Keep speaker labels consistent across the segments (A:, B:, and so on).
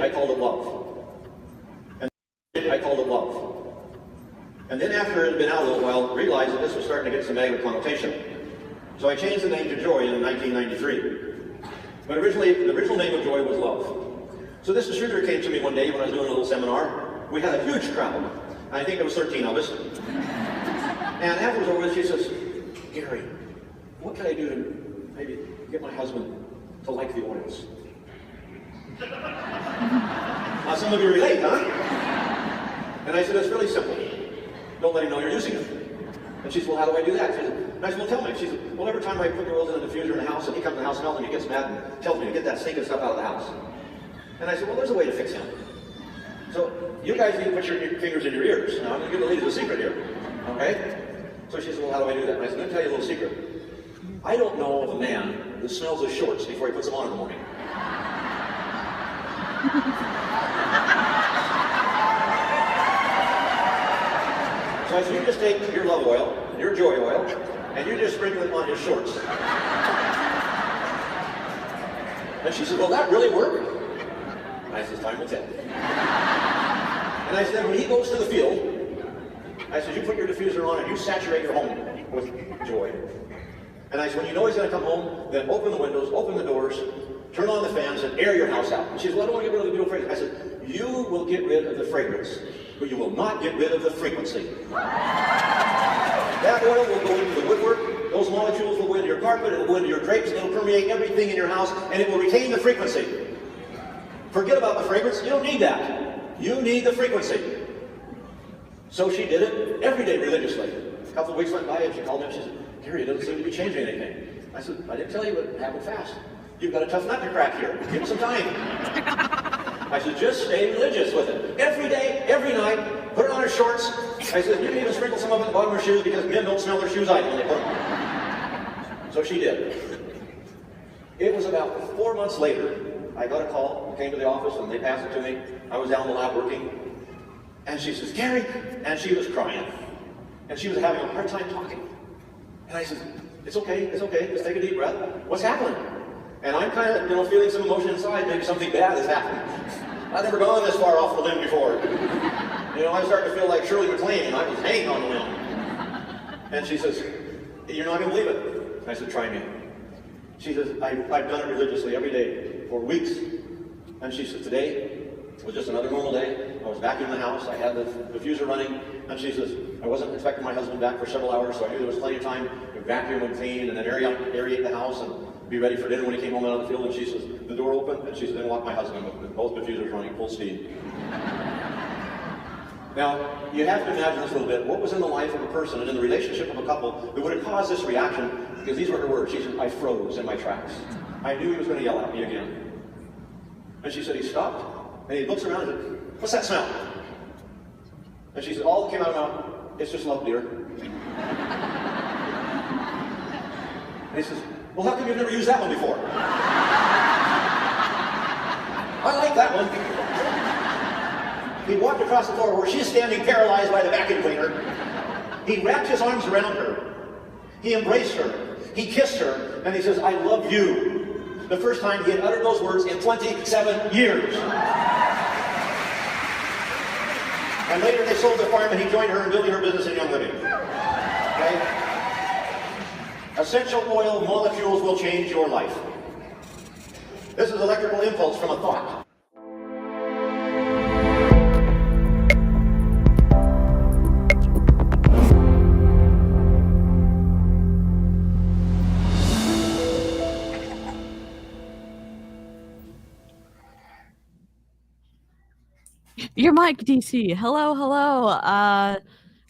A: I called it love. And I called it love. And then after it had been out a little while, realized that this was starting to get some negative connotation. So I changed the name to Joy in 1993. But originally, the original name of Joy was Love. So this distributor came to me one day when I was doing a little seminar. We had a huge crowd. I think there was 13 of us. And after it was over, she says, Gary, what can I do to maybe get my husband to like the oils? Now some of you relate, huh? And I said, it's really simple. Don't let him know you're using it. And she said, well, how do I do that? She said, and I said, well, tell me. She said, well, every time I put the oils in the diffuser in the house and he comes to the house smells and he gets mad and tells me to get that stinking stuff out of the house. And I said, well, there's a way to fix him. So you guys need to put your fingers in your ears. Now I'm going to give the ladies a secret here. Okay? So she said, well, how do I do that? And I said, let me tell you a little secret. I don't know of a man that smells his shorts before he puts them on in the morning. So I said, you just take your love oil, your joy oil, and you just sprinkle it on his shorts. And she said, will that really work? And I said, time will tell. And I said, when he goes to the field, I said, you put your diffuser on and you saturate your home with joy. And I said, when you know he's going to come home, then open the windows, open the doors, turn on the fans, and air your house out. And she said, well, I don't want to get rid of the beautiful fragrance. I said, you will get rid of the fragrance, but you will not get rid of the frequency. That oil will go into the woodwork, those molecules will go into your carpet, it will go into your drapes, it will permeate everything in your house, and it will retain the frequency. Forget about the fragrance, you don't need that. You need the frequency. So she did it every day religiously. A couple of weeks went by and she called me and she said, Gary, it doesn't seem to be changing anything. I said, I didn't tell you, but it happened fast. You've got a tough nut to crack here. Give it some time. I said, just stay religious with it. Every day, every night, put it on her shorts. I said, you can even sprinkle some of it at the bottom of her shoes because men don't smell their shoes either when they put them on. So she did. It was about 4 months later, I got a call, came to the office, and they passed it to me. I was down in the lab working. And she says, Gary, and she was crying. And she was having a hard time talking. And I said, it's okay, just take a deep breath. What's happening? And I'm kind of, feeling some emotion inside, maybe something bad has happened. I've never gone this far off the limb before. I was starting to feel like Shirley MacLaine, and I was hanging on the limb. And she says, you're not going to believe it. I said, try me. She says, I've done it religiously every day for weeks. And she said, today was just another normal day. I was back in the house, I had the diffuser running, and she says, I wasn't expecting my husband back for several hours, so I knew there was plenty of time to vacuum and clean and then aerate the house and be ready for dinner when he came home out of the field. And she says, the door opened, and she said, then walk my husband with both diffusers running full speed. Now, you have to imagine this a little bit. What was in the life of a person and in the relationship of a couple that would have caused this reaction? Because these were her words. She said, I froze in my tracks. I knew he was going to yell at me again. And she said, he stopped, and he looks around and said, what's that smell? And she said, all that came out of my mouth, it's just love, dear. And he says, well, how come you've never used that one before? I like that one. He walked across the floor where she's standing paralyzed by the vacuum cleaner. He wrapped his arms around her. He embraced her. He kissed her. And he says, I love you. The first time he had uttered those words in 27 years. And later they sold their farm and he joined her in building her business in Young Living. Okay? Essential oil molecules will change your life. This is electrical impulse from a thought.
B: Your mic, DC. Hello.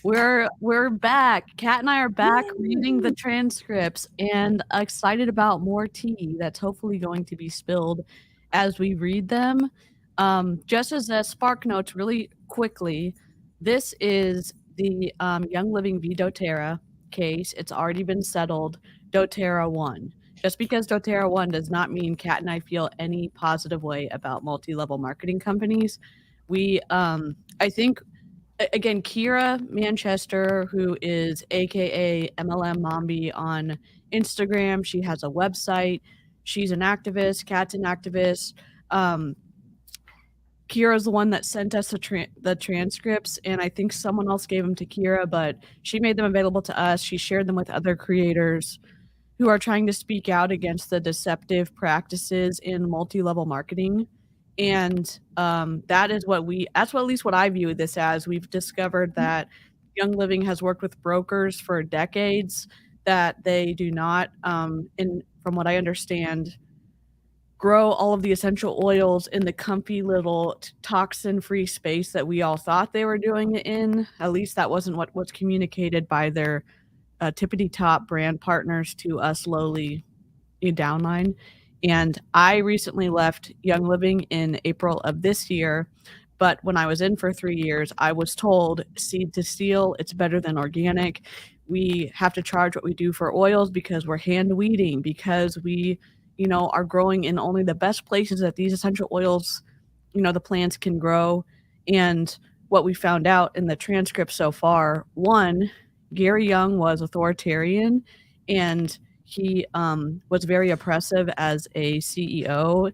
B: We're back. Kat and I are back reading the transcripts and excited about more tea that's hopefully going to be spilled as we read them. Just as a spark note, really quickly, this is the Young Living v. doTERRA case. It's already been settled. doTERRA won. Just because doTERRA won does not mean Kat and I feel any positive way about multi-level marketing companies. We, I think, again, Kira Manchester, who is AKA MLM Mombi on Instagram, she has a website. She's an activist. Kat's an activist. Kira's the one that sent us the transcripts, and I think someone else gave them to Kira, but she made them available to us. She shared them with other creators who are trying to speak out against the deceptive practices in multi-level marketing. And that's what at least what I view this as. We've discovered that Young Living has worked with brokers for decades, that they do not, from what I understand, grow all of the essential oils in the comfy little toxin-free space that we all thought they were doing it in. At least that wasn't what was communicated by their tippity top brand partners to us lowly downline. And I recently left Young Living in April of this year, but when I was in for 3 years, I was told seed to seal, it's better than organic. We have to charge what we do for oils because we're hand weeding, because we are growing in only the best places that these essential oils, the plants can grow. And what we found out in the transcript so far, one, Gary Young was authoritarian, and he was very oppressive as a CEO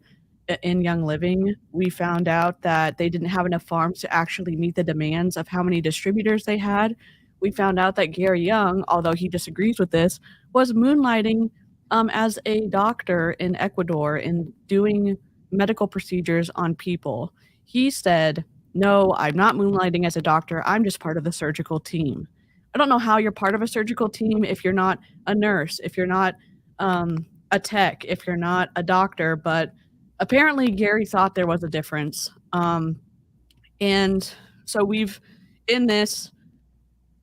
B: in Young Living. We found out that they didn't have enough farms to actually meet the demands of how many distributors they had. We found out that Gary Young, although he disagrees with this, was moonlighting as a doctor in Ecuador and doing medical procedures on people. He said, "No, I'm not moonlighting as a doctor. I'm just part of the surgical team." I don't know how you're part of a surgical team if you're not a nurse, if you're not a tech, if you're not a doctor, but apparently Gary thought there was a difference. And so in this,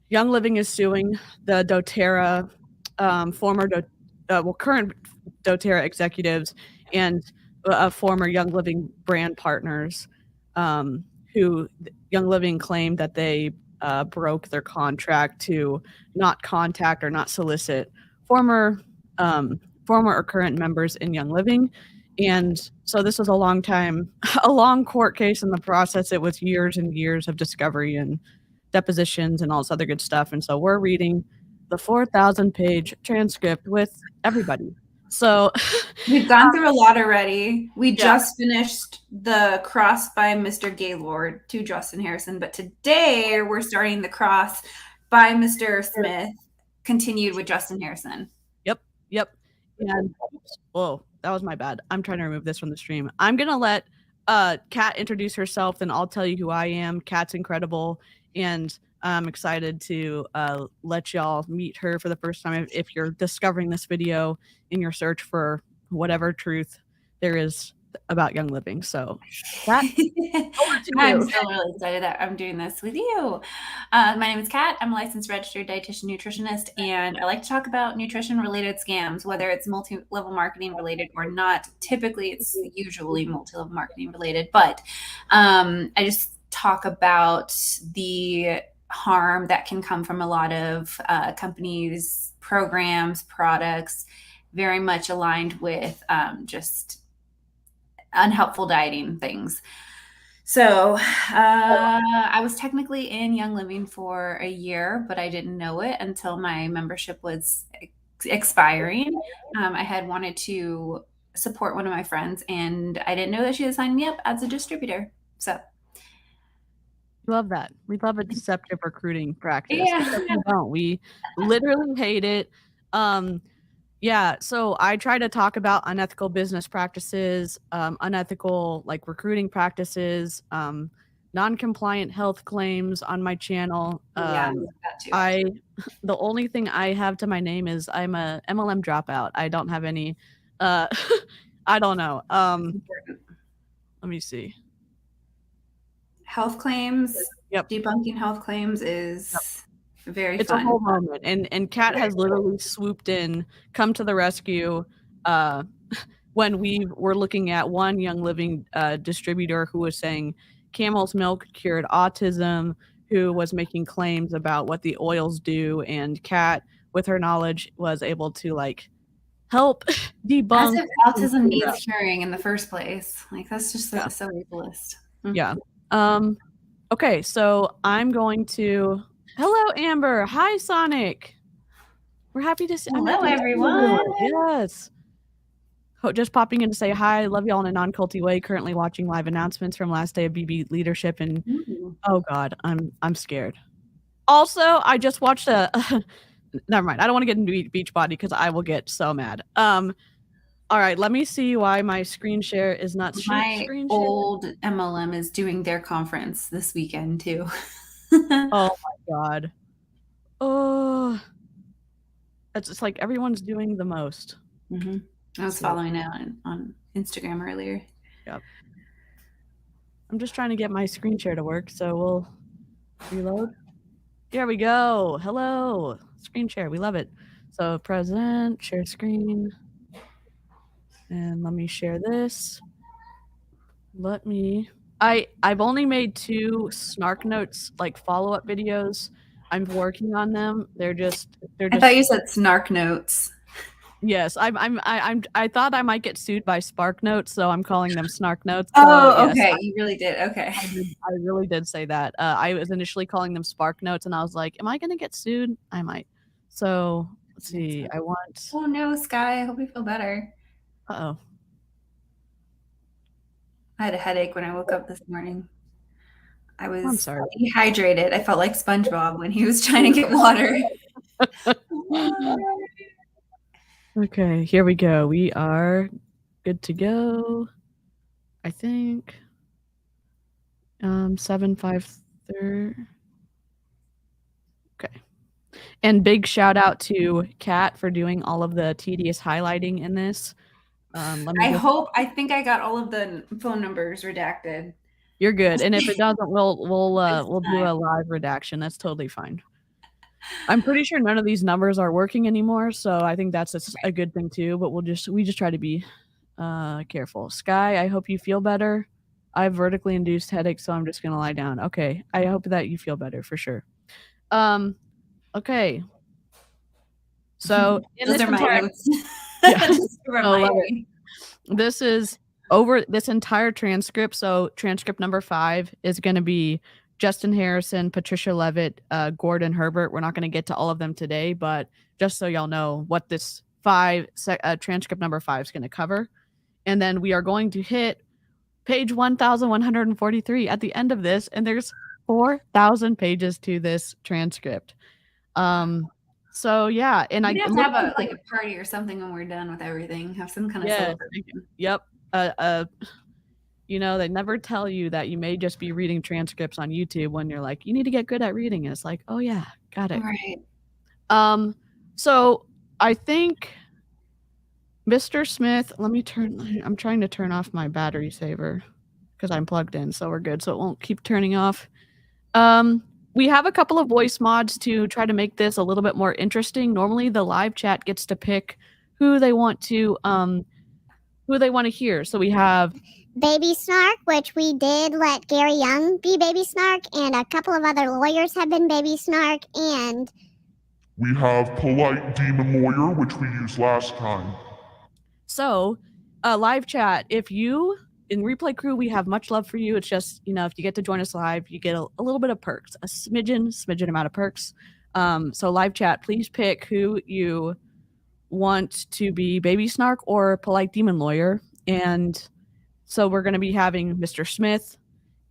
B: Young Living is suing the doTERRA, current doTERRA executives and former Young Living brand partners, who Young Living claimed that they broke their contract to not contact or not solicit former or current members in Young Living. And so this was a long court case in the process. It was years and years of discovery and depositions and all this other good stuff. And so we're reading the 4,000-page transcript with everybody. So
C: we've gone through a lot already. We just finished the cross by Mr. Gaylord to Justin Harrison, but today we're starting the cross by Mr. Smith, continued with Justin Harrison.
B: Yep. And whoa, that was my bad. I'm trying to remove this from the stream. I'm gonna let Kat introduce herself, then I'll tell you who I am. Kat's incredible, and I'm excited to let y'all meet her for the first time if you're discovering this video in your search for whatever truth there is about Young Living. So Kat,
C: I'm so really excited that I'm doing this with you. My name is Kat. I'm a licensed registered dietitian nutritionist, and I like to talk about nutrition related scams, whether it's multi-level marketing related or not. Typically it's usually multi-level marketing related, but I just talk about the harm that can come from a lot of companies, programs, products, very much aligned with just unhelpful dieting things. So I was technically in Young Living for a year, but I didn't know it until my membership was expiring. I had wanted to support one of my friends, and I didn't know that she had signed me up as a distributor. So
B: love that. We love a deceptive recruiting practice.
C: Yeah.
B: We literally hate it. So I try to talk about unethical business practices, unethical recruiting practices, non-compliant health claims on my channel. The only thing I have to my name is I'm a MLM dropout. I don't have any I don't know. Let me see.
C: Health claims.
B: Yep.
C: Debunking health claims is very
B: it's
C: fun.
B: A whole moment. And Kat has literally swooped in, come to the rescue when we were looking at one Young Living distributor who was saying camel's milk cured autism, who was making claims about what the oils do, and Kat, with her knowledge, was able to help debunk.
C: As if autism needs curing in the first place. That's just so ableist.
B: Mm-hmm. Yeah. Okay, so I'm going to. Hello, Amber. Hi, Sonic. We're happy to see.
C: Hello, everyone.
B: Yes. just popping in to say hi. Love y'all in a non-culty way. Currently watching live announcements from last day of BB leadership, and oh god, I'm scared. Also, I just watched a. Never mind. I don't want to get into Beachbody because I will get so mad. All right, let me see why my screen share is not
C: My
B: screen share.
C: old MLM is doing their conference this weekend too.
B: Oh my god. Oh, it's just like everyone's doing the most.
C: I was following it on Instagram earlier.
B: Yep. I'm just trying to get my screen share to work, so we'll reload. There we go. Hello. Screen share. We love it. So present, share screen. And let me share this. I've only made 2 snark notes, like follow-up videos. I'm working on them. They're just
C: I thought you said snark notes.
B: Yes, I thought I might get sued by Spark Notes, so I'm calling them Snark Notes.
C: Oh,
B: yes,
C: okay. You really did. Okay.
B: I really did say that. I was initially calling them Spark Notes, and I was like, am I going to get sued? I might. So let's see. I want.
C: Oh no, Sky. I hope you feel better.
B: Uh-oh.
C: I had a headache when I woke up this morning. I was
B: I'm sorry.
C: dehydrated. I felt like SpongeBob when he was trying to get water.
B: Okay, here we go. We are good to go. I think 753. Okay. And big shout out to Kat for doing all of the tedious highlighting in this.
C: I think I got all of the phone numbers redacted.
B: You're good. And if it doesn't, we'll do a live redaction. That's totally fine. I'm pretty sure none of these numbers are working anymore, so I think that's a good thing too. But we just try to be careful. Sky, I hope you feel better. I have vertically induced headache, so I'm just gonna lie down. Okay, I hope that you feel better for sure. Okay. So
C: those are my notes.
B: Yeah. This is over this entire transcript. So transcript number 5 is going to be Justin Harrison, Patricia Levitt, Gordon Herbert. We're not going to get to all of them today, but just so y'all know what this transcript number 5 is going to cover. And then we are going to hit page 1143 at the end of this, and there's 4,000 pages to this transcript. So yeah, and I
C: have to have a party or something when we're done with everything. Have some kind of celebration.
B: Yep. You know, they never tell you that you may just be reading transcripts on YouTube when you're like, you need to get good at reading. And it's like, oh yeah, got it.
C: Right.
B: So I think Mr. Smith, I'm trying to turn off my battery saver because I'm plugged in, so we're good. So it won't keep turning off. We have a couple of voice mods to try to make this a little bit more interesting. Normally the live chat gets to pick who they want to hear. So we have
D: Baby Snark, which we did let Gary Young be Baby Snark, and a couple of other lawyers have been Baby Snark, and
E: we have Polite Demon Lawyer, which we used last time.
B: So, live chat, if you, in Replay Crew, we have much love for you. It's just, you know, if you get to join us live, you get a little bit of perks, a smidgen amount of perks. So live chat, please pick who you want to be Baby Snark or Polite Demon Lawyer. And so we're going to be having Mr. Smith,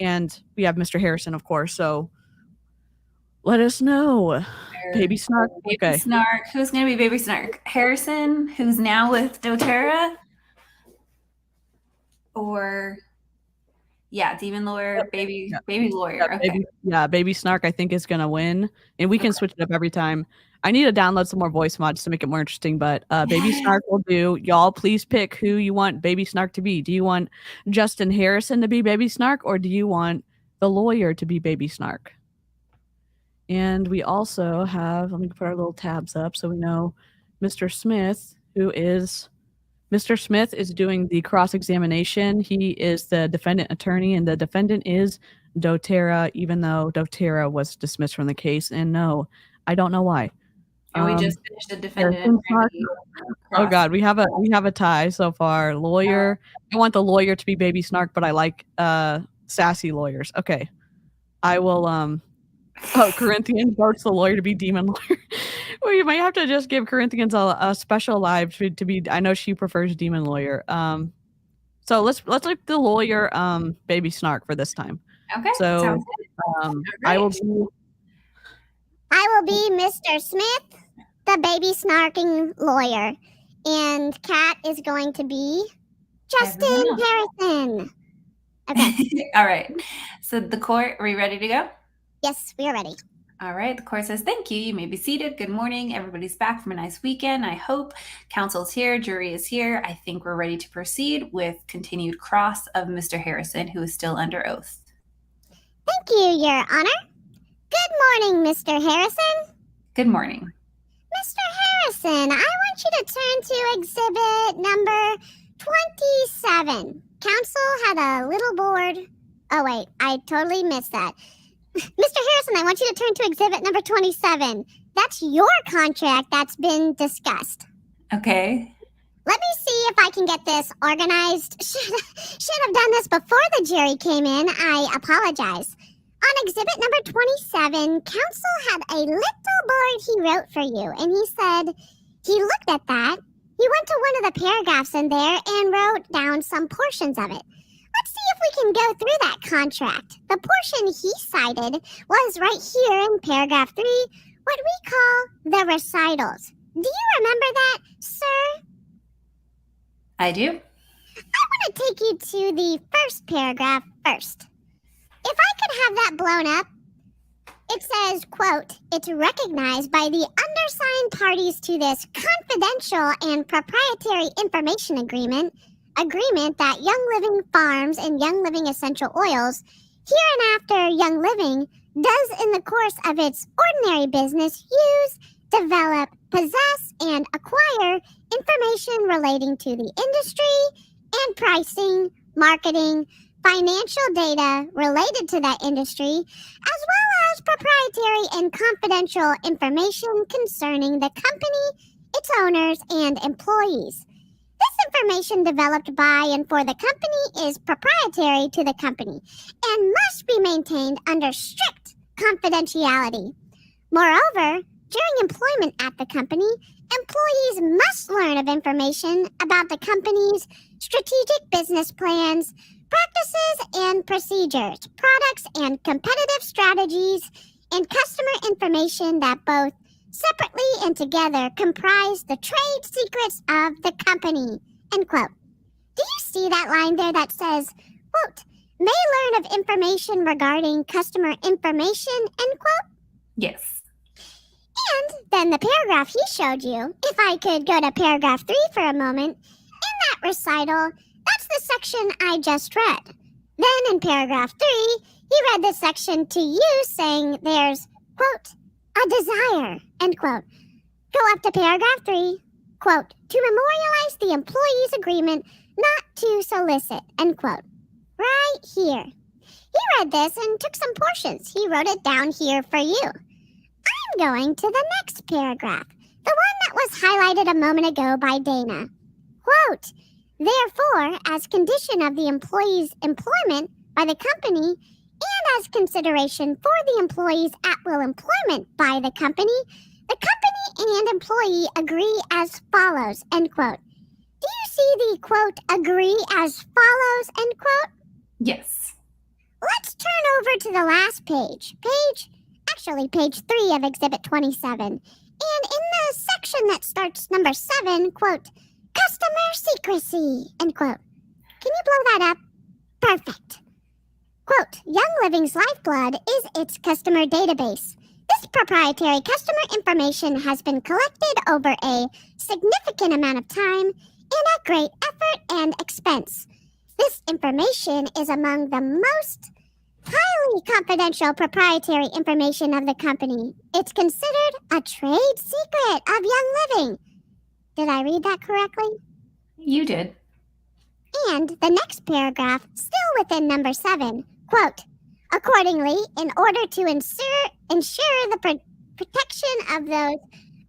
B: and we have Mr. Harrison, of course. So let us know. Baby Snark.
C: Baby Snark. Who's going to be Baby Snark? Harrison, who's now with doTERRA? Or, yeah, Demon Lawyer, Baby Lawyer. Okay.
B: Baby Snark, I think, is going to win. And we can switch it up every time. I need to download some more voice mods to make it more interesting, but Baby Snark will do. Y'all, please pick who you want Baby Snark to be. Do you want Justin Harrison to be Baby Snark, or do you want the lawyer to be Baby Snark? And we also have, let me put our little tabs up so we know Mr. Smith, Mr. Smith is doing the cross-examination. He is the defendant attorney, and the defendant is doTERRA, even though doTERRA was dismissed from the case. And no, I don't know why.
C: And we just finished the defendant.
B: Oh God, we have a tie so far. Lawyer. I want the lawyer to be Baby Snark, but I like sassy lawyers. Okay. I will Corinthian votes the lawyer to be Demon Lawyer. Well, you might have to just give Corinthians a special live to be. I know she prefers demon lawyer. So let's look the lawyer baby snark for this time.
C: Okay.
B: So
C: Sounds good.
B: I will
D: be Mr. Smith, the baby snarking lawyer, and Kat is going to be Justin
C: Everyone
D: Harrison. Okay.
C: All right. So the court, are we ready to go?
D: Yes, we are ready.
C: All right. The court says, thank you. You may be seated. Good morning. Everybody's back from a nice weekend. I hope counsel's here. Jury is here. I think we're ready to proceed with continued cross of Mr. Harrison, who is still under oath.
D: Thank you, Your Honor. Good morning, Mr. Harrison.
C: Good morning.
D: Mr. Harrison, I want you to turn to exhibit number 27. Counsel had a little board. Oh, wait, I totally missed that. Mr. Harrison, I want you to turn to exhibit number 27. That's your contract that's been discussed.
C: Okay.
D: Let me see if I can get this organized. Should have done this before the jury came in. I apologize. On exhibit number 27, counsel had a little board he wrote for you, and he said he looked at that. He went to one of the paragraphs in there and wrote down some portions of it. Let's see if we can go through that contract. The portion he cited was right here in paragraph 3, what we call the recitals. Do you remember that, sir?
C: I do.
D: I want to take you to the first paragraph first. If I could have that blown up, it says, quote, it's recognized by the undersigned parties to this confidential and proprietary information agreement that Young Living Farms and Young Living Essential Oils, hereinafter Young Living, does in the course of its ordinary business use, develop, possess, and acquire information relating to the industry and pricing, marketing, financial data related to that industry, as well as proprietary and confidential information concerning the company, its owners, and employees. This information developed by and for the company is proprietary to the company and must be maintained under strict confidentiality. Moreover, during employment at the company, employees must learn of information about the company's strategic business plans, practices and procedures, products and competitive strategies, and customer information that both separately and together comprise the trade secrets of the company, end quote. Do you see that line there that says, quote, may learn of information regarding customer information, end quote?
C: Yes.
D: And then the paragraph he showed you, if I could go to paragraph 3 for a moment, in that recital, that's the section I just read. Then in paragraph 3, he read the section to you saying there's, quote, a desire, end quote. Go up to paragraph 3, quote, to memorialize the employee's agreement not to solicit, end quote. Right here. He read this and took some portions. He wrote it down here for you. I'm going to the next paragraph, the one that was highlighted a moment ago by Dana. Quote, therefore, as condition of the employee's employment by the company and as consideration for the employee's at-will employment by the company and employee agree as follows, end quote. Do you see the, quote, agree as follows, end quote?
C: Yes.
D: Let's turn over to the last page. Page 3 of Exhibit 27. And in the section that starts number 7, quote, customer secrecy, end quote. Can you blow that up? Perfect. Quote, Young Living's lifeblood is its customer database. This proprietary customer information has been collected over a significant amount of time and at great effort and expense. This information is among the most highly confidential proprietary information of the company. It's considered a trade secret of Young Living. Did I read that correctly?
C: You did.
D: And the next paragraph, still within number 7, quote, accordingly, in order to ensure the protection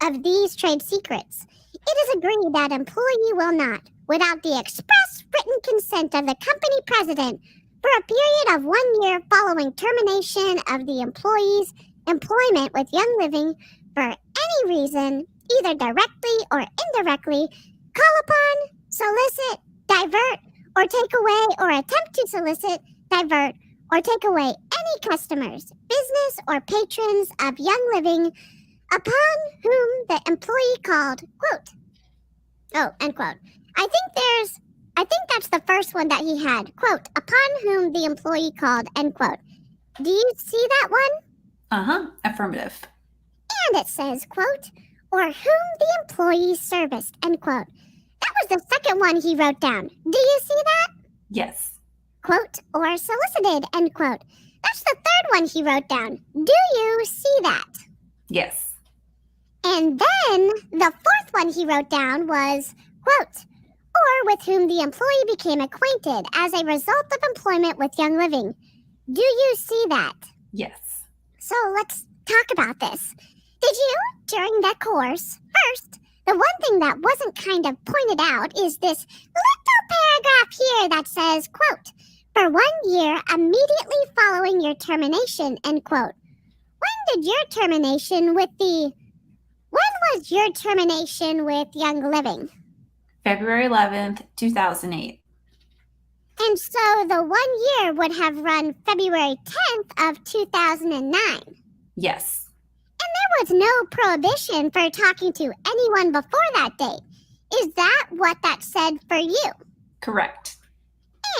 D: of these trade secrets, it is agreed that employee will not, without the express written consent of the company president, for a period of 1 year following termination of the employee's employment with Young Living, for any any reason, either directly or indirectly, call upon, solicit, divert, or take away or attempt to solicit, divert, or take away any customers, business, or patrons of Young Living upon whom the employee called, end quote. I think that's the first one that he had, quote, upon whom the employee called, end quote. Do you see that one?
C: Affirmative.
D: And it says, quote, or whom the employee serviced, end quote. That was the second one he wrote down. Do you see that?
C: Yes.
D: Quote, or solicited, end quote. That's the third one he wrote down. Do you see that?
C: Yes.
D: And then the fourth one he wrote down was, quote, or with whom the employee became acquainted as a result of employment with Young Living. Do you see that?
C: Yes.
D: So let's talk about this. Did you, during that course, first, the one thing that wasn't kind of pointed out is this little paragraph here that says, quote, for 1 year immediately following your termination, end quote. When was your termination with Young Living?
C: February 11th, 2008.
D: And so the 1 year would have run February 10th of 2009.
C: Yes.
D: And there was no prohibition for talking to anyone before that date. Is that what that said for you?
C: Correct.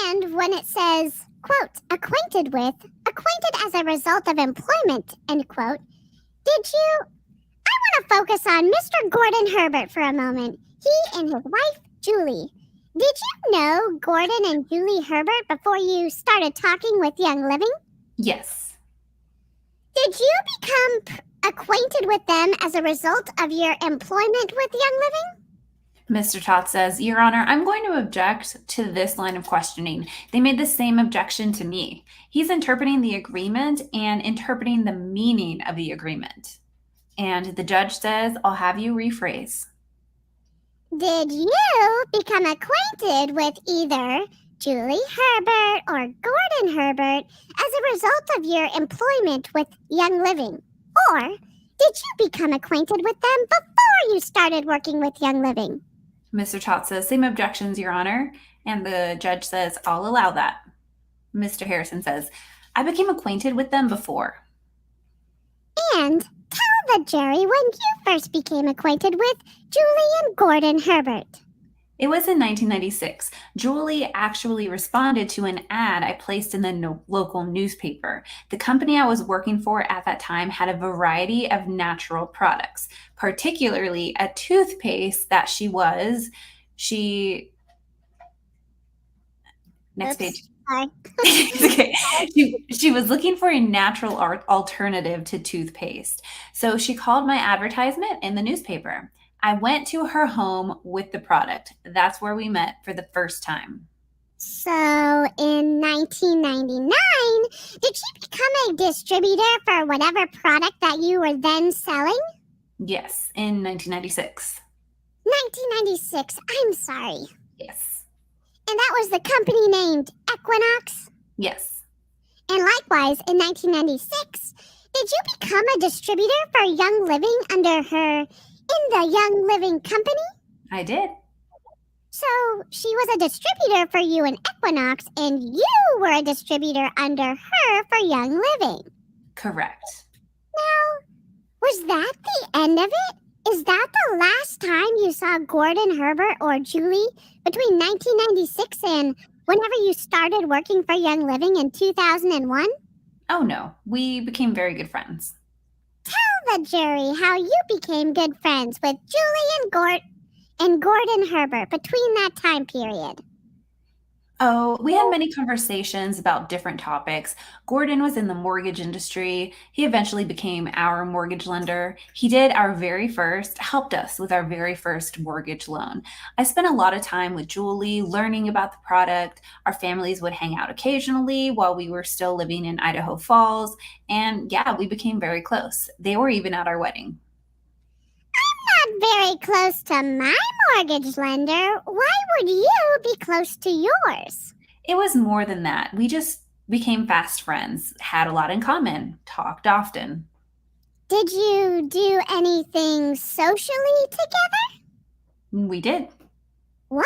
D: And when it says, quote, acquainted as a result of employment, end quote, I want to focus on Mr. Gordon Herbert for a moment. He and his wife, Julie. Did you know Gordon and Julie Herbert before you started talking with Young Living?
C: Yes.
D: Did you become acquainted with them as a result of your employment with Young Living?
C: Mr. Tot says, Your Honor, I'm going to object to this line of questioning. They made the same objection to me. He's interpreting the agreement and interpreting the meaning of the agreement. And the judge says, I'll have you rephrase.
D: Did you become acquainted with either Julie Herbert or Gordon Herbert as a result of your employment with Young Living? Or did you become acquainted with them before you started working with Young Living?
C: Mr. Tot says, same objections, Your Honor. And the judge says, I'll allow that. Mr. Harrison says, I became acquainted with them before.
D: And tell the jury when you first became acquainted with Julie and Gordon Herbert.
C: It was in 1996. Julie actually responded to an ad I placed in the local newspaper. The company I was working for at that time had a variety of natural products, particularly a toothpaste that next page.
D: Sorry.
C: Okay. She was looking for a natural alternative to toothpaste. So she called my advertisement in the newspaper. I went to her home with the product. That's where we met for the first time.
D: So in 1999, did she become a distributor for whatever product that you were then selling?
C: Yes, in 1996.
D: 1996, I'm sorry.
C: Yes.
D: And that was the company named Equinox?
C: Yes.
D: And likewise, in 1996, did you become a distributor for Young Living under her in the Young Living company?
C: I did.
D: So she was a distributor for you in Equinox, and you were a distributor under her for Young Living.
C: Correct.
D: Now, was that the end of it? Is that the last time you saw Gordon Herbert or Julie between 1996 and whenever you started working for Young Living in 2001?
C: Oh no, we became very good friends.
D: Tell the jury how you became good friends with Julie and Gordon Herbert between that time period.
C: Oh, we had many conversations about different topics. Gordon was in the mortgage industry. He eventually became our mortgage lender. He helped us with our very first mortgage loan. I spent a lot of time with Julie learning about the product. Our families would hang out occasionally while we were still living in Idaho Falls. And yeah, we became very close. They were even at our wedding.
D: Not very close to my mortgage lender. Why would you be close to yours?
C: It was more than that. We just became fast friends, had a lot in common, talked often.
D: Did you do anything socially together?
C: We did.
D: What?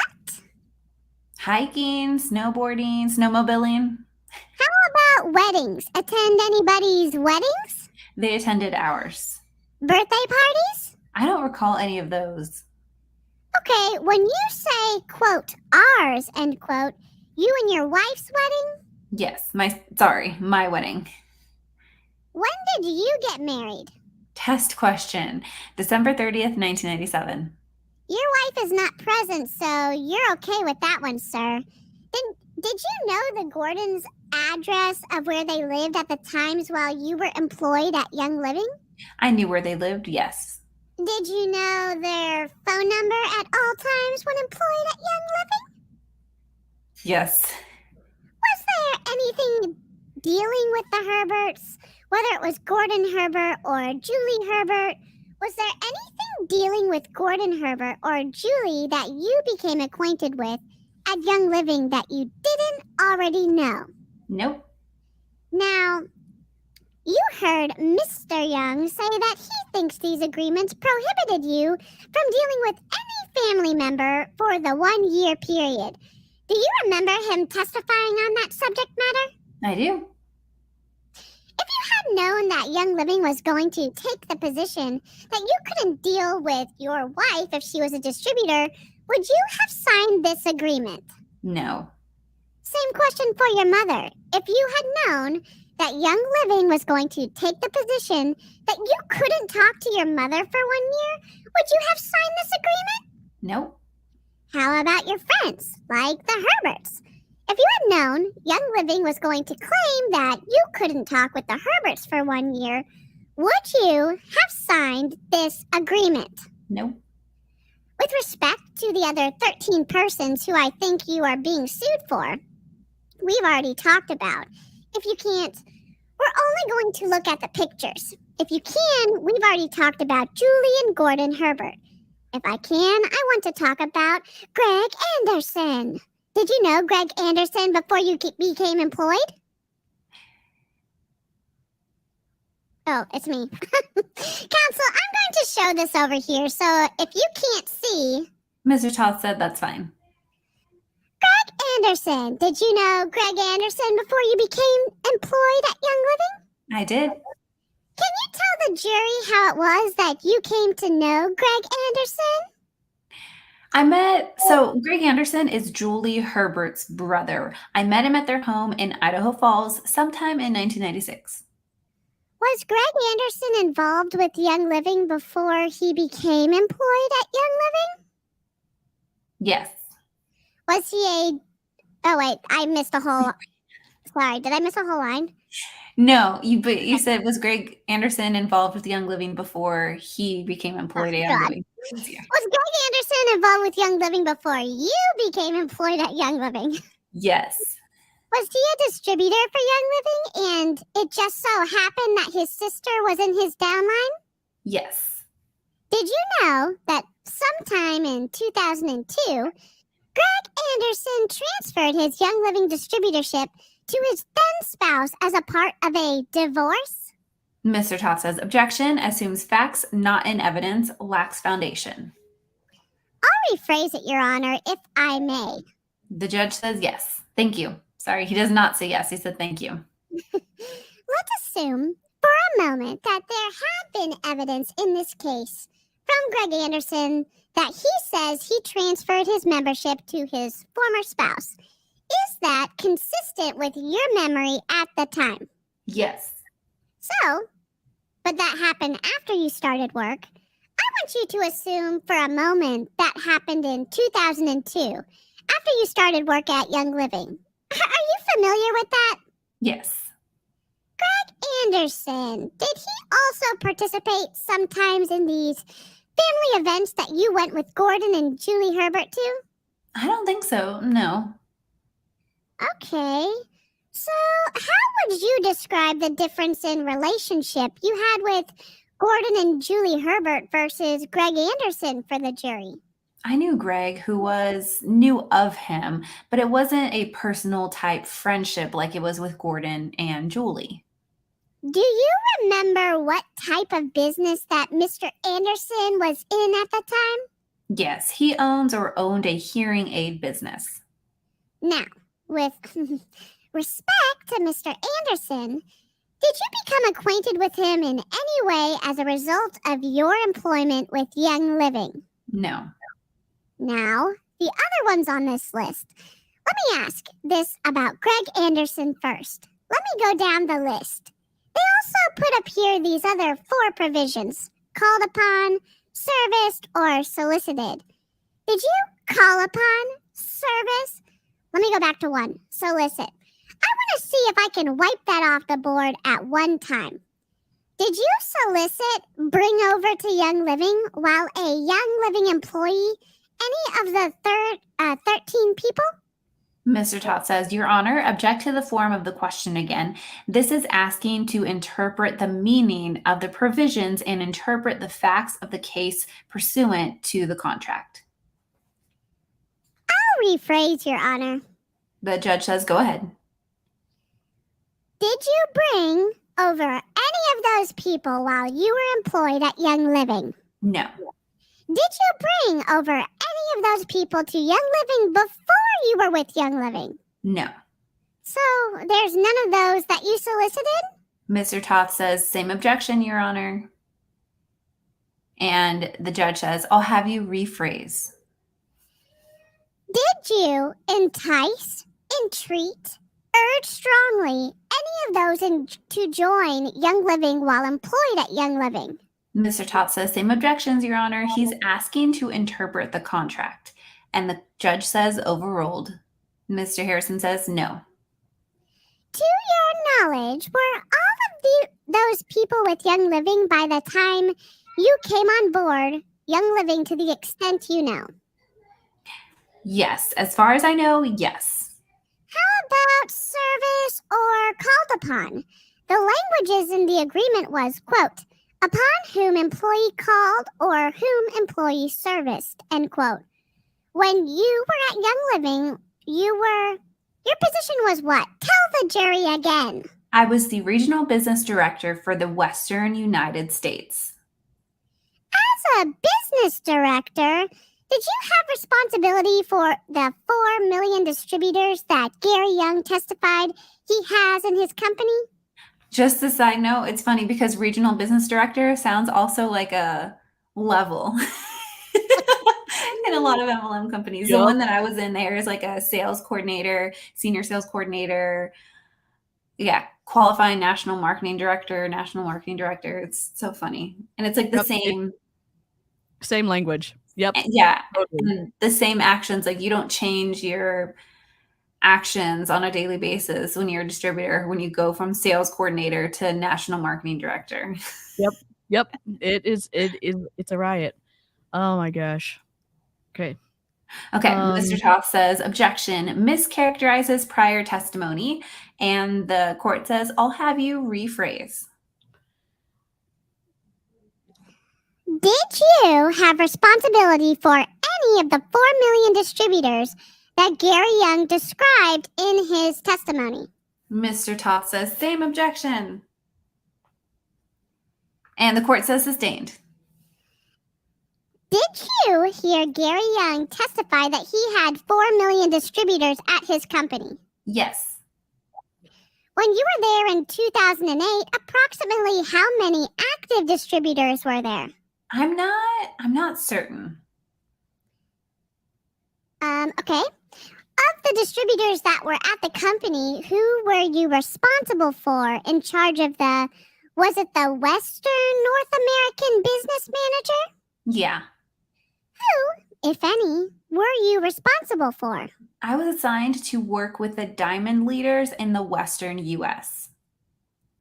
C: Hiking, snowboarding, snowmobiling.
D: How about weddings? Attend anybody's weddings?
C: They attended ours.
D: Birthday parties?
C: I don't recall any of those.
D: Okay, when you say, quote, ours, end quote, you and your wife's wedding?
C: Yes, my wedding.
D: When did you get married?
C: Test question. December 30th, 1997.
D: Your wife is not present, so you're okay with that one, sir. Did you know the Gordons' address of where they lived at the times while you were employed at Young Living?
C: I knew where they lived, yes.
D: Did you know their phone number at all times when employed at Young Living?
C: Yes.
D: Was there anything dealing with the Herberts, whether it was Gordon Herbert or Julie Herbert? Was there anything dealing with Gordon Herbert or Julie that you became acquainted with at Young Living that you didn't already know?
C: Nope.
D: Now, you heard Mr. Young say that he thinks these agreements prohibited you from dealing with any family member for the 1 year period. Do you remember him testifying on that subject matter?
C: I do.
D: If you had known that Young Living was going to take the position that you couldn't deal with your wife if she was a distributor, would you have signed this agreement?
C: No.
D: Same question for your mother. If you had known that Young Living was going to take the position that you couldn't talk to your mother for 1 year, would you have signed this agreement?
C: Nope.
D: How about your friends, like the Herberts? If you had known Young Living was going to claim that you couldn't talk with the Herberts for 1 year, would you have signed this agreement?
C: Nope.
D: With respect to the other 13 persons who I think you are being sued for, we've already talked about. If you can't, we're only going to look at the pictures. If you can, we've already talked about Julie and Gordon Herbert. If I can, I want to talk about Greg Anderson. Did you know Greg Anderson before you became employed? Oh, it's me. Counsel, I'm going to show this over here, so if you can't see...
C: Mr. Toth said that's fine.
D: Greg Anderson. Did you know Greg Anderson before you became employed at Young Living?
C: I did.
D: Can you tell the jury how it was that you came to know Greg Anderson?
C: Greg Anderson is Julie Herbert's brother. I met him at their home in Idaho Falls sometime in 1996.
D: Was Greg Anderson involved with Young Living before he became employed at Young Living?
C: Yes.
D: Was he Oh, wait, I missed a whole... Sorry, did I miss a whole line?
C: No, but you said, was Greg Anderson involved with Young Living before he became employed at Young Living?
D: Was Greg Anderson involved with Young Living before you became employed at Young Living?
C: Yes.
D: Was he a distributor for Young Living, and it just so happened that his sister was in his downline?
C: Yes.
D: Did you know that sometime in 2002, Greg Anderson transferred his Young Living distributorship to his then spouse as a part of a divorce?
C: Mr. Toth says, objection, assumes facts not in evidence, lacks foundation.
D: I'll rephrase it, Your Honor, if I may.
C: The judge says yes. Thank you. Sorry, he does not say yes. He said thank you.
D: Let's assume for a moment that there had been evidence in this case from Greg Anderson that he says he transferred his membership to his former spouse. Is that consistent with your memory at the time?
C: Yes.
D: But that happened after you started work. I want you to assume for a moment that happened in 2002, after you started work at Young Living. Are you familiar with that?
C: Yes.
D: Greg Anderson, did he also participate sometimes in these family events that you went with Gordon and Julie Herbert to?
C: I don't think so. No.
D: Okay. So, how would you describe the difference in relationship you had with Gordon and Julie Herbert versus Greg Anderson for the jury?
C: I knew Greg, knew of him, but it wasn't a personal type friendship like it was with Gordon and Julie.
D: Do you remember what type of business that Mr. Anderson was in at the time?
C: Yes, he owns or owned a hearing aid business.
D: Now, with respect to Mr. Anderson, did you become acquainted with him in any way as a result of your employment with Young Living?
C: No.
D: Now, the other ones on this list. Let me ask this about Greg Anderson first. Let me go down the list. They also put up here these other 4 provisions: called upon, serviced, or solicited. Did you call upon, service? Let me go back to 1, solicit. I want to see if I can wipe that off the board at one time. Did you solicit, bring over to Young Living while a Young Living employee any of the 13 people?
C: Mr. Todd says, Your Honor, object to the form of the question again. This is asking to interpret the meaning of the provisions and interpret the facts of the case pursuant to the contract.
D: I'll rephrase, Your Honor.
C: The judge says, go ahead.
D: Did you bring over any of those people while you were employed at Young Living?
C: No.
D: Did you bring over any of those people to Young Living before you were with Young Living?
C: No.
D: So there's none of those that you solicited?
C: Mr. Toth says, same objection, Your Honor. And the judge says, I'll have you rephrase.
D: Did you entice, entreat, urge strongly any of those to join Young Living while employed at Young Living?
C: Mr. Toth says, same objections, Your Honor. He's asking to interpret the contract. And the judge says, overruled. Mr. Harrison says, no.
D: To your knowledge, were all of those people with Young Living by the time you came on board Young Living to the extent you know?
C: Yes. As far as I know, yes.
D: How about service or called upon? The languages in the agreement was, quote, upon whom employee called or whom employee serviced, end quote. When you were at Young Living, your position was what? Tell the jury again.
C: I was the regional business director for the Western United States.
D: As a business director, did you have responsibility for the 4 million distributors that Gary Young testified he has in his company?
C: Just a side note, it's funny because regional business director sounds also like a level in a lot of MLM companies.
B: Yep.
C: The one that I was in there is like a sales coordinator, senior sales coordinator. Yeah. Qualifying national marketing director. It's so funny. And it's like the
B: same language. Yep.
C: Yeah.
B: Totally.
C: And the same actions. Like you don't change your actions on a daily basis when you're a distributor, when you go from sales coordinator to national marketing director.
B: Yep. It's a riot. Oh my gosh. Okay.
C: Okay. Mr. Toth says, objection, mischaracterizes prior testimony. And the court says, I'll have you rephrase.
D: Did you have responsibility for any of the 4 million distributors that Gary Young described in his testimony?
C: Mr. Toth says, same objection. And the court says sustained.
D: Did you hear Gary Young testify that he had 4 million distributors at his company?
C: Yes.
D: When you were there in 2008, approximately how many active distributors were there?
C: I'm not certain.
D: Okay. Of the distributors that were at the company, who were you responsible for in charge of was it the Western North American Business Manager?
C: Yeah.
D: Who, if any, were you responsible for?
C: I was assigned to work with the diamond leaders in the Western U.S.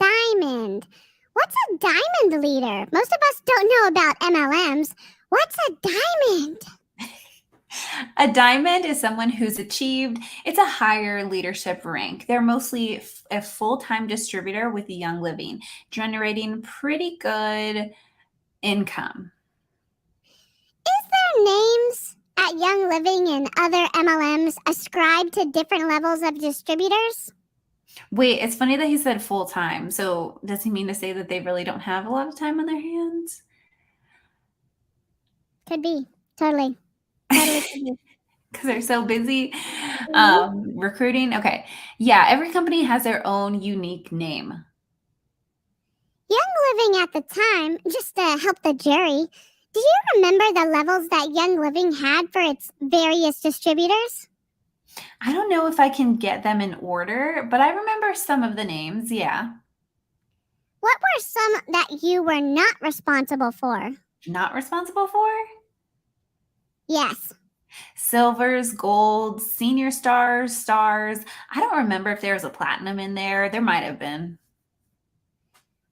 D: Diamond. What's a diamond leader? Most of us don't know about MLMs. What's a diamond?
C: A diamond is someone who's achieved, it's a higher leadership rank. They're mostly a full-time distributor with Young Living, generating pretty good income.
D: Is there names at Young Living and other MLMs ascribed to different levels of distributors?
C: Wait, it's funny that he said full time. So does he mean to say that they really don't have a lot of time on their hands?
D: Could be. Totally. Totally could be.
C: Because they're so busy recruiting. Okay. Yeah, every company has their own unique name.
D: Young Living at the time, just to help the jury, do you remember the levels that Young Living had for its various distributors?
C: I don't know if I can get them in order, but I remember some of the names. Yeah.
D: What were some that you were not responsible for?
C: Not responsible for?
D: Yes.
C: Silvers, golds, senior stars, stars. I don't remember if there was a platinum in there. There might have been.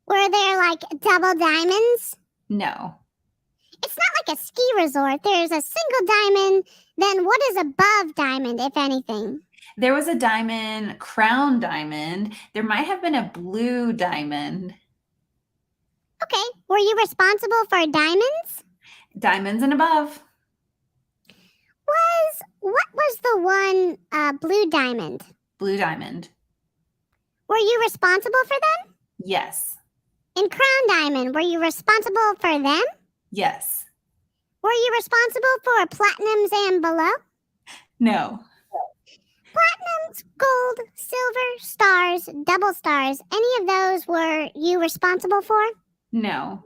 D: Were there like double diamonds?
C: No.
D: It's not like a ski resort. There's a single diamond. Then what is above diamond, if anything?
C: There was a diamond, crown diamond. There might have been a blue diamond.
D: Okay. Were you responsible for diamonds?
C: Diamonds and above.
D: What was the one blue diamond?
C: Blue diamond.
D: Were you responsible for them?
C: Yes.
D: And crown diamond, were you responsible for them?
C: Yes.
D: Were you responsible for platinums and below?
C: No.
D: Platinums, gold, silver, stars, double stars, any of those were you responsible for?
C: No.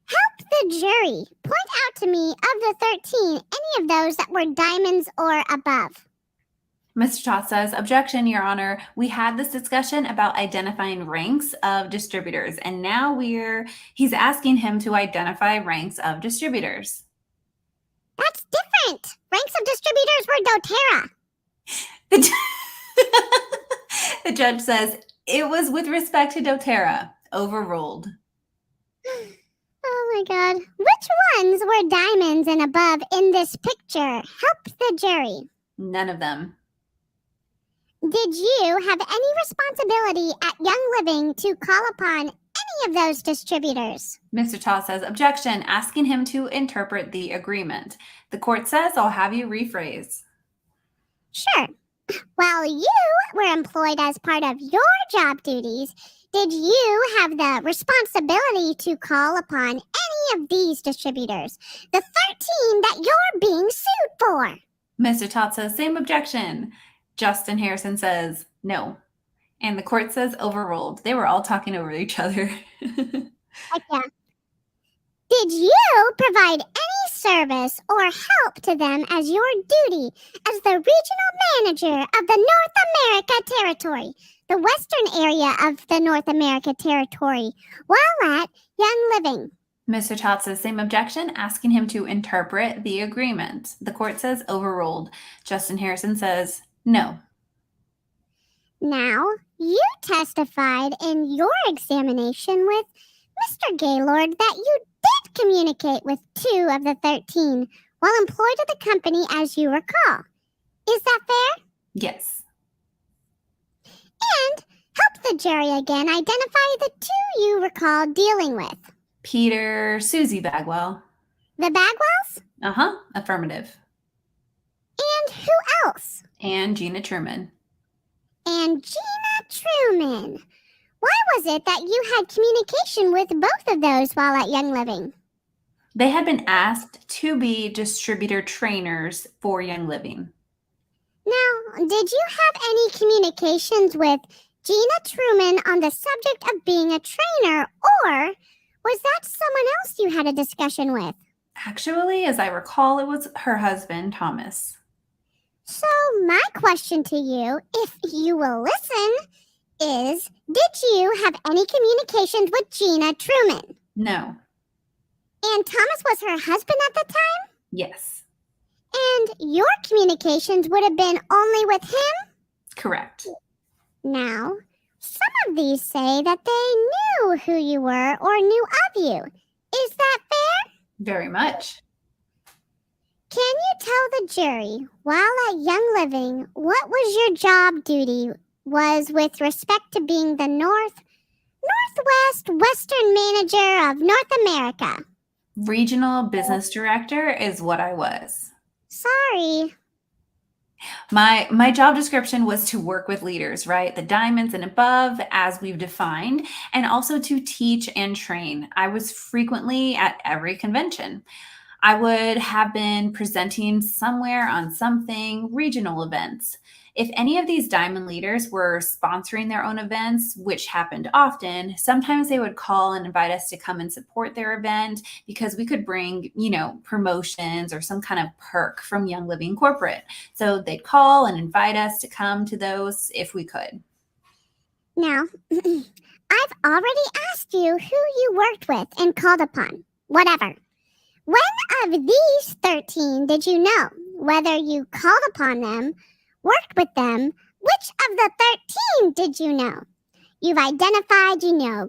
D: Help the jury. Point out to me of the 13 any of those that were diamonds or above.
C: Mr. Toth says, objection, Your Honor. We had this discussion about identifying ranks of distributors, and now he's asking him to identify ranks of distributors.
D: That's different. Ranks of distributors were doTERRA.
C: The judge says, it was with respect to doTERRA. Overruled.
D: Oh my God. Which ones were diamonds and above in this picture? Help the jury.
C: None of them.
D: Did you have any responsibility at Young Living to call upon any of those distributors?
C: Mr. Toth says, objection, asking him to interpret the agreement. The court says, I'll have you rephrase.
D: Sure. While you were employed as part of your job duties, did you have the responsibility to call upon any of these distributors, the 13 that you're being sued for?
C: Mr. Toth says, same objection. Justin Harrison says, no. And the court says, overruled. They were all talking over each other.
D: Heck yeah. Did you provide any service or help to them as your duty as the regional manager of the North America Territory, the western area of the North America Territory, while at Young Living?
C: Mr. Toth says, same objection, asking him to interpret the agreement. The court says, overruled. Justin Harrison says, no.
D: Now, you testified in your examination with Mr. Gaylord that you did communicate with 2 of the 13 while employed at the company as you recall. Is that fair?
C: Yes.
D: And help the jury again identify the 2 you recall dealing with.
C: Peter, Susie Bagwell.
D: The Bagwells?
C: Uh-huh. Affirmative.
D: And who else?
C: And Gina Truman.
D: And Gina Truman. Why was it that you had communication with both of those while at Young Living?
C: They had been asked to be distributor trainers for Young Living.
D: Now, did you have any communications with Gina Truman on the subject of being a trainer, or was that someone else you had a discussion with?
C: Actually, as I recall, it was her husband, Thomas.
D: So my question to you, if you will listen, is did you have any communications with Gina Truman?
C: No.
D: And Thomas was her husband at the time?
C: Yes.
D: And your communications would have been only with him?
C: Correct.
D: Now, some of these say that they knew who you were or knew of you. Is that fair?
C: Very much.
D: Can you tell the jury, while at Young Living, what was your job duty was with respect to being the Northwest Western Manager of North America?
C: Regional Business Director is what I was.
D: Sorry.
C: My job description was to work with leaders, right? The diamonds and above, as we've defined, and also to teach and train. I was frequently at every convention. I would have been presenting somewhere on something, regional events. If any of these diamond leaders were sponsoring their own events, which happened often, sometimes they would call and invite us to come and support their event because we could bring, promotions or some kind of perk from Young Living Corporate. So they'd call and invite us to come to those if we could.
D: Now, I've already asked you who you worked with and called upon. Whatever. When of these 13 did you know? Whether you called upon them, worked with them, which of the 13 did you know? You've identified,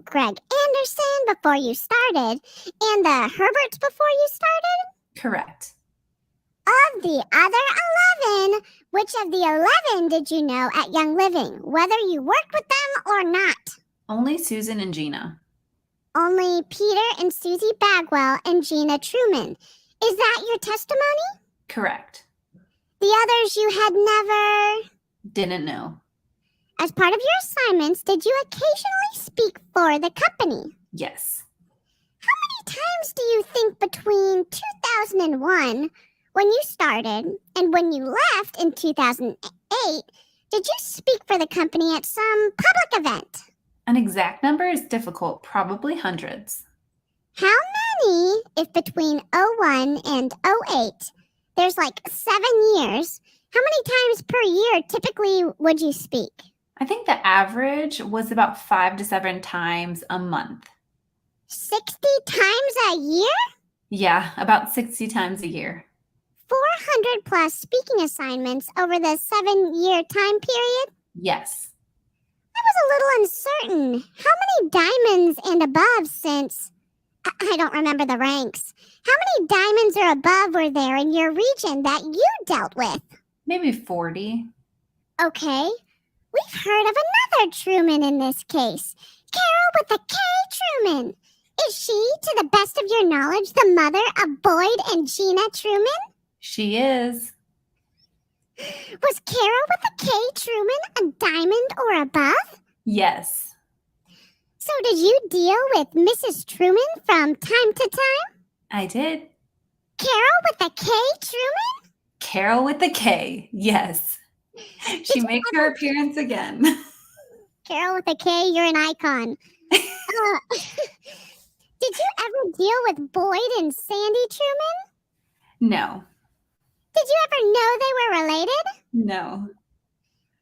D: Greg Anderson before you started and the Herberts before you started?
C: Correct.
D: Of the other 11, which of the 11 did you know at Young Living? Whether you worked with them or not?
C: Only Susan and Gina.
D: Only Peter and Susie Bagwell and Gina Truman. Is that your testimony?
C: Correct.
D: The others you had never...
C: Didn't know.
D: As part of your assignments, did you occasionally speak for the company?
C: Yes.
D: How many times do you think between 2001, when you started, and when you left in 2008, did you speak for the company at some public event?
C: An exact number is difficult, probably hundreds.
D: How many, if between 01 and 08, there's like 7 years, how many times per year typically would you speak?
C: I think the average was about 5 to 7 times a month.
D: 60 times a year?
C: Yeah, about 60 times a year.
D: 400 plus speaking assignments over the 7-year time period?
C: Yes.
D: I was a little uncertain. How many diamonds and above since... I don't remember the ranks. How many diamonds or above were there in your region that you dealt with?
C: Maybe 40.
D: Okay. We've heard of another Truman in this case. Carol with a K Truman. Is she, to the best of your knowledge, the mother of Boyd and Gina Truman?
C: She is.
D: Was Carol with a K Truman a diamond or above?
C: Yes.
D: So did you deal with Mrs. Truman from time to time?
C: I did.
D: Carol with a K Truman?
C: Carol with a K, yes. She makes her appearance again.
D: Carol with a K, you're an icon. Did you ever deal with Boyd and Sandy Truman?
C: No.
D: Did you ever know they were related?
C: No.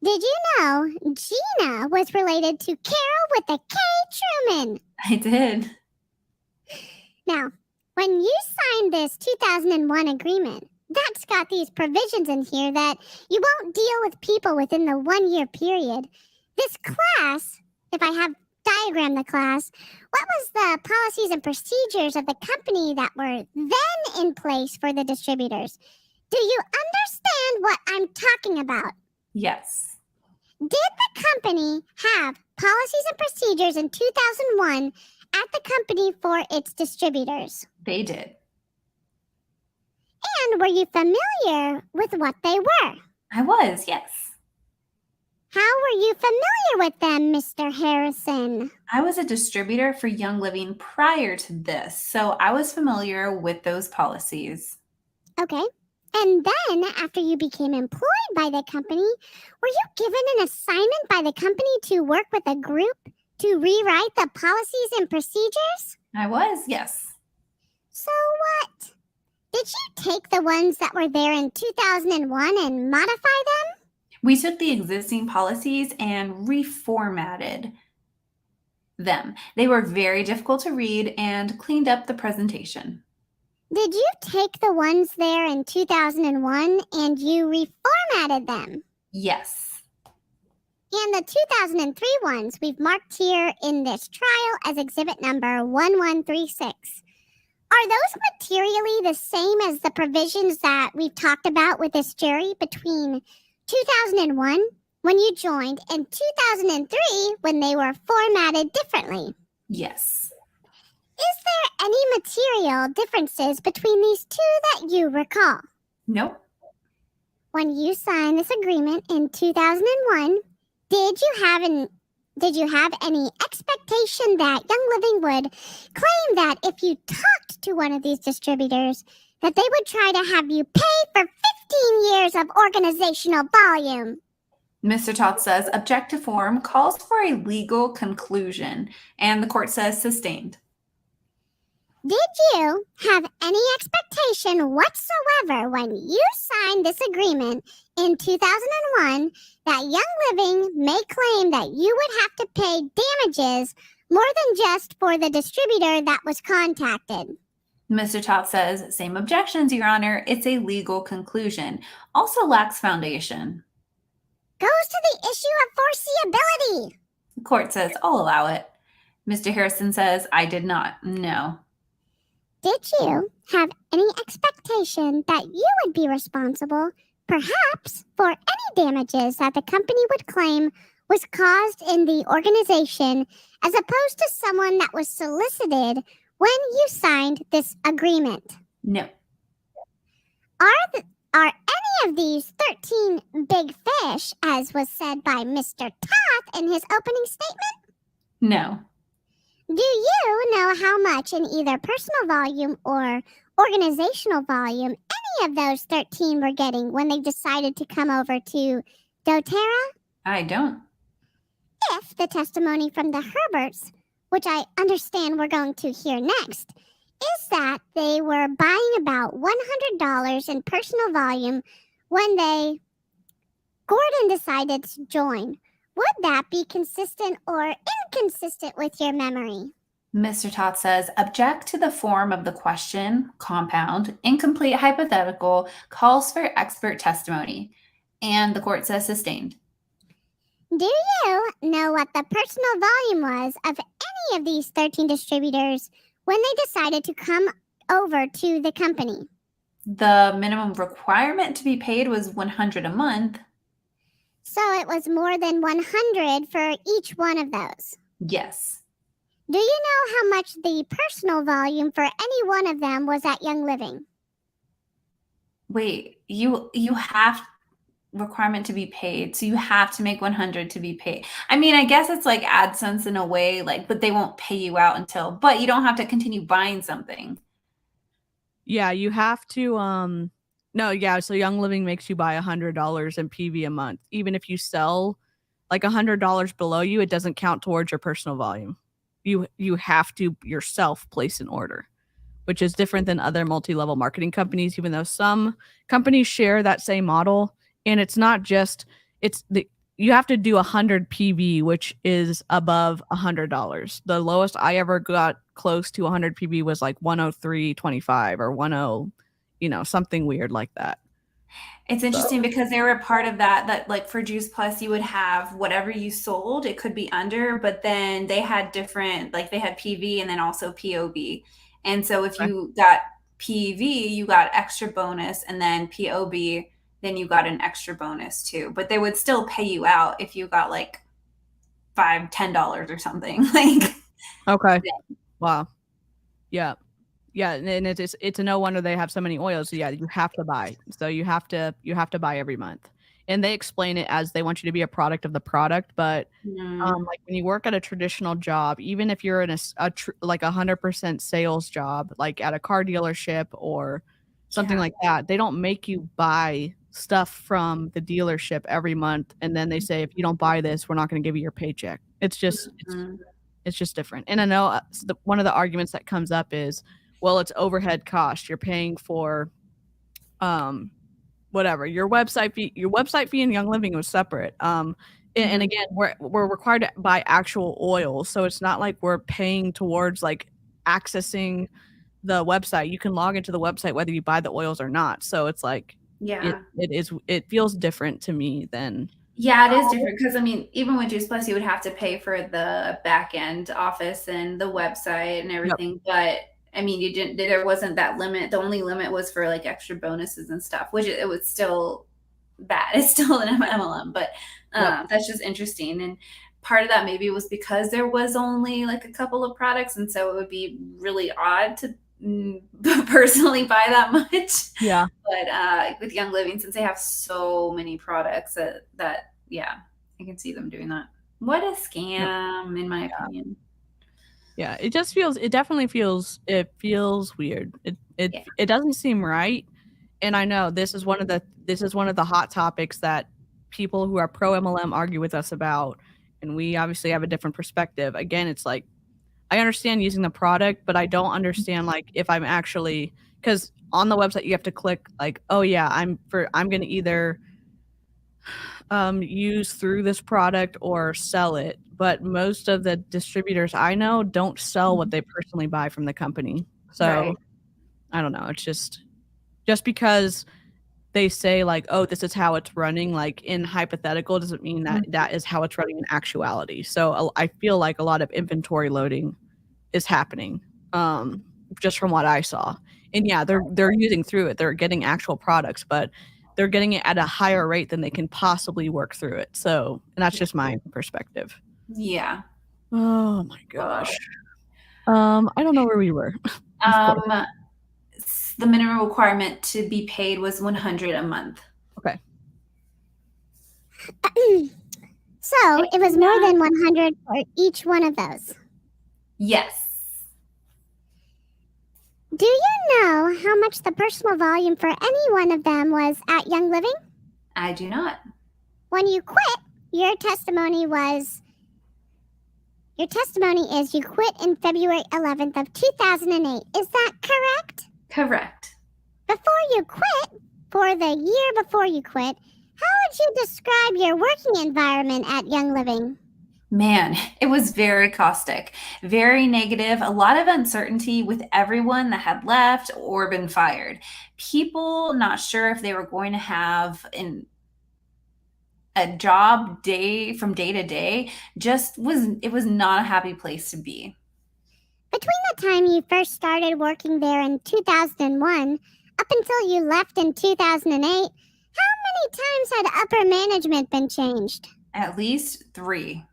D: Did you know Gina was related to Carol with a K Truman?
C: I did.
D: Now, when you signed this 2001 agreement, that's got these provisions in here that you won't deal with people within the 1-year period. This class, if I have diagrammed the class, what was the policies and procedures of the company that were then in place for the distributors? Do you understand what I'm talking about?
C: Yes.
D: Did the company have policies and procedures in 2001 at the company for its distributors?
C: They did.
D: And were you familiar with what they were?
C: I was, yes.
D: How were you familiar with them, Mr. Harrison?
C: I was a distributor for Young Living prior to this, so I was familiar with those policies.
D: Okay. And then, after you became employed by the company, were you given an assignment by the company to work with a group to rewrite the policies and procedures?
C: I was, yes.
D: So what? Did you take the ones that were there in 2001 and modify them?
C: We took the existing policies and reformatted them. They were very difficult to read and cleaned up the presentation.
D: Did you take the ones there in 2001 and you reformatted them?
C: Yes.
D: And the 2003 ones we've marked here in this trial as exhibit number 1136. Are those materially the same as the provisions that we've talked about with this jury between 2001 when you joined and 2003 when they were formatted differently?
C: Yes.
D: Is there any material differences between these two that you recall?
C: Nope.
D: when you signed this agreement in 2001, did you have any expectation that Young Living would claim that if you talked to one of these distributors, that they would try to have you pay for 15 years of organizational volume?
C: Mr. Toth says objective form calls for a legal conclusion, and the court says sustained.
D: Did you have any expectation whatsoever when you signed this agreement in 2001 that Young Living may claim that you would have to pay damages more than just for the distributor that was contacted?
C: Mr. Toth says same objections, Your Honor. It's a legal conclusion. Also lacks foundation.
D: Goes to the issue of foreseeability.
C: The court says I'll allow it. Mr. Harrison says I did not. No.
D: Did you have any expectation that you would be responsible, perhaps, for any damages that the company would claim was caused in the organization, as opposed to someone that was solicited when you signed this agreement?
C: No.
D: Are any of these 13 big fish, as was said by Mr. Toth in his opening statement?
C: No.
D: Do you know how much in either personal volume or organizational volume any of those 13 were getting when they decided to come over to doTERRA?
C: I don't.
D: If the testimony from the Herberts, which I understand we're going to hear next, is that they were buying about $100 in personal volume when Gordon decided to join, would that be consistent or inconsistent with your memory?
C: Mr. Toth says object to the form of the question, compound, incomplete hypothetical, calls for expert testimony. And the court says sustained.
D: Do you know what the personal volume was of any of these 13 distributors when they decided to come over to the company?
C: The minimum requirement to be paid was $100 a month.
D: So it was more than 100 for each one of those.
C: Yes.
D: Do you know how much the personal volume for any one of them was at Young Living?
C: Wait, you have requirement to be paid, so you have to make 100 to be paid. I mean, I guess it's like AdSense in a way, like, but they won't pay you out until, but you don't have to continue buying something.
B: Yeah, you have to no, yeah, so Young Living makes you buy $100 in PV a month. Even if you sell like $100 below you, it doesn't count towards your personal volume. You have to yourself place an order, which is different than other multi-level marketing companies, even though some companies share that same model. And it's not just, you have to do 100 PV, which is above $100. The lowest I ever got close to 100 PV was like 103.25 or 10, something weird like that.
C: It's interesting because they were a part of that like for Juice Plus, you would have whatever you sold, it could be under, but then they had different, like they had PV and then also POB. And so if you got PV, you got extra bonus, and then POB, then you got an extra bonus too. But they would still pay you out if you got like $10 or something. Like,
B: okay. Yeah. Wow. Yeah. Yeah, and it's a no wonder they have so many oils. So yeah, you have to buy. So you have to buy every month. And they explain it as they want you to be a product of the product. But like when you work at a traditional job, even if you're in like 100% sales job, like at a car dealership or something like that, they don't make you buy stuff from the dealership every month. And then they say, if you don't buy this, we're not going to give you your paycheck. It's just it's just different. And I know one of the arguments that comes up is, well, it's overhead cost. You're paying for whatever, your website fee in Young Living was separate. And again, we're required to buy actual oil. So it's not like we're paying towards like accessing the website. You can log into the website whether you buy the oils or not. So it's like, it feels different to me than.
C: Yeah, it is different because, I mean, even with Juice Plus, you would have to pay for the back end office and the website and everything. Yep. But I mean, there wasn't that limit. The only limit was for like extra bonuses and stuff, which it was still bad. It's still an MLM, but that's just interesting. And part of that maybe was because there was only like a couple of products. And so it would be really odd to personally buy that much.
B: Yeah.
C: But with Young Living, since they have so many products that yeah, I can see them doing that. What a scam, in my opinion.
B: Yeah, it definitely feels weird. It doesn't seem right. And I know this is one of the hot topics that people who are pro MLM argue with us about, and we obviously have a different perspective. Again, it's like I understand using the product, but I don't understand like if I'm actually, because on the website you have to click like, oh yeah, I'm going to either use through this product or sell it. But most of the distributors I know don't sell what they personally buy from the company. So
C: Right.
B: I don't know. It's just because they say like, oh, this is how it's running, like in hypothetical doesn't mean that that is how it's running in actuality. So I feel like a lot of inventory loading is happening, just from what I saw. And yeah, they're using through it. They're getting actual products, but they're getting it at a higher rate than they can possibly work through it. So, and that's just my perspective.
C: Yeah.
B: Oh my gosh. I don't know where we were.
C: The minimum requirement to be paid was $100 a month.
B: Okay.
D: So it was more than 100 for each one of those.
C: Yes.
D: Do you know how much the personal volume for any one of them was at Young Living?
C: I do not.
D: When you quit, your testimony is you quit in February 11th of 2008. Is that correct?
C: Correct.
D: Before you quit, for the year before you quit, how would you describe your working environment at Young Living?
C: Man, it was very caustic, very negative, a lot of uncertainty with everyone that had left or been fired. People not sure if they were going to have a job from day to day. It was not a happy place to be.
D: Between the time you first started working there in 2001 up until you left in 2008, how many times had upper management been changed?
C: At least 3.
D: And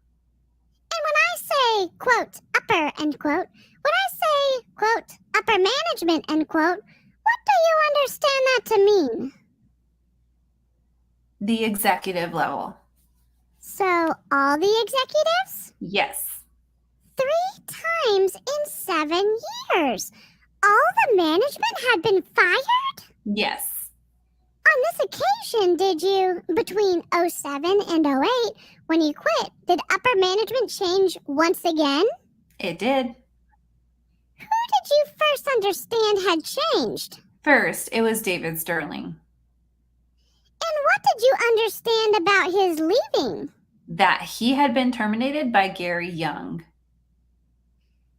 D: when I say, quote, upper, end quote, when I say, quote, upper management, end quote, what do you understand that to mean?
C: The executive level.
D: So all the executives?
C: Yes.
D: 3 times in 7 years. All the management had been fired?
C: Yes.
D: On this occasion, did you, between 07 and 08, when you quit, did upper management change once again?
C: It did.
D: Who did you first understand had changed?
C: First, it was David Sterling.
D: And what did you understand about his leaving?
C: That he had been terminated by Gary Young.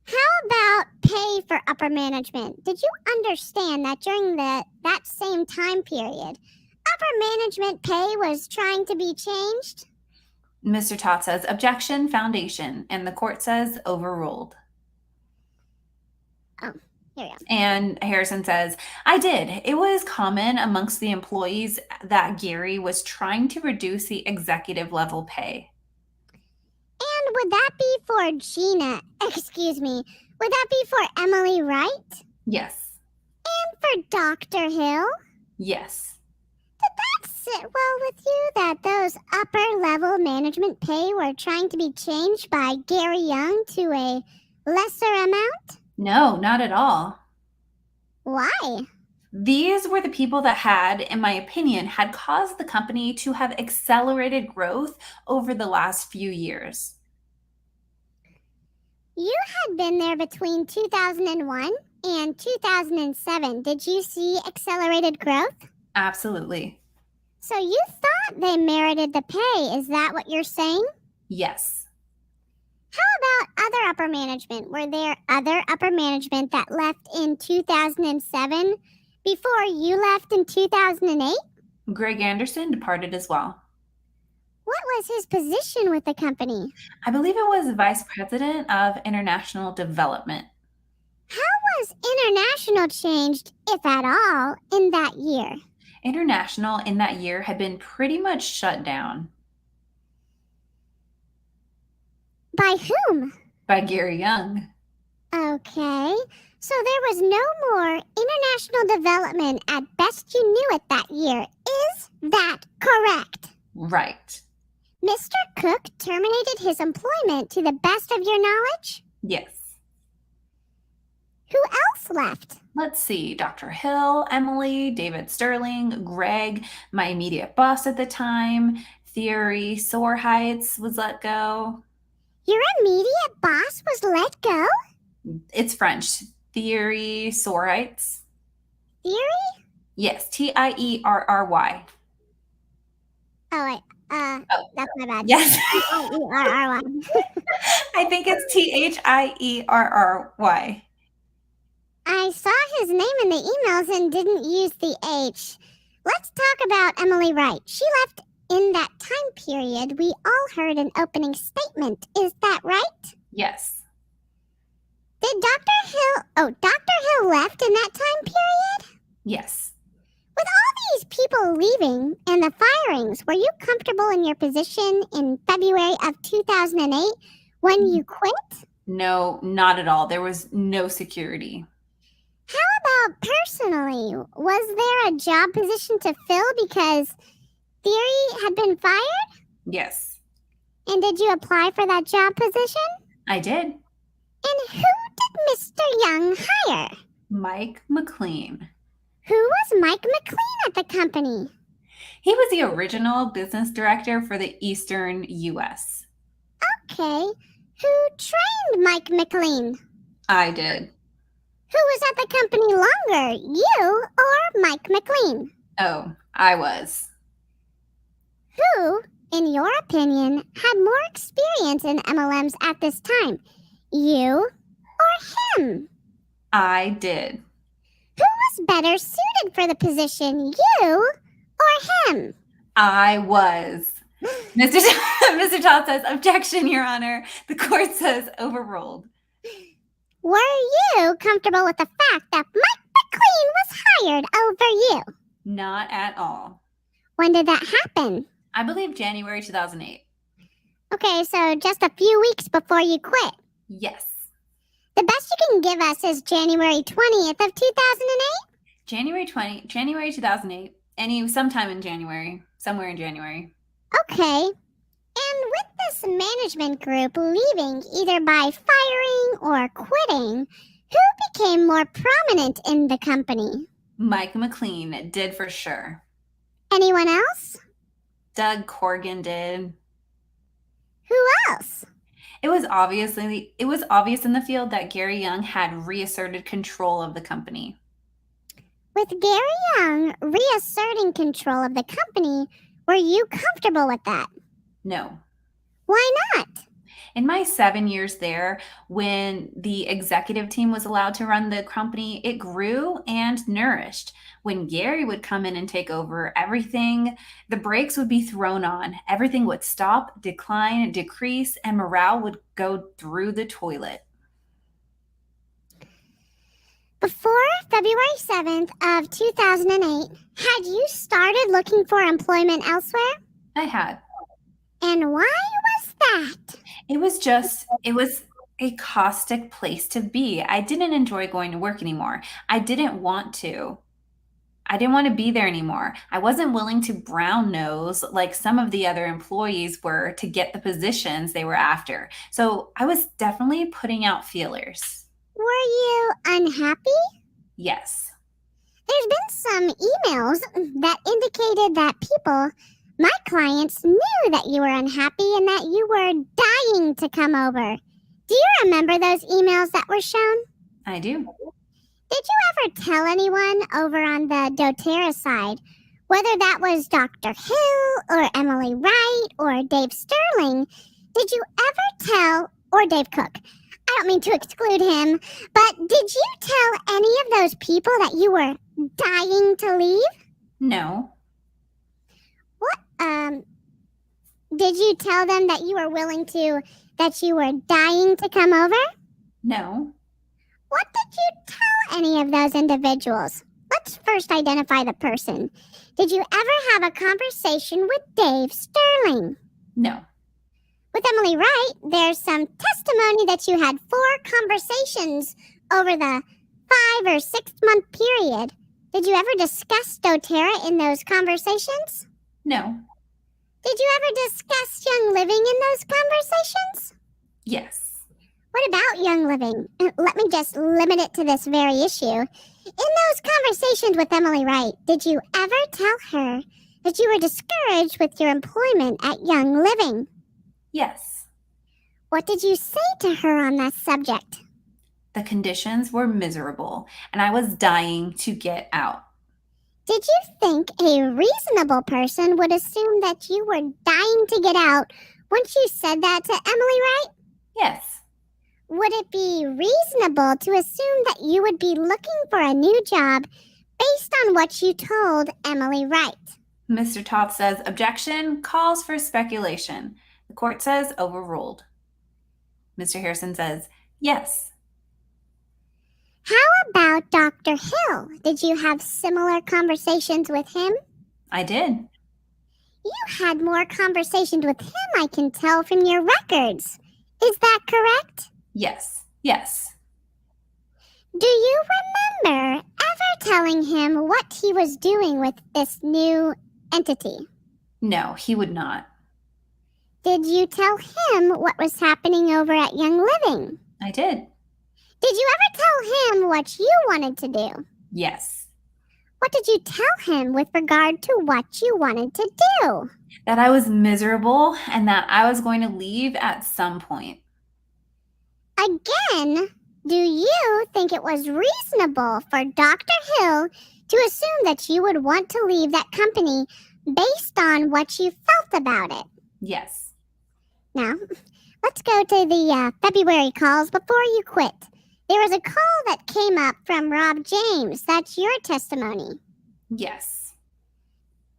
D: How about pay for upper management? Did you understand that during that same time period, upper management pay was trying to be changed?
C: Mr. Tot says, objection, foundation, and the court says, overruled.
D: Oh, here we go.
C: And Harrison says, I did. It was common amongst the employees that Gary was trying to reduce the executive level pay.
D: And would that be for Gina? Excuse me. Would that be for Emily Wright?
C: Yes.
D: And for Dr. Hill?
C: Yes.
D: Did that sit well with you that those upper level management pay were trying to be changed by Gary Young to a lesser amount?
C: No, not at all.
D: Why?
C: These were the people that had, in my opinion, had caused the company to have accelerated growth over the last few years.
D: You had been there between 2001 and 2007. Did you see accelerated growth?
C: Absolutely.
D: So you thought they merited the pay. Is that what you're saying?
C: Yes.
D: How about other upper management? Were there other upper management that left in 2007 before you left in 2008?
C: Greg Anderson departed as well.
D: What was his position with the company?
C: I believe it was Vice President of International Development.
D: How was international changed, if at all, in that year?
C: International in that year had been pretty much shut down.
D: By whom?
C: By Gary Young.
D: Okay. So there was no more international development at Best You Knew It that year. Is that correct?
C: Right.
D: Mr. Cook terminated his employment to the best of your knowledge?
C: Yes.
D: Who else left?
C: Let's see. Dr. Hill, Emily, David Sterling, Greg, my immediate boss at the time, Theory, Soar Heights was let go.
D: Your immediate boss was let go?
C: It's French. Theory, Soar Heights.
D: Theory?
C: Yes, Tierry.
D: Oh, wait. That's my bad.
C: Yes.
D: T-I-E-R-R-Y.
C: I think it's Tierry.
D: I saw his name in the emails and didn't use the H. Let's talk about Emily Wright. She left in that time period. We all heard an opening statement. Is that right?
C: Yes.
D: Did Dr. Hill left in that time period?
C: Yes.
D: With all these people leaving and the firings, were you comfortable in your position in February of 2008 when you quit?
C: No, not at all. There was no security.
D: How about personally? Was there a job position to fill because Theory had been fired?
C: Yes,
D: And did you apply for that job position?
C: I did.
D: And who did Mr. Young hire?
C: Mike McLean.
D: Who was Mike McLean at the company?
C: He was the original business director for the Eastern U.S.
D: Okay. Who trained Mike McLean?
C: I did.
D: Who was at the company longer, you or Mike McLean?
C: Oh, I was.
D: Who, in your opinion, had more experience in MLMs at this time, you or him?
C: I did.
D: Who was better suited for the position, you or him?
C: I was. Mr. Todd says, objection, Your Honor. The court says overruled.
D: Were you comfortable with the fact that Mike McLean was hired over you?
C: Not at all.
D: When did that happen?
C: I believe January 2008.
D: Okay, so just a few weeks before you quit.
C: Yes.
D: The best you can give us is January 20th of 2008?
C: January 2008. Sometime in January. Somewhere in January.
D: Okay. And with this management group leaving either by firing or quitting, who became more prominent in the company?
C: Mike McLean did for sure.
D: Anyone else?
C: Doug Corrigan did.
D: Who else?
C: It was obvious in the field that Gary Young had reasserted control of the company.
D: With Gary Young reasserting control of the company, were you comfortable with that?
C: No.
D: Why not?
C: In my 7 years there, when the executive team was allowed to run the company, it grew and nourished. When Gary would come in and take over everything, the brakes would be thrown on. Everything would stop, decline, decrease, and morale would go through the toilet.
D: Before February 7th of 2008, had you started looking for employment elsewhere?
C: I had.
D: And why was that?
C: It was a caustic place to be. I didn't enjoy going to work anymore. I didn't want to be there anymore. I wasn't willing to brown nose like some of the other employees were to get the positions they were after. So I was definitely putting out feelers.
D: Were you unhappy?
C: Yes.
D: There's been some emails that indicated that people, my clients, knew that you were unhappy and that you were dying to come over. Do you remember those emails that were shown?
C: I do.
D: Did you ever tell anyone over on the doTERRA side, whether that was Dr. Hill or Emily Wright or Dave Sterling, did you ever tell, or Dave Cook, I don't mean to exclude him, but did you tell any of those people that you were dying to leave?
C: No.
D: What, did you tell them that you were that you were dying to come over?
C: No.
D: What did you tell any of those individuals? Let's first identify the person. Did you ever have a conversation with Dave Sterling?
C: No.
D: With Emily Wright, there's some testimonies testimony that you had 4 conversations over the 5 or 6 month period. Did you ever discuss doTERRA in those conversations?
C: No.
D: Did you ever discuss Young Living in those conversations?
C: Yes.
D: What about Young Living? Let me just limit it to this very issue. In those conversations with Emily Wright, did you ever tell her that you were discouraged with your employment at Young Living?
C: Yes.
D: What did you say to her on that subject?
C: The conditions were miserable, and I was dying to get out.
D: Did you think a reasonable person would assume that you were dying to get out once you said that to Emily Wright?
C: Yes.
D: Would it be reasonable to assume that you would be looking for a new job based on what you told Emily Wright?
C: Mr. Toth says objection calls for speculation. The court says overruled. Mr. Harrison says yes.
D: How about Dr. Hill? Did you have similar conversations with him?
C: I did.
D: You had more conversations with him, I can tell from your records. Is that correct?
C: Yes. Yes.
D: Do you remember ever telling him what he was doing with this new entity?
C: No, he would not.
D: Did you tell him what was happening over at Young Living?
C: I did.
D: Did you ever tell him what you wanted to do?
C: Yes.
D: What did you tell him with regard to what you wanted to do?
C: That I was miserable and that I was going to leave at some point.
D: Again, do you think it was reasonable for Dr. Hill to assume that you would want to leave that company based on what you felt about it?
C: Yes.
D: Now, let's go to the February calls before you quit. There was a call that came up from Rob James. That's your testimony.
C: Yes.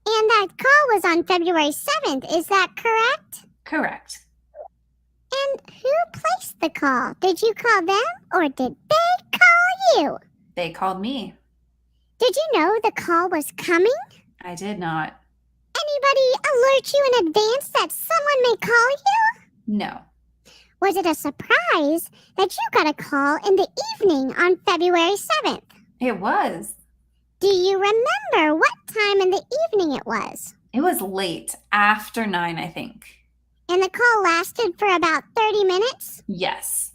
D: And that call was on February 7th. Is that correct?
C: Correct.
D: And who placed the call? Did you call them or did they call you?
C: They called me.
D: Did you know the call was coming?
C: I did not.
D: Anybody alert you in advance that someone may call you?
C: No.
D: Was it a surprise that you got a call in the evening on February 7th?
C: It was.
D: Do you remember what time in the evening it was?
C: It was late, after 9, I think.
D: And the call lasted for about 30 minutes?
C: Yes.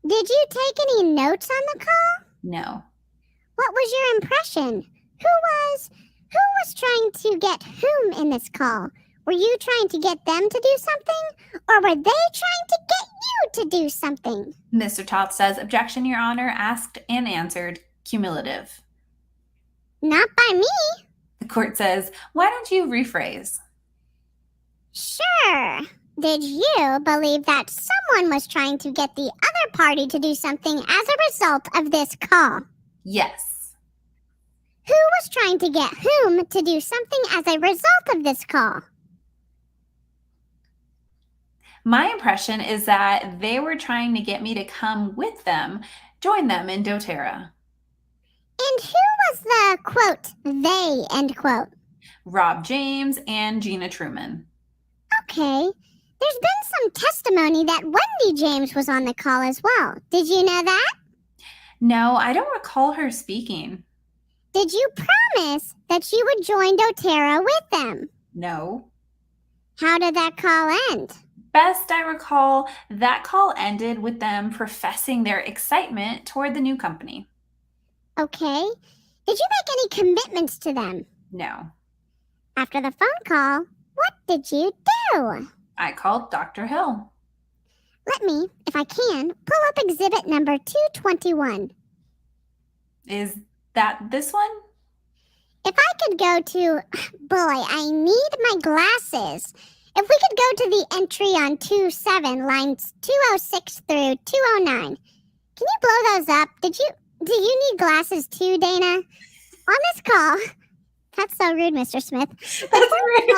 D: Did you take any notes on the call?
C: No.
D: What was your impression? Who was trying to get whom in this call? Were you trying to get them to do something? Or were they trying to get you to do something?
C: Mr. Toth says objection, Your Honor, asked and answered, cumulative.
D: Not by me.
C: The court says, why don't you rephrase?
D: Sure. Did you believe that someone was trying to get the other party to do something as a result of this call?
C: Yes.
D: Who was trying to get whom to do something as a result of this call?
C: My impression is that they were trying to get me to come with them, join them in doTERRA.
D: And who was the, quote, they, end quote?
C: Rob James and Gina Truman.
D: Okay. There's been some testimony that Wendy James was on the call as well. Did you know that?
C: No, I don't recall her speaking.
D: Did you promise that you would join doTERRA with them?
C: No.
D: How did that call end?
C: Best I recall, that call ended with them professing their excitement toward the new company.
D: Okay. Did you make any commitments to them?
C: No.
D: After the phone call, what did you do?
C: I called Dr. Hill.
D: Let me, if I can, pull up exhibit number 221.
C: Is that this one?
D: If I could go to, boy, I need my glasses. If we could go to the entry on 27, lines 206 through 209. Can you blow those up? Do you need glasses too, Dana? On this call, that's so rude, Mr. Smith.
C: That's rude.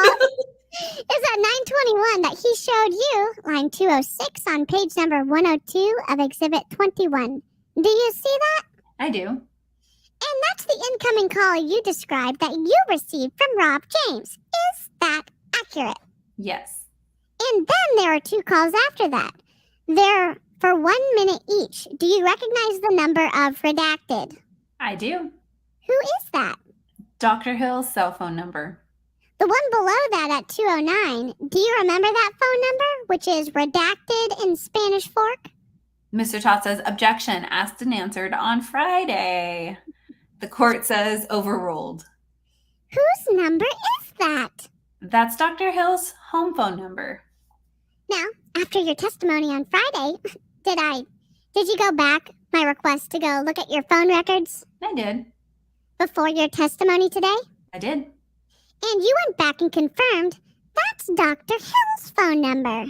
D: Is at 921 that he showed you, line 206 on page number 102 of exhibit 21. Do you see that?
C: I do.
D: And that's the incoming call you described that you received from Rob James. Is that accurate?
C: Yes.
D: And then there are 2 calls after that. They're for 1 minute each. Do you recognize the number of redacted?
C: I do.
D: Who is that?
C: Dr. Hill's cell phone number.
D: The one below that at 209. Do you remember that phone number, which is redacted in Spanish Fork?
C: Mr. Todd says, objection, asked and answered on Friday. The court says overruled.
D: Whose number is that?
C: That's Dr. Hill's home phone number.
D: Now, after your testimony on Friday, did you go back my request to go look at your phone records
C: I did.
D: before your testimony today?
C: I did.
D: And you went back and confirmed that's Dr. Hill's phone number.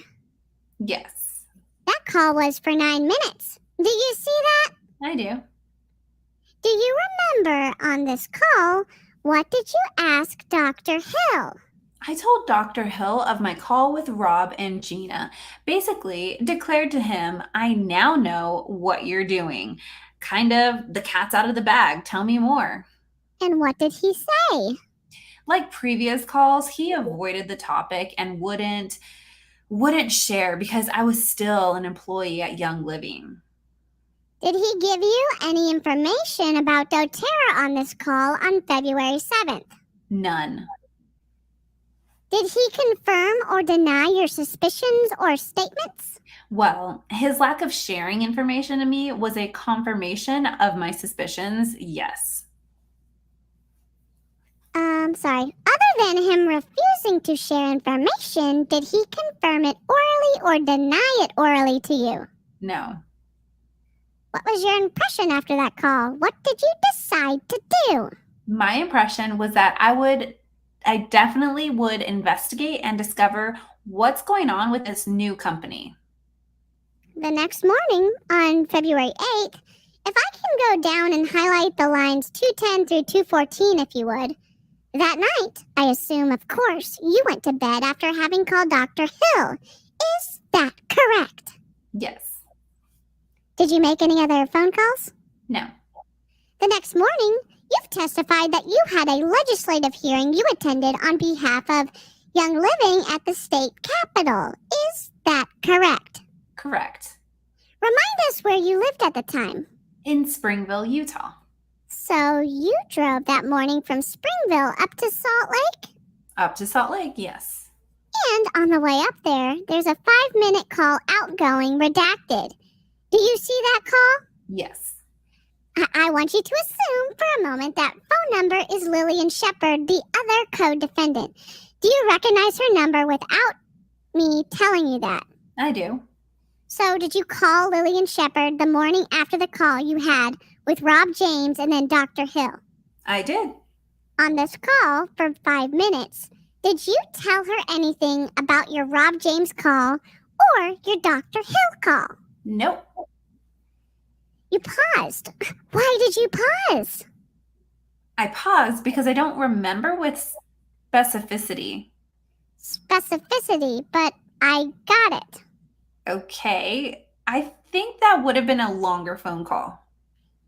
C: Yes,
D: That call was for 9 minutes. Do you see that?
C: I do.
D: Do you remember on this call, what did you ask Dr. Hill?
C: I told Dr. Hill of my call with Rob and Gina. Basically, declared to him, I now know what you're doing. Kind of the cat's out of the bag. Tell me more.
D: And what did he say?
C: Like previous calls, he avoided the topic and wouldn't share because I was still an employee at Young Living.
D: Did he give you any information about doTERRA on this call on February 7th?
C: None.
D: Did he confirm or deny your suspicions or statements?
C: Well, his lack of sharing information to me was a confirmation of my suspicions, yes.
D: Sorry. Other than him refusing to share information, did he confirm it orally or deny it orally to you?
C: No.
D: What was your impression after that call? What did you decide to do?
C: My impression was that I definitely would investigate and discover what's going on with this new company.
D: The next morning, on February 8th, if I can go down and highlight the lines 210 through 214, if you would. That night, I assume, of course, you went to bed after having called Dr. Hill. Is that correct?
C: Yes.
D: Did you make any other phone calls?
C: No.
D: The next morning, you've testified that you had a legislative hearing you attended on behalf of Young Living at the state capitol. Is that correct?
C: Correct.
D: Remind us where you lived at the time.
C: In Springville, Utah.
D: So you drove that morning from Springville up to Salt Lake?
C: Up to Salt Lake, yes.
D: And on the way up there, there's a 5-minute call outgoing redacted. Do you see that call?
C: Yes.
D: I want you to assume for a moment that phone number is Lillian Shepard, the other co-defendant. Do you recognize her number without me telling you that?
C: I do.
D: So did you call Lillian Shepard the morning after the call you had with Rob James and then Dr. Hill?
C: I did.
D: On this call for 5 minutes, did you tell her anything about your Rob James call or your Dr. Hill call?
C: Nope.
D: You paused. Why did you pause?
C: I paused because I don't remember with specificity.
D: Specificity, but I got it.
C: Okay. I think that would have been a longer phone call.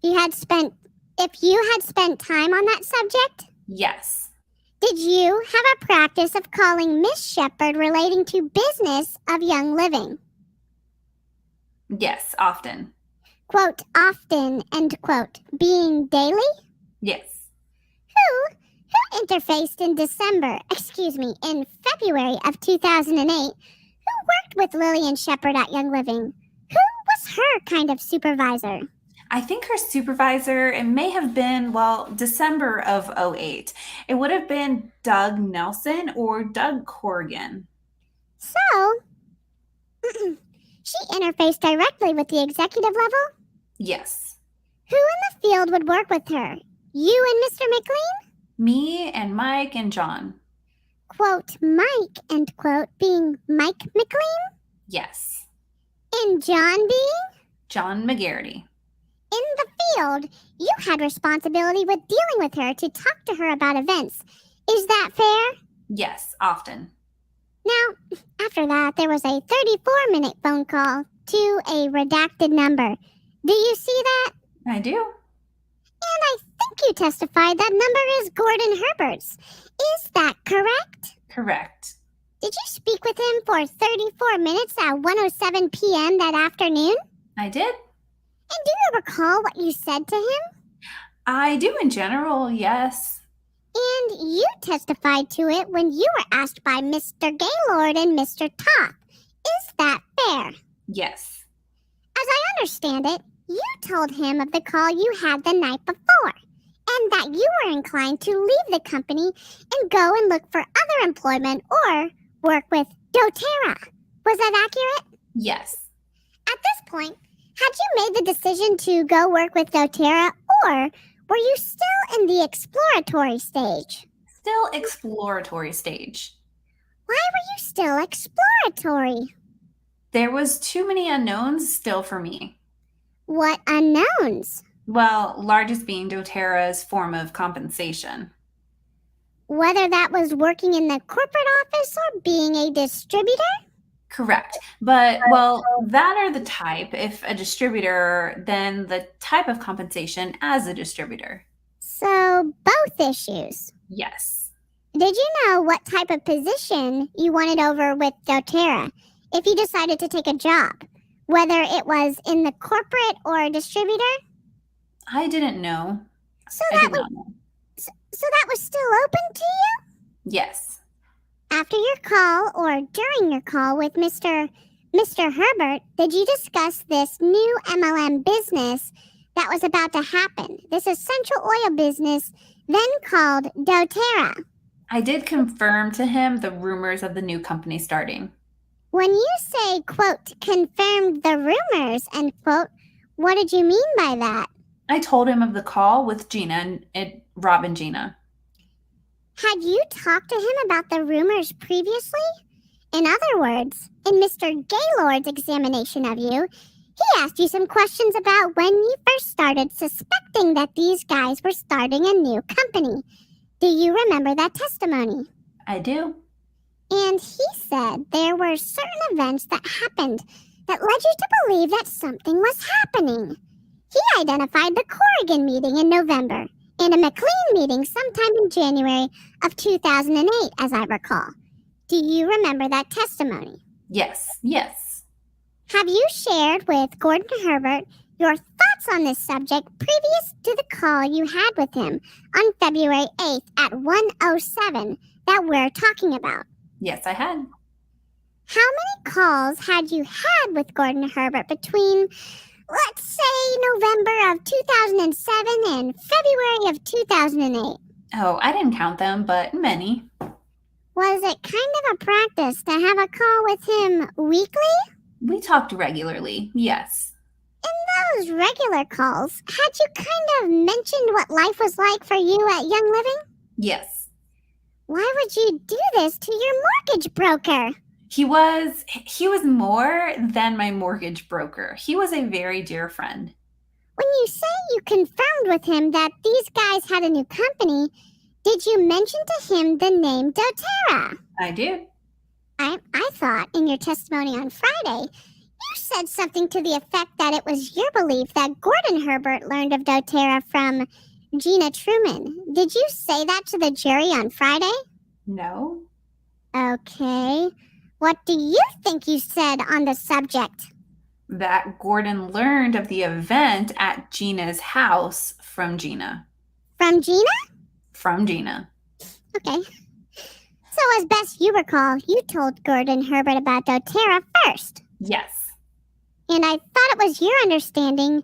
D: If you had spent time on that subject,
C: Yes.
D: did you have a practice of calling Miss Shepard relating to business of Young Living?
C: Yes, often.
D: Quote, often, end quote, being daily?
C: Yes.
D: Who interfaced in in February of 2008? Who worked with Lillian Shepard at Young Living? Who was her kind of supervisor?
C: I think her supervisor, it may have been, December of 2008. It would have been Doug Nelson or Doug Corrigan.
D: So, she interfaced directly with the executive level?
C: Yes.
D: Who in the field would work with her? You and Mr. McLean?
C: Me and Mike and John.
D: Quote, Mike, end quote, being Mike McLean?
C: Yes.
D: And John being?
C: John McGarity.
D: In the field, you had responsibility with dealing with her to talk to her about events. Is that fair?
C: Yes, often.
D: Now, after that, there was a 34-minute phone call to a redacted number. Do you see that?
C: I do.
D: And I think you testified that number is Gordon Herbert's. Is that correct?
C: Correct.
D: Did you speak with him for 34 minutes at 1:07 p.m. that afternoon?
C: I did.
D: And do you recall what you said to him?
C: I do in general, yes.
D: And you testified to it when you were asked by Mr. Gaylord and Mr. Toth. Is that fair?
C: Yes.
D: As I understand it, you told him of the call you had the night before, and that you were inclined to leave the company and go and look for other employment or work with doTERRA. Was that accurate?
C: Yes.
D: At this point, had you made the decision to go work with doTERRA, or were you still in the exploratory stage?
C: Still exploratory stage.
D: Why were you still exploratory?
C: There was too many unknowns still for me.
D: What unknowns?
C: Well, largest being doTERRA's form of compensation.
D: Whether that was working in the corporate office or being a distributor?
C: Correct. But, well, that or the type. If a distributor, then the type of compensation as a distributor.
D: So, both issues.
C: Yes.
D: Did you know what type of position you wanted over with doTERRA if you decided to take a job, whether it was in the corporate or distributor?
C: I didn't know.
D: So
C: I
D: that
C: did
D: was
C: not know.
D: so that was still open to you?
C: Yes.
D: After your call or during your call with Mr. Herbert, did you discuss this new MLM business that was about to happen? This essential oil business, then called doTERRA.
C: I did confirm to him the rumors of the new company starting.
D: When you say, quote, confirmed the rumors, end quote, what did you mean by that?
C: I told him of the call with Gina and Rob and Gina.
D: Had you talked to him about the rumors previously? In other words, in Mr. Gaylord's examination of you, he asked you some questions about when you first started suspecting that these guys were starting a new company. Do you remember that testimony?
C: I do.
D: And he said there were certain events that happened that led you to believe that something was happening. He identified the Corrigan meeting in November and a McLean meeting sometime in January of 2008, as I recall. Do you remember that testimony?
C: Yes. Yes.
D: Have you shared with Gordon Herbert your thoughts on this subject previous to the call you had with him on February 8th at 1:07 that we're talking about?
C: Yes, I had.
D: How many calls had you had with Gordon Herbert between, let's say, November of 2007 and February of 2008?
C: Oh, I didn't count them, but many.
D: Was it kind of a practice to have a call with him weekly?
C: We talked regularly, yes.
D: In those regular calls, had you kind of mentioned what life was like for you at Young Living?
C: Yes.
D: Why would you do this to your mortgage broker?
C: He was more than my mortgage broker. He was a very dear friend.
D: When you say you confirmed with him that these guys had a new company, did you mention to him the name doTERRA?
C: I did.
D: I thought in your testimony on Friday, you said something to the effect that it was your belief that Gordon Herbert learned of doTERRA from Gina Truman. Did you say that to the jury on Friday?
C: No.
D: Okay. What do you think you said on the subject?
C: That Gordon learned of the event at Gina's house from Gina.
D: From Gina?
C: From Gina.
D: Okay. So as best you recall, you told Gordon Herbert about doTERRA first.
C: Yes.
D: And I thought it was your understanding,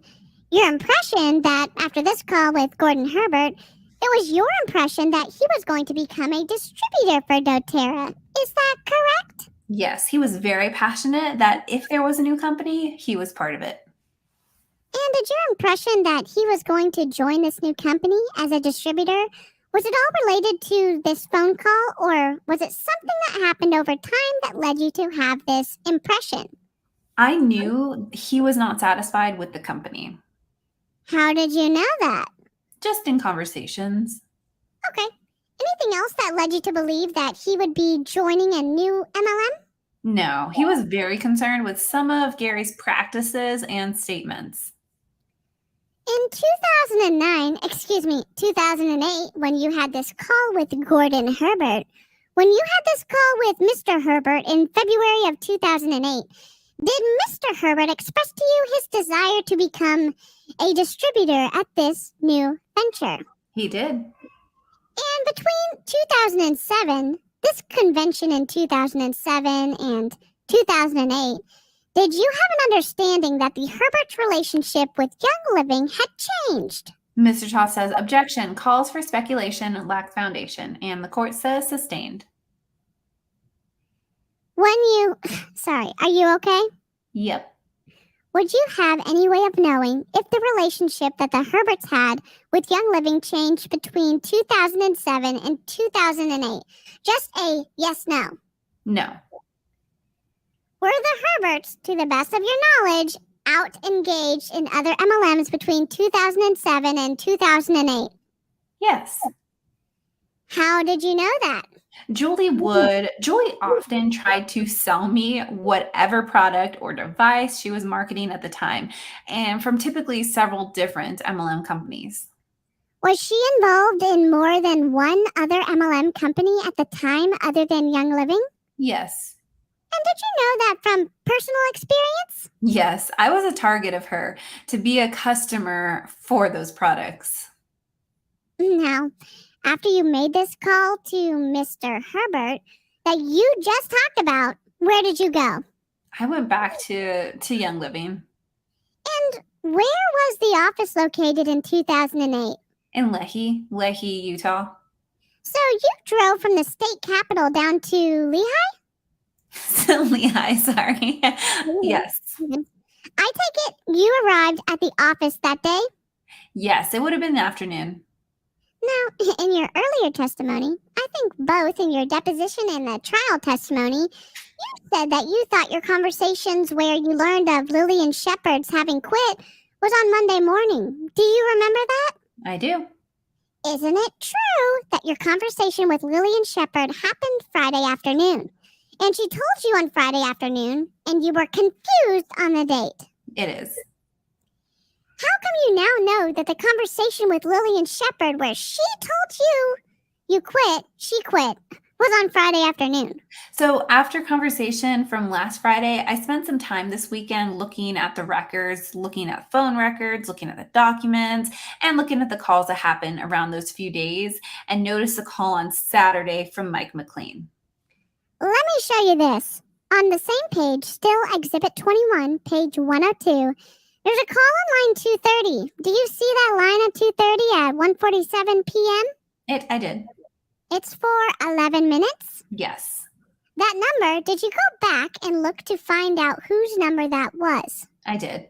D: your impression that after this call with Gordon Herbert, it was your impression that he was going to become a distributor for doTERRA. Is that correct?
C: Yes, he was very passionate that if there was a new company, he was part of it.
D: And did your impression that he was going to join this new company as a distributor, was it all related to this phone call, or was it something that happened over time that led you to have this impression?
C: I knew he was not satisfied with the company.
D: How did you know that?
C: Just in conversations.
D: Okay. Anything else that led you to believe that he would be joining a new MLM?
C: No, he was very concerned with some of Gary's practices and statements.
D: In 2008, when you had this call with Gordon Herbert, When you had this call with Mr. Herbert in February of 2008, did Mr. Herbert express to you his desire to become a distributor at this new venture?
C: He did.
D: And between 2007, this convention in 2007 and 2008, did you have an understanding that the Herbert's relationship with Young Living had changed?
C: Mr. Cha says objection, calls for speculation, lacks foundation, and the court says sustained.
D: Sorry, are you okay?
C: Yep.
D: Would you have any way of knowing if the relationship that the Herberts had with Young Living changed between 2007 and 2008? Just a yes, no.
C: No.
D: Were the Herberts, to the best of your knowledge, out engaged in other MLMs between 2007 and 2008?
C: Yes.
D: How did you know that?
C: Julie often tried to sell me whatever product or device she was marketing at the time, and from typically several different MLM companies.
D: Was she involved in more than one other MLM company at the time other than Young Living?
C: Yes.
D: And did you know that from personal experience?
C: Yes, I was a target of her to be a customer for those products.
D: Now, after you made this call to Mr. Herbert that you just talked about, where did you go?
C: I went back to Young Living.
D: And where was the office located in 2008?
C: In Lehi, Utah.
D: So you drove from the state capital down to Lehigh?
C: Lehigh, sorry. Yes.
D: I take it you arrived at the office that day?
C: Yes, it would have been the afternoon.
D: Now, in your earlier testimony, I think both in your deposition and the trial testimony, you said that you thought your conversations where you learned of Lillian Shepherd's having quit was on Monday morning. Do you remember that?
C: I do.
D: Isn't it true that your conversation with Lillian Shepherd happened Friday afternoon? And she told you on Friday afternoon, and you were confused on the date.
C: It is.
D: How come you now know that the conversation with Lillian Shepherd where she told you she quit, was on Friday afternoon?
C: So after conversation from last Friday, I spent some time this weekend looking at the records, looking at phone records, looking at the documents, and looking at the calls that happened around those few days, and noticed a call on Saturday from Mike McLean.
D: Let me show you this. On the same page, still Exhibit 21, page 102, there's a call on line 230. Do you see that line at 230 at 1:47 p.m.?
C: I did.
D: It's for 11 minutes?
C: Yes.
D: That number, did you go back and look to find out whose number that was?
C: I did.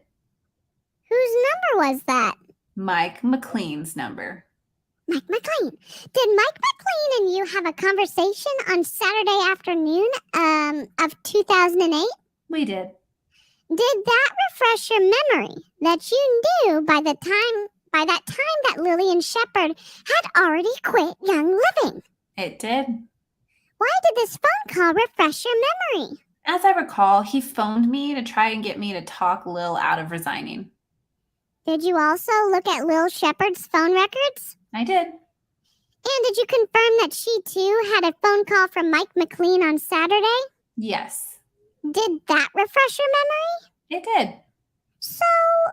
D: Whose number was that?
C: Mike McLean's number.
D: Mike McLean. Did Mike McLean and you have a conversation on Saturday afternoon of 2008?
C: We did.
D: Did that refresh your memory that you knew by that time that Lillian Shepherd had already quit Young Living?
C: It did.
D: Why did this phone call refresh your memory?
C: As I recall, he phoned me to try and get me to talk Lil out of resigning.
D: Did you also look at Lil Shepherd's phone records?
C: I did.
D: And did you confirm that she too had a phone call from Mike McLean on Saturday?
C: Yes.
D: Did that refresh your memory?
C: It did.
D: So,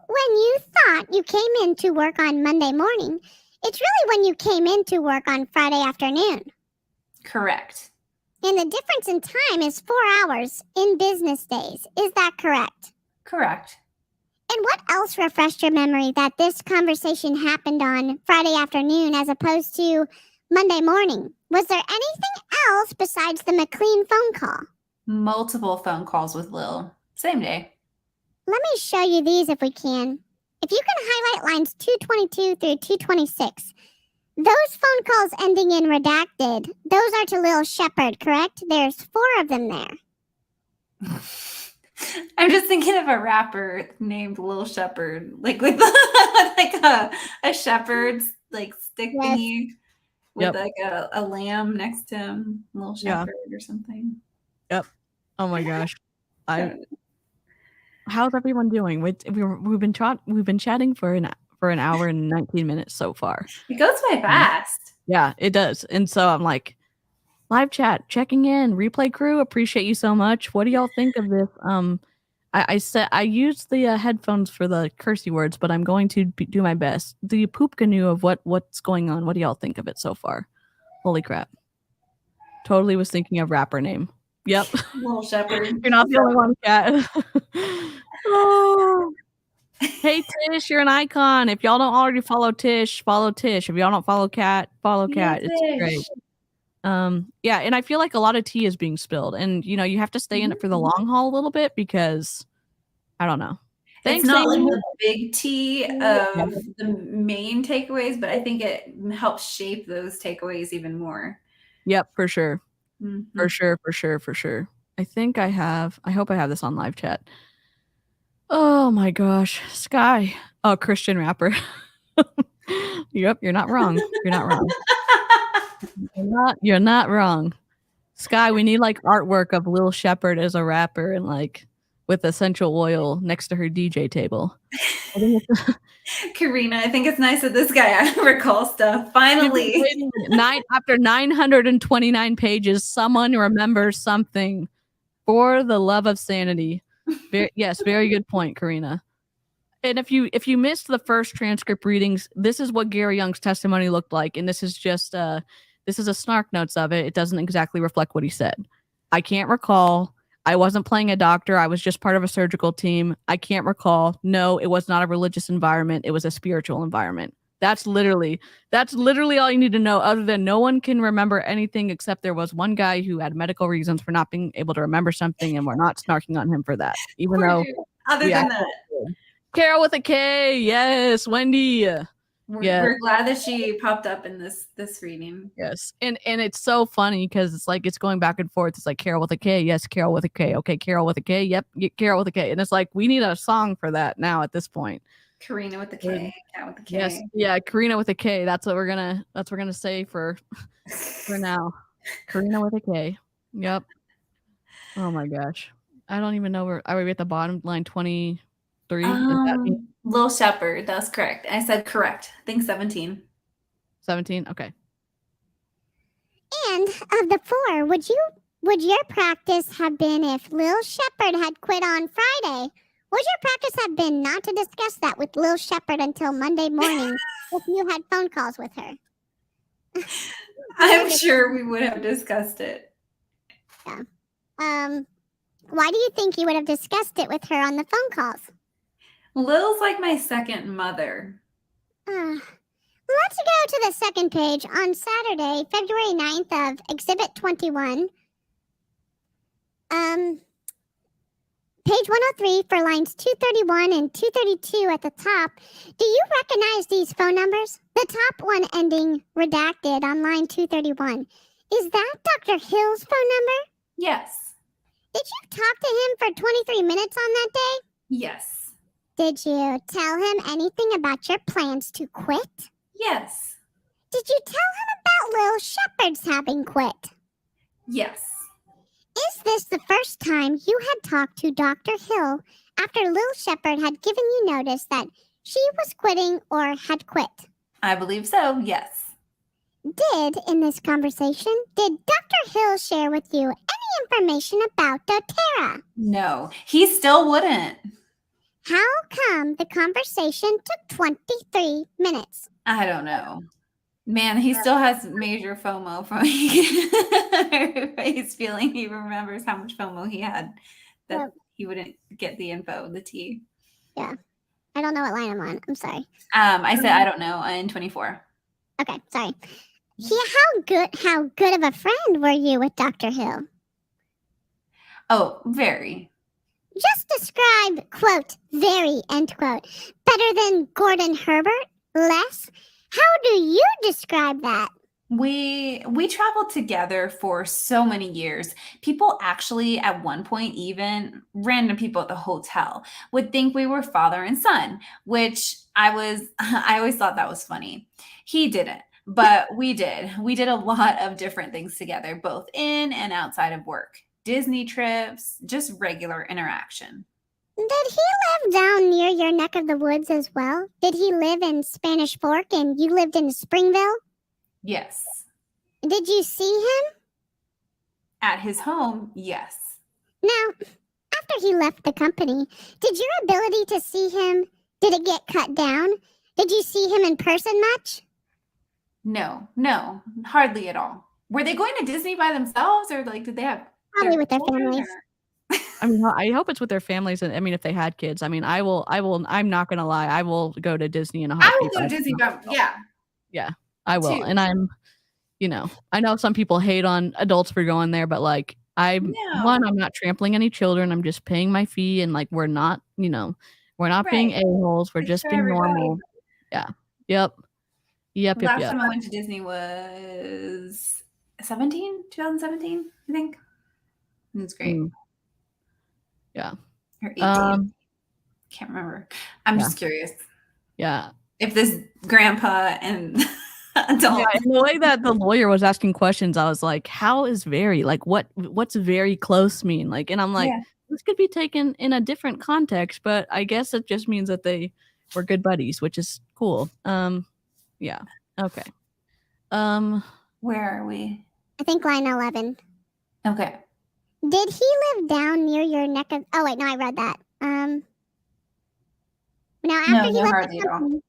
D: when you thought you came in to work on Monday morning, it's really when you came in to work on Friday afternoon.
C: Correct.
D: And the difference in time is 4 hours in business days. Is that correct?
C: Correct.
D: And what else refreshed your memory that this conversation happened on Friday afternoon as opposed to Monday morning? Was there anything else besides the McLean phone call?
C: Multiple phone calls with Lil. Same day.
D: Let me show you these if we can. If you can highlight lines 222 through 226, those phone calls ending in redacted, those are to Lil Shepherd, correct? There's 4 of them there.
C: I'm just thinking of a rapper named Lil Shepherd, like with like a shepherd's like stick thingy with like a lamb next to him, Lil Shepherd or something.
B: Yep. Oh my gosh. How's everyone doing? We've been chatting for an hour and 19 minutes so far.
C: It goes by fast.
B: Yeah, it does. And so I'm like, Live chat, checking in. Replay crew, appreciate you so much. What do y'all think of this? I said I used the headphones for the cursey words, but I'm going to do my best. The poop canoe of what's going on. What do y'all think of it so far? Holy crap! Totally was thinking of rapper name. Yep.
C: Little Shepherd.
B: You're not the only one, Cat. Oh. Hey Tish, you're an icon. If y'all don't already follow Tish, follow Tish. If y'all don't follow Cat, follow Cat. It's great. Yeah, and I feel like a lot of tea is being spilled, and you know you have to stay in it for the long haul a little bit because I don't know.
C: Thanks, it's not like the big tea of the main takeaways, but I think it helps shape those takeaways even more.
B: Yep, for sure. For sure. I think I hope I have this on live chat. Oh my gosh. Sky. Oh, Christian rapper. Yep, you're not wrong. You're not wrong. Sky, we need like artwork of Lil Shepherd as a rapper and like with essential oil next to her DJ table.
C: Karina, I think it's nice that this guy recalls stuff. Finally.
B: After 929 pages, someone remembers something. For the love of sanity. Yes, very good point, Karina. And if you missed the first transcript readings, this is what Gary Young's testimony looked like, and this is just this is a snark notes of it. It doesn't exactly reflect what he said. I can't recall. I wasn't playing a doctor. I was just part of a surgical team. I can't recall. No, it was not a religious environment. It was a spiritual environment. That's literally all you need to know, other than no one can remember anything except there was one guy who had medical reasons for not being able to remember something, and we're not snarking on him for that. Even though
C: other than that.
B: Carol with a K, yes, Wendy.
C: We're glad that she popped up in this reading.
B: Yes. And it's so funny because it's like it's going back and forth. It's like Carol with a K, yes, Carol with a K. Okay, Carol with a K, yep, Carol with a K. And it's like we need a song for that now at this point.
C: Karina with the K, Cat with the K.
B: Yes, yeah, Karina with a K. That's what we're gonna say for now. Karina with a K. Yep. Oh my gosh, I don't even know where. Are we at the bottom line 23?
C: Lil Shepherd. That's correct. I said correct. I think 17.
B: 17. Okay.
D: And of the four, would your practice have been if Lil Shepherd had quit on Friday? Would your practice have been not to discuss that with Lil Shepherd until Monday morning if you had phone calls with her?
C: I'm sure we would have discussed it.
D: Yeah. Why do you think you would have discussed it with her on the phone calls?
C: Lil's like my second mother.
D: Let's go to the second page. On Saturday, February 9th of Exhibit 21. Page 103 for lines 231 and 232 at the top. Do you recognize these phone numbers? The top one ending redacted on line 231. Is that Dr. Hill's phone number?
C: Yes.
D: Did you talk to him for 23 minutes on that day?
C: Yes.
D: Did you tell him anything about your plans to quit?
C: Yes.
D: Did you tell him about Lil Shepherd's having quit?
C: Yes.
D: Is this the first time you had talked to Dr. Hill after Lil Shepherd had given you notice that she was quitting or had quit?
C: I believe so, yes.
D: In this conversation, did Dr. Hill share with you any information about doTERRA?
C: No, he still wouldn't.
D: How come the conversation took 23 minutes?
C: I don't know. Man, he still has major FOMO from he's feeling he remembers how much FOMO he had that he wouldn't get the info, the tea.
D: Yeah. I don't know what line I'm on. I'm sorry.
C: I said I don't know in 24.
D: Okay, sorry. How good of a friend were you with Dr. Hill?
C: Oh, very.
D: Just describe, quote, very, end quote, better than Gordon Herbert? Less? How do you describe that?
C: We traveled together for so many years. People actually, at one point, even random people at the hotel would think we were father and son, which I always thought that was funny. He didn't, but we did. We did a lot of different things together, both in and outside of work. Disney trips, just regular interaction.
D: Did he live down near your neck of the woods as well? Did he live in Spanish Fork and you lived in Springville?
C: Yes.
D: Did you see him?
C: At his home, yes.
D: Now, after he left the company, did your ability to see him, did it get cut down? Did you see him in person much?
C: No, hardly at all. Were they going to Disney by themselves, or like did they have
D: Probably with their
C: children,
D: families.
C: or-
B: I mean, I hope it's with their families. And I mean, if they had kids, I mean, I'm not going to lie. I will go to Disney in a
C: I
B: heartbeat.
C: will go to Disney, but yeah.
B: Yeah, I will.
C: too.
B: And I'm, I know some people hate on adults for going there, but like, I'm not trampling any children. I'm just paying my fee, and like, we're not being
C: Right.
B: a-holes. We're
C: It's
B: just
C: for
B: being
C: everybody.
B: normal. Yeah. Yep.
C: Last time I went to Disney was 2017, I think. It was great.
B: Yeah.
C: Or 18. Can't remember. I'm just curious.
B: Yeah.
C: If this grandpa and adult.
B: Yeah, and the way that the lawyer was asking questions, I was like, how is very? Like, what's very close mean? Like, and I'm like, this could be taken in a different context, but I guess it just means that they were good buddies, which is cool. Yeah. Okay.
C: Where are we?
D: I think line 11.
C: Okay.
D: Did he live down near your neck of... Oh, wait, no, I read that. Now, after he left
C: hardly
D: the
C: at all.
D: company...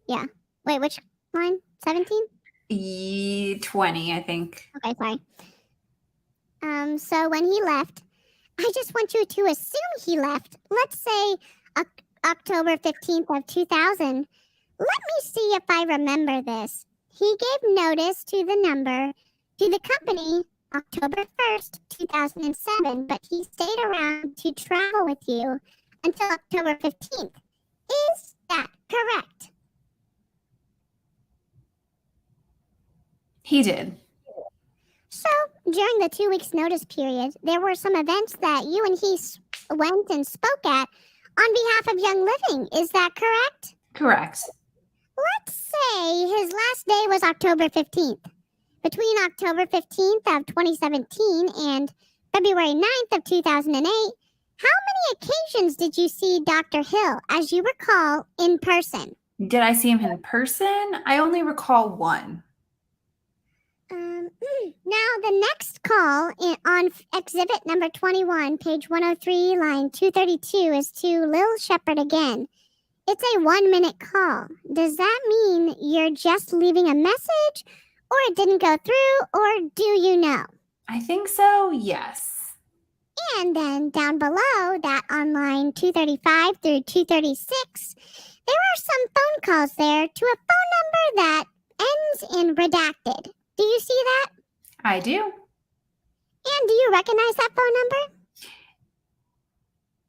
D: Yeah. Wait, which line? 17?
C: 20, I think.
D: Okay, sorry. So when he left, I just want you to assume he left. Let's say October 15th of 2000. Let me see if I remember this. He gave notice to the company, October 1st, 2007, but he stayed around to travel with you until October 15th. Is that correct?
C: He did.
D: So, during the 2 weeks notice period, there were some events that you and he went and spoke at on behalf of Young Living. Is that correct?
C: Correct.
D: Let's say his last day was October 15th. Between October 15th of 2017 and February 9th of 2008, how many occasions did you see Dr. Hill, as you recall, in person?
C: Did I see him in person? I only recall one.
D: Now, the next call on exhibit number 21, page 103, line 232, is to Lil Shepherd again. It's a 1-minute call. Does that mean you're just leaving a message, or it didn't go through, or do you know?
C: I think so, yes.
D: And then down below that on line 235 through 236, there are some phone calls there to a phone number that ends in redacted. Do you see that?
C: I do.
D: And do you recognize that phone number?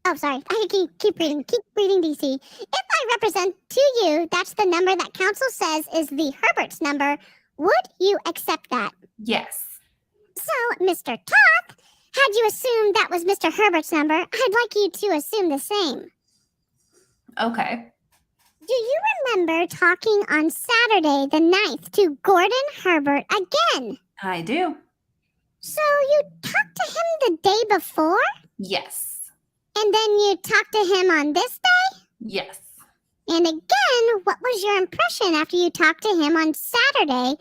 D: Oh, sorry. I can keep reading. Keep reading, DC. If I represent to you that's the number that council says is the Herbert's number, would you accept that?
C: Yes.
D: So, Mr. Toth, had you assumed that was Mr. Herbert's number, I'd like you to assume the same.
C: Okay.
D: Do you remember talking on Saturday the 9th to Gordon Herbert again?
C: I do.
D: So you talked to him the day before?
C: Yes.
D: And then you talked to him on this day?
C: Yes.
D: And again, what was your impression after you talked to him on Saturday,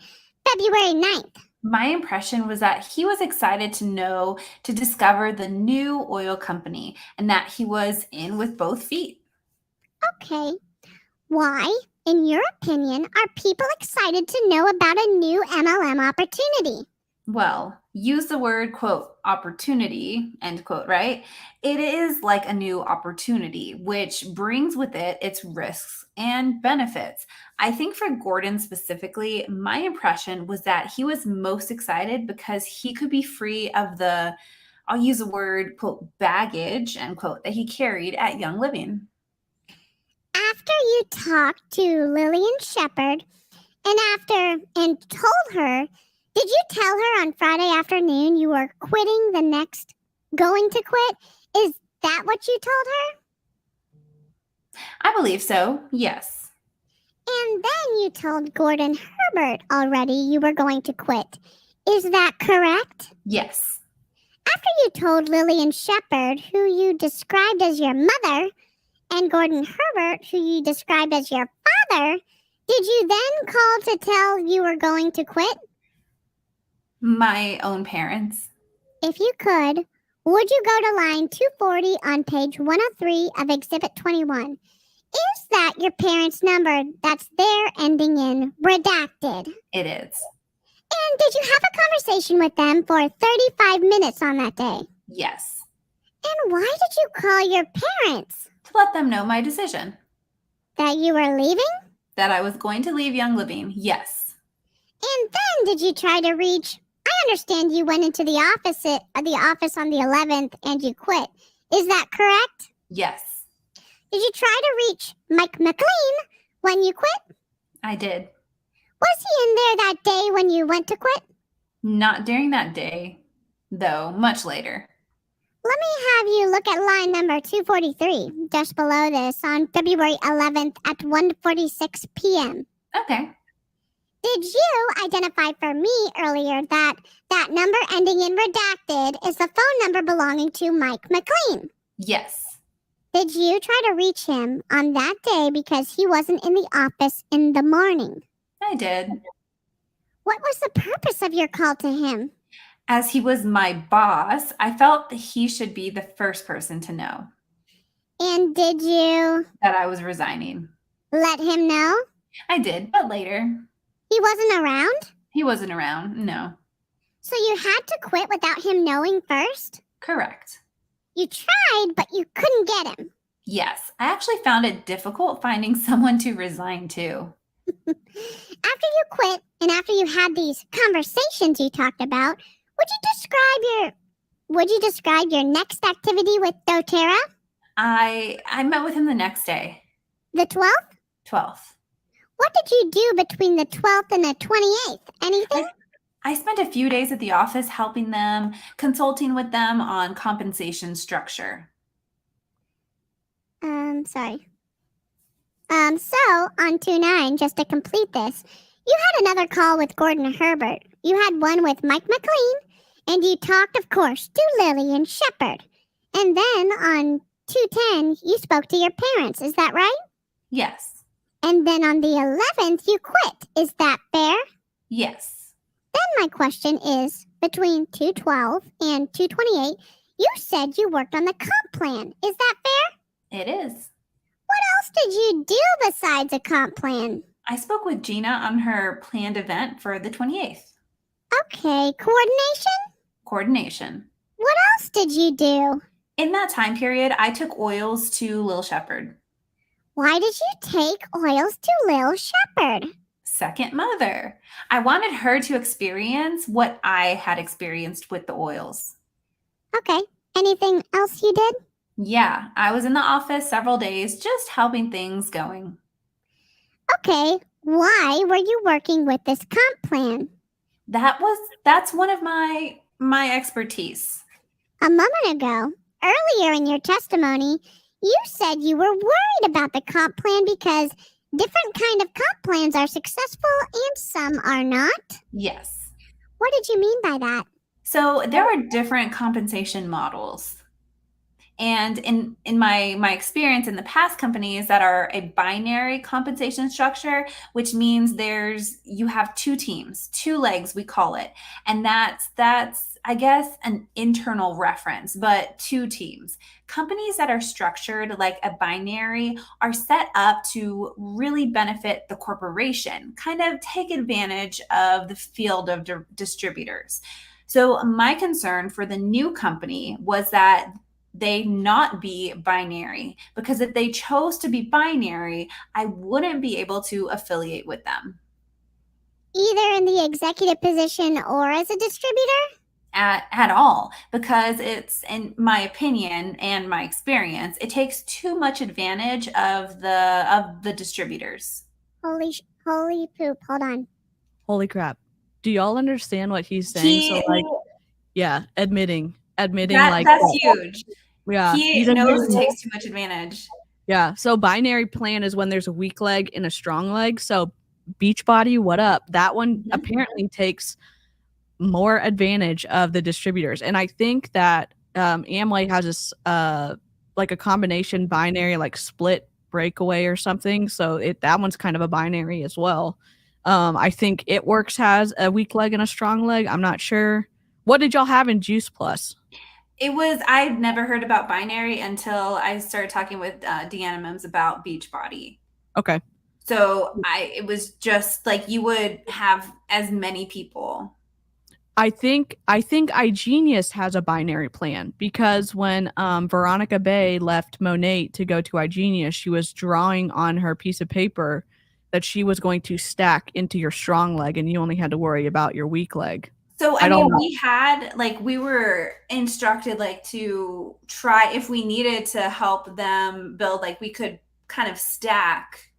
D: February 9th?
C: My impression was that he was excited to discover the new oil company and that he was in with both feet.
D: Okay. Why, in your opinion, are people excited to know about a new MLM opportunity?
C: Well, use the word, quote, opportunity, end quote, right? It is like a new opportunity, which brings with it its risks and benefits. I think for Gordon specifically, my impression was that he was most excited because he could be free of I'll use the word, quote, baggage, end quote, that he carried at Young Living.
D: After you talked to Lillian Shepherd and told her, did you tell her on Friday afternoon you were going to quit? Is that what you told her?
C: I believe so, yes.
D: And then you told Gordon Herbert already you were going to quit. Is that correct?
C: Yes.
D: After you told Lillian Shepherd, who you described as your mother, and Gordon Herbert, who you described as your father, did you then call to tell you were going to quit?
C: My own parents.
D: If you could, would you go to line 240 on page 103 of Exhibit 21? Is that your parents' number that's there ending in redacted?
C: It is.
D: And did you have a conversation with them for 35 minutes on that day?
C: Yes.
D: And why did you call your parents?
C: To let them know my decision.
D: That you were leaving?
C: That I was going to leave Young Living. Yes.
D: And then did you try to reach... I understand you went into the office on the 11th and you quit. Is that correct?
C: Yes.
D: Did you try to reach Mike McLean when you quit?
C: I did.
D: Was he in there that day when you went to quit?
C: Not during that day, though, much later.
D: Let me have you look at line number 243, just below this, on February 11th at 1:46 p.m.
C: Okay.
D: Did you identify for me earlier that that number ending in redacted is the phone number belonging to Mike McLean?
C: Yes.
D: Did you try to reach him on that day because he wasn't in the office in the morning?
C: I did.
D: What was the purpose of your call to him?
C: As he was my boss, I felt that he should be the first person to know
D: And did you
C: that I was resigning.
D: let him know?
C: I did, but later.
D: He wasn't around?
C: He wasn't around. No.
D: So you had to quit without him knowing first?
C: Correct.
D: You tried, but you couldn't get him.
C: Yes. I actually found it difficult finding someone to resign to.
D: After you quit and after you had these conversations you talked about, would you describe your next activity with doTERRA?
C: I met with him the next day,
D: The 12th?
C: 12th.
D: What did you do between the 12th and the 28th? Anything?
C: I spent a few days at the office helping them, consulting with them on compensation structure.
D: Sorry. So on 2/9, just to complete this, you had another call with Gordon Herbert. You had one with Mike McLean, and you talked, of course, to Lily and Shepard. And then on 2/10, you spoke to your parents. Is that right?
C: Yes.
D: And then on the 11th, you quit. Is that fair?
C: Yes.
D: Then my question is, between 2/12 and 2/28, you said you worked on the comp plan. Is that fair?
C: It is.
D: What else did you do besides a comp plan?
C: I spoke with Gina on her planned event for the 28th.
D: Okay, coordination?
C: Coordination.
D: What else did you do?
C: In that time period, I took oils to Lil Shepherd.
D: Why did you take oils to Lil Shepherd?
C: Second mother. I wanted her to experience what I had experienced with the oils.
D: Okay, anything else you did?
C: Yeah, I was in the office several days just helping things going.
D: Okay, why were you working with this comp plan?
C: That's one of my expertise.
D: A moment ago, earlier in your testimony, you said you were worried about the comp plan because different kind of comp plans are successful and some are not.
C: Yes.
D: What did you mean by that?
C: So there were different compensation models. And in my experience in the past companies that are a binary compensation structure, which means you have two teams, two legs, we call it. And that's I guess an internal reference, but two teams. Companies that are structured like a binary are set up to really benefit the corporation, kind of take advantage of the field of distributors. So my concern for the new company was that they not be binary, because if they chose to be binary, I wouldn't be able to affiliate with them.
D: Either in the executive position or as a distributor?
C: At all, because it's, in my opinion and my experience, it takes too much advantage of the distributors.
D: Holy poop, hold on.
B: Holy crap. Do y'all understand what he's saying? Admitting
C: That's huge.
B: Yeah.
C: He knows it takes too much advantage.
B: Yeah. So binary plan is when there's a weak leg and a strong leg. So Beachbody, what up? That one apparently takes more advantage of the distributors. And I think that Amway has this like a combination binary, like split breakaway or something. So that one's kind of a binary as well. I think It Works has a weak leg and a strong leg. I'm not sure What did y'all have in Juice Plus?
C: I'd never heard about binary until I started talking with Deanna Mims about Beachbody.
B: Okay.
C: So it was just like you would have as many people.
B: I think iGenius has a binary plan because when Veronica Bay left Monate to go to iGenius, she was drawing on her piece of paper that she was going to stack into your strong leg, and you only had to worry about your weak leg.
C: So I mean, we were instructed like to try if we needed to help them build, like we could kind of stack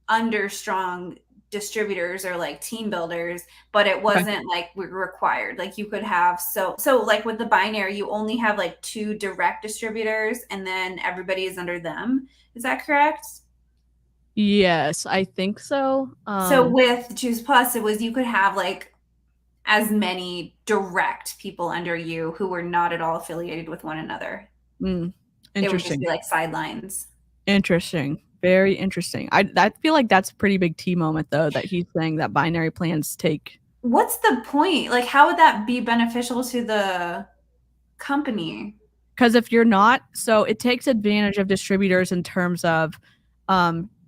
C: under strong distributors or like team builders, but it wasn't like we were required. Like you could have so like with the binary, you only have like 2 direct distributors and then everybody is under them. Is that correct?
B: Yes, I think so.
C: So with Juice Plus, it was you could have like as many direct people under you who were not at all affiliated with one another.
B: Interesting.
C: It would just be like sidelines.
B: Interesting. Very interesting. I feel like that's a pretty big T moment, though, that he's saying that binary plans take.
C: What's the point? Like, how would that be beneficial to the company?
B: Because if you're not, so it takes advantage of distributors in terms of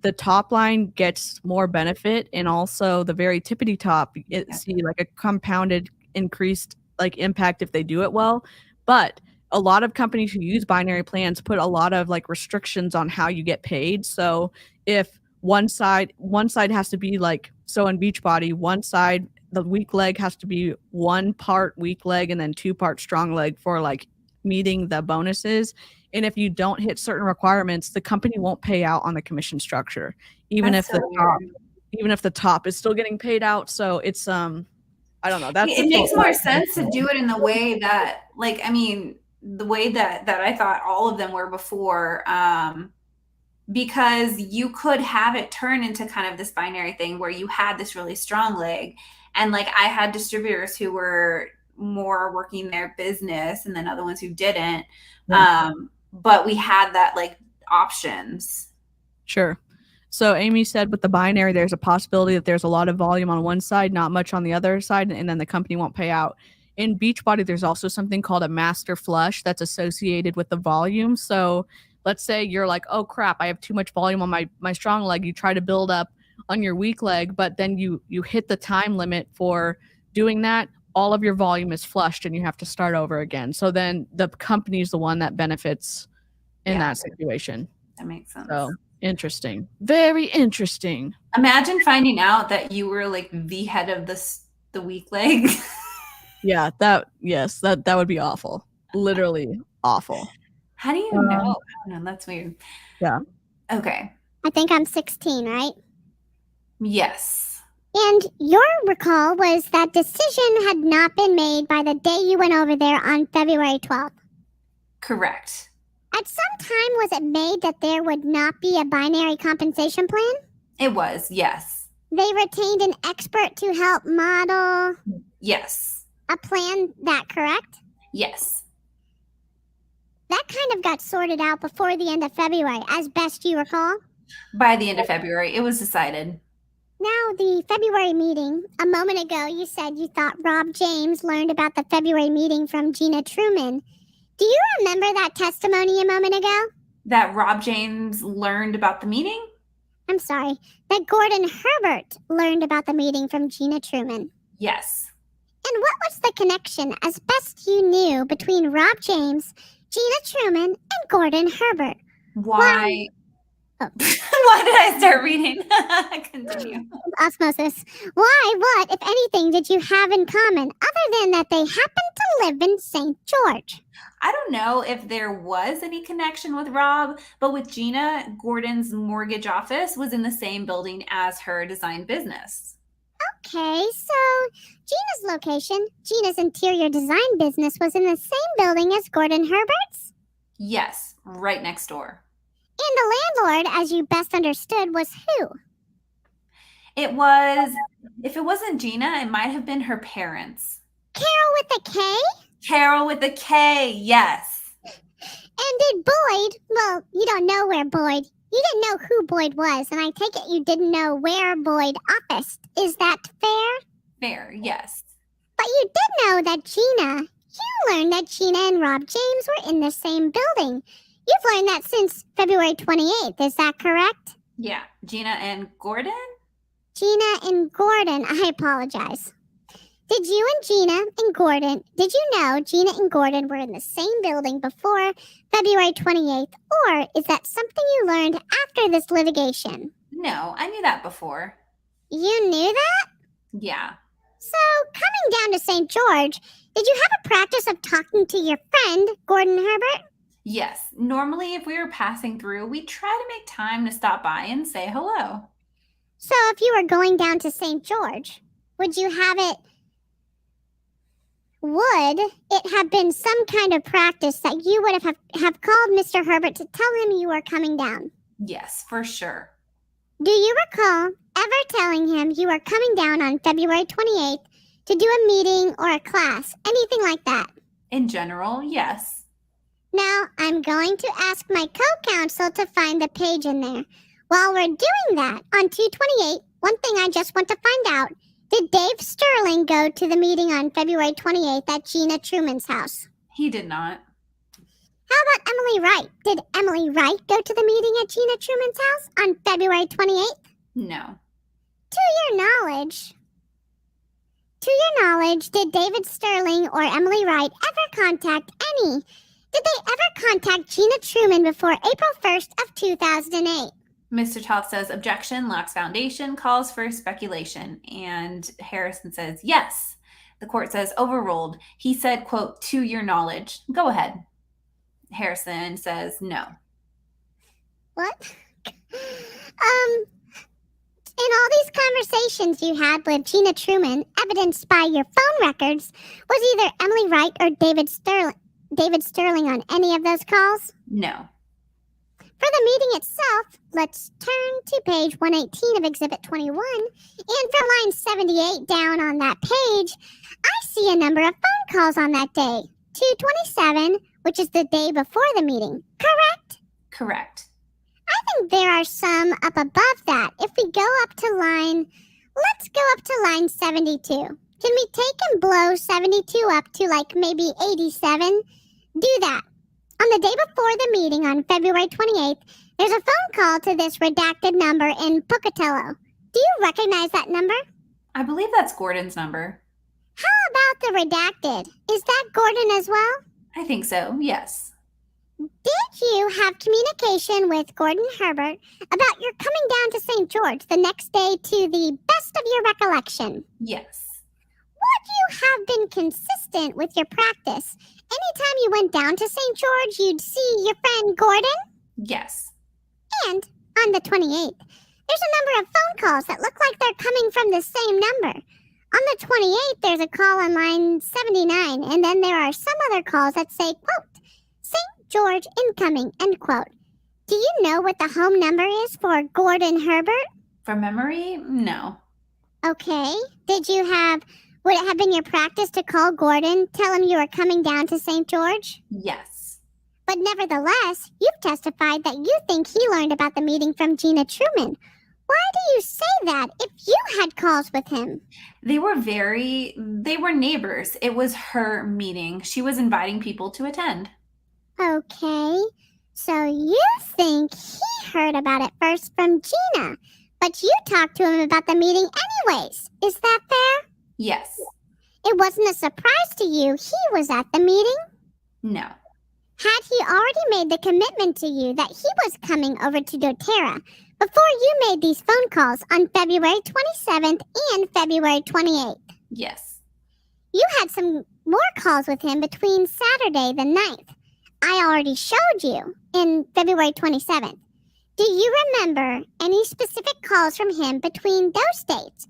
B: the top line gets more benefit, and also the very tippity top, see like a compounded increased like impact if they do it well. But a lot of companies who use binary plans put a lot of like restrictions on how you get paid. So if one side has to be like, so in Beachbody, one side, the weak leg has to be 1 part weak leg and then 2 part strong leg for like meeting the bonuses. And if you don't hit certain requirements, the company won't pay out on the commission structure, even if the top is still getting paid out. So it's I don't know.
C: It makes more sense to do it in the way that, like, I mean, the way that I thought all of them were before, because you could have it turn into kind of this binary thing where you had this really strong leg, and like I had distributors who were more working their business and then other ones who didn't. But we had that like options.
B: Sure. So Amy said with the binary, there's a possibility that there's a lot of volume on one side, not much on the other side, and then the company won't pay out. In Beachbody, there's also something called a master flush that's associated with the volume. So let's say you're like, oh crap, I have too much volume on my strong leg. You try to build up on your weak leg, but then you hit the time limit for doing that. All of your volume is flushed and you have to start over again. So then the company's the one that benefits in that situation.
C: That makes sense.
B: So interesting. Very interesting.
C: Imagine finding out that you were like the head of the weak leg.
B: Yeah, that would be awful. Literally awful.
C: How do you know? I don't know. That's weird.
B: Yeah.
C: Okay.
D: I think I'm 16, right?
C: Yes.
D: And your recall was that decision had not been made by the day you went over there on February 12th.
C: Correct.
D: At some time, was it made that there would not be a binary compensation plan?
C: It was, yes.
D: They retained an expert to help model
C: Yes.
D: a plan, that correct?
C: Yes.
D: That kind of got sorted out before the end of February, as best you recall.
C: By the end of February, it was decided.
D: Now, the February meeting, a moment ago you said you thought Rob James learned about the February meeting from Gina Truman. Do you remember that testimony a moment ago?
C: That Rob James learned about the meeting?
D: I'm sorry, that Gordon Herbert learned about the meeting from Gina Truman.
C: Yes.
D: And what was the connection, as best you knew, between Rob James, Gina Truman, and Gordon Herbert?
C: Why? Oh. Why did I start reading? Continue.
D: Osmosis. Why, what, if anything, did you have in common, other than that they happened to live in St. George?
C: I don't know if there was any connection with Rob, but with Gina, Gordon's mortgage office was in the same building as her design business.
D: Okay, so Gina's location, Gina's interior design business, was in the same building as Gordon Herbert's?
C: Yes, right next door.
D: And the landlord, as you best understood, was who?
C: It was, if it wasn't Gina, it might have been her parents.
D: Carol with a K?
C: Carol with a K, yes.
D: And did Boyd, well, you don't know where Boyd, you didn't know who Boyd was, and I take it you didn't know where Boyd officed. Is that fair?
C: Fair, yes.
D: But you did know that Gina You learned that Gina and Rob James were in the same building. You've learned that since February 28th, is that correct?
C: Yeah. Gina and Gordon?
D: Gina and Gordon, I apologize. Did you know Gina and Gordon were in the same building before February 28th, or is that something you learned after this litigation?
C: No, I knew that before.
D: You knew that?
C: Yeah.
D: So, coming down to St. George, did you have a practice of talking to your friend, Gordon Herbert?
C: Yes. Normally, if we were passing through, we'd try to make time to stop by and say hello.
D: So, if you were going down to St. George, would it have been some kind of practice that you would have called Mr. Herbert to tell him you were coming down?
C: Yes, for sure.
D: Do you recall ever telling him you were coming down on February 28th to do a meeting or a class, anything like that?
C: In general, yes.
D: Now, I'm going to ask my co-counsel to find the page in there. While we're doing that, on 228, one thing I just want to find out, did Dave Sterling go to the meeting on February 28th at Gina Truman's house?
C: He did not.
D: How about Emily Wright? Did Emily Wright go to the meeting at Gina Truman's house on February 28th?
C: No.
D: To your knowledge, did David Sterling or Emily Wright did they ever contact Gina Truman before April 1st of 2008?
C: Mr. Toth says objection, lacks foundation, calls for speculation. And Harrison says yes. The court says overruled. He said, quote, to your knowledge. Go ahead. Harrison says no.
D: What? In all these conversations you had with Gina Truman, evidenced by your phone records, was either Emily Wright or David Sterling on any of those calls?
C: No.
D: For the meeting itself, let's turn to page 118 of Exhibit 21, and from line 78 down on that page, I see a number of phone calls on that day. 227, which is the day before the meeting, correct?
C: Correct.
D: I think there are some up above that. If we go up to let's go up to line 72. Can we take and blow 72 up to like maybe 87? Do that. On the day before the meeting on February 28th, there's a phone call to this redacted number in Pocatello. Do you recognize that number?
C: I believe that's Gordon's number.
D: How about the redacted? Is that Gordon as well?
C: I think so, yes.
D: Did you have communication with Gordon Herbert about your coming down to St. George the next day to the best of your recollection?
C: Yes.
D: Would you have been consistent with your practice? Anytime you went down to St. George, you'd see your friend Gordon?
C: Yes.
D: And on the 28th, there's a number of phone calls that look like they're coming from the same number. On the 28th, there's a call on line 79, and then there are some other calls that say, quote, St. George incoming, end quote. Do you know what the home number is for Gordon Herbert?
C: From memory, no.
D: Okay. Would it have been your practice to call Gordon, tell him you were coming down to St. George?
C: Yes.
D: But nevertheless, you've testified that you think he learned about the meeting from Gina Truman. Why do you say that if you had calls with him?
C: They were neighbors. It was her meeting. She was inviting people to attend.
D: Okay, so you think he heard about it first from Gina, but you talked to him about the meeting anyways. Is that fair?
C: Yes.
D: It wasn't a surprise to you he was at the meeting?
C: No.
D: Had he already made the commitment to you that he was coming over to doTERRA before you made these phone calls on February 27th and February 28th?
C: Yes.
D: You had some more calls with him between Saturday the 9th. I already showed you in February 27th. Do you remember any specific calls from him between those dates?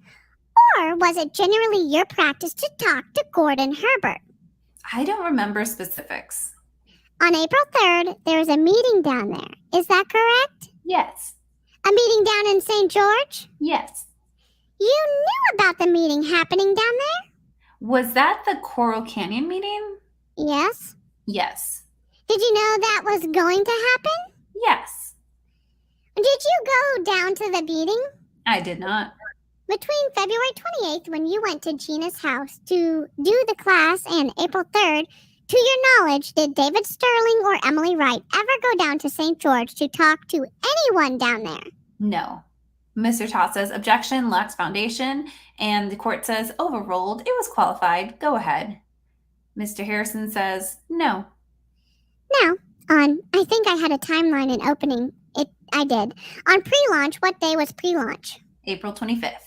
D: Or was it generally your practice to talk to Gordon Herbert?
C: I don't remember specifics.
D: On April 3rd, there was a meeting down there. Is that correct?
C: Yes.
D: A meeting down in St. George?
C: Yes.
D: You knew about the meeting happening down there?
C: Was that the Coral Canyon meeting?
D: Yes.
C: Yes.
D: Did you know that was going to happen?
C: Yes.
D: Did you go down to the meeting?
C: I did not.
D: Between February 28th, when you went to Gina's house to do the class, and April 3rd, to your knowledge, did David Sterling or Emily Wright ever go down to St. George to talk to anyone down there?
C: No. Mr. Todd says objection lacks foundation, and the court says overruled. It was qualified. Go ahead. Mr. Harrison says no.
D: Now, I think I had a timeline in opening. I did. On pre-launch, what day was pre-launch?
C: April 25th.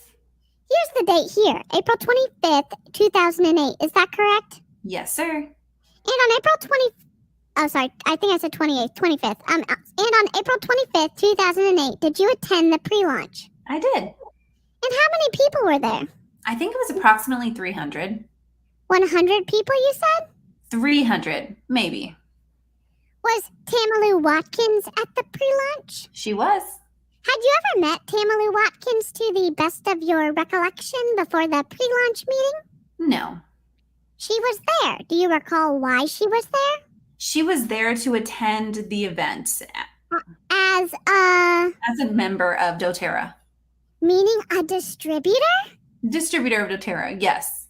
D: Here's the date here, April 25th, 2008. Is that correct?
C: Yes, sir.
D: And on April 20... Oh, sorry. I think I said 28th, 25th. And on April 25th, 2008, did you attend the pre-launch?
C: I did.
D: And how many people were there?
C: I think it was approximately 300.
D: 100 people, you said?
C: 300, maybe.
D: Was Tamalu Watkins at the pre-launch?
C: She was.
D: Had you ever met Tamalu Watkins to the best of your recollection before the pre-launch meeting?
C: No.
D: She was there. Do you recall why she was there?
C: She was there to attend the event
D: As a...
C: as a member of doTERRA.
D: Meaning a distributor?
C: Distributor of doTERRA, yes.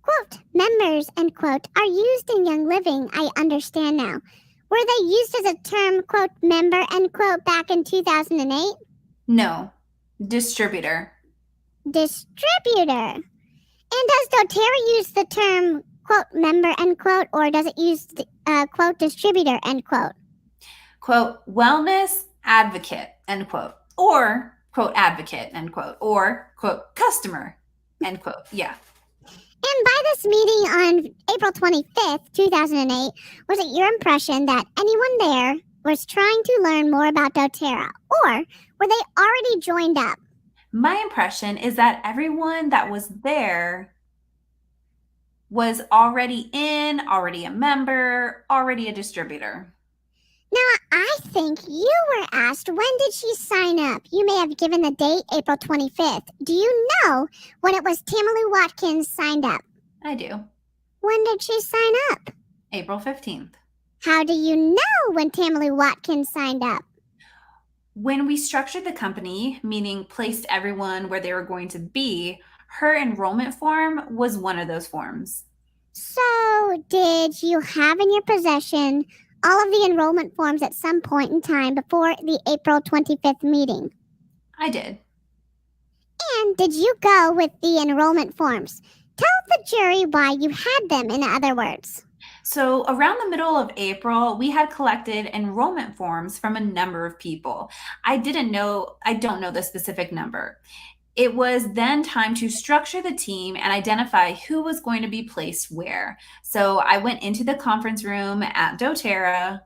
D: Quote, members, end quote, are used in Young Living, I understand now. Were they used as a term, quote, member, end quote, back in 2008?
C: No. Distributor.
D: Distributor. And does doTERRA use the term, quote, member, end quote, or does it use, quote, distributor, end quote?
C: Quote, wellness advocate, end quote. Or, quote, advocate, end quote. Or, quote, customer, end quote. Yeah.
D: And by this meeting on April 25th, 2008, was it your impression that anyone there was trying to learn more about doTERRA, or were they already joined up?
C: My impression is that everyone that was there was already already a member, already a distributor.
D: Now, I think you were asked when did she sign up. You may have given the date, April 25th. Do you know when it was Tamalu Watkins signed up?
C: I do.
D: When did she sign up?
C: April 15th.
D: How do you know when Tamalu Watkins signed up?
C: When we structured the company, meaning placed everyone where they were going to be, her enrollment form was one of those forms.
D: So, did you have in your possession all of the enrollment forms at some point in time before the April 25th meeting?
C: I did.
D: And did you go with the enrollment forms? Tell the jury why you had them, in other words.
C: So around the middle of April, we had collected enrollment forms from a number of people. I don't know the specific number. It was then time to structure the team and identify who was going to be placed where. So I went into the conference room at doTERRA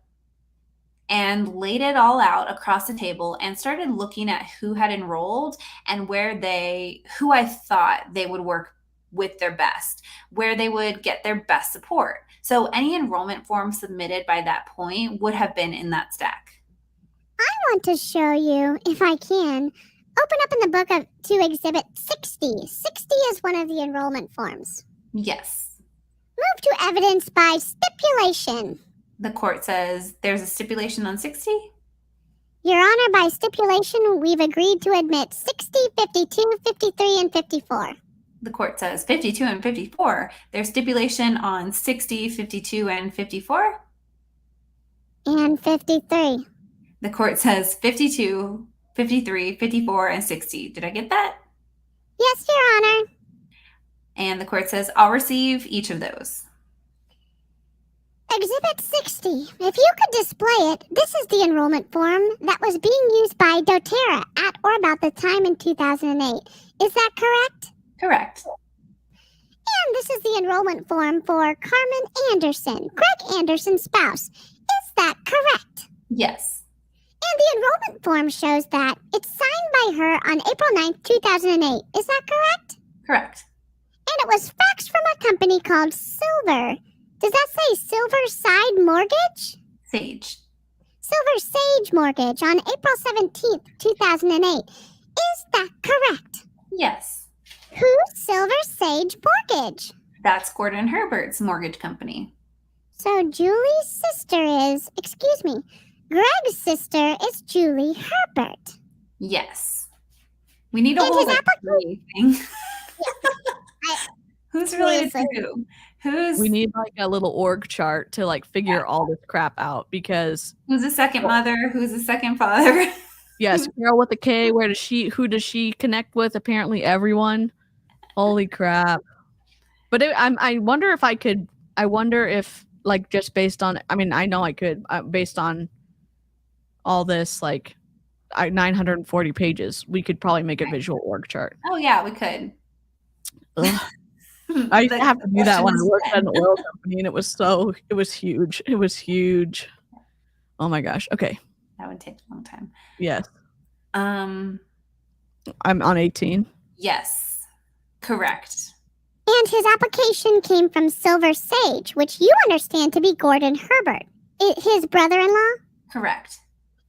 C: and laid it all out across the table and started looking at who had enrolled and who I thought they would work with their best, where they would get their best support. So any enrollment form submitted by that point would have been in that stack.
D: I want to show you, if I can. Open up in the book to Exhibit 60. 60 is one of the enrollment forms.
C: Yes.
D: Move to evidence by stipulation.
C: The court says there's a stipulation on 60?
D: Your Honor, by stipulation, we've agreed to admit 60, 52, 53, and 54.
C: The court says 52 and 54. There's stipulation on 60, 52, and 54?
D: And 53.
C: The court says 52, 53, 54, and 60. Did I get that?
D: Yes, Your Honor.
C: And the court says I'll receive each of those.
D: Exhibit 60. If you could display it, this is the enrollment form that was being used by doTERRA at or about the time in 2008. Is that correct?
C: Correct.
D: And this is the enrollment form for Carmen Anderson, Greg Anderson's spouse. Is that correct?
C: Yes.
D: And the enrollment form shows that it's signed by her on April 9th, 2008. Is that correct?
C: Correct.
D: And it was faxed from a company called Silver. Does that say Silverside Mortgage?
C: Sage.
D: Silver Sage Mortgage on April 17th, 2008. Is that correct?
C: Yes.
D: Who's Silver Sage Mortgage?
C: That's Gordon Herbert's mortgage company.
D: So Julie's sister is, Greg's sister is Julie Herbert.
C: Yes. We need a
D: And
C: whole
D: his
C: like,
D: application.
C: thing.
D: I-
C: Who's related
D: Seriously.
C: to who?
B: We need like a little org chart to like figure all this crap out because
C: Who's the second mother? Who's the second father?
B: yes, Carol with a K, who does she connect with? Apparently everyone. Holy crap. But I wonder if like just based on, I mean, I know I could, based on all this, like 940 pages, we could probably make a visual org chart.
C: Oh yeah, we could.
B: Ugh. I used to have to do that when I worked at an oil company, and it was huge. It was huge. Oh my gosh. Okay.
C: That would take a long time.
B: Yes.
C: Um.
B: I'm on 18.
C: Yes. Correct.
D: And his application came from Silver Sage, which you understand to be Gordon Herbert, his brother-in-law.
C: Correct.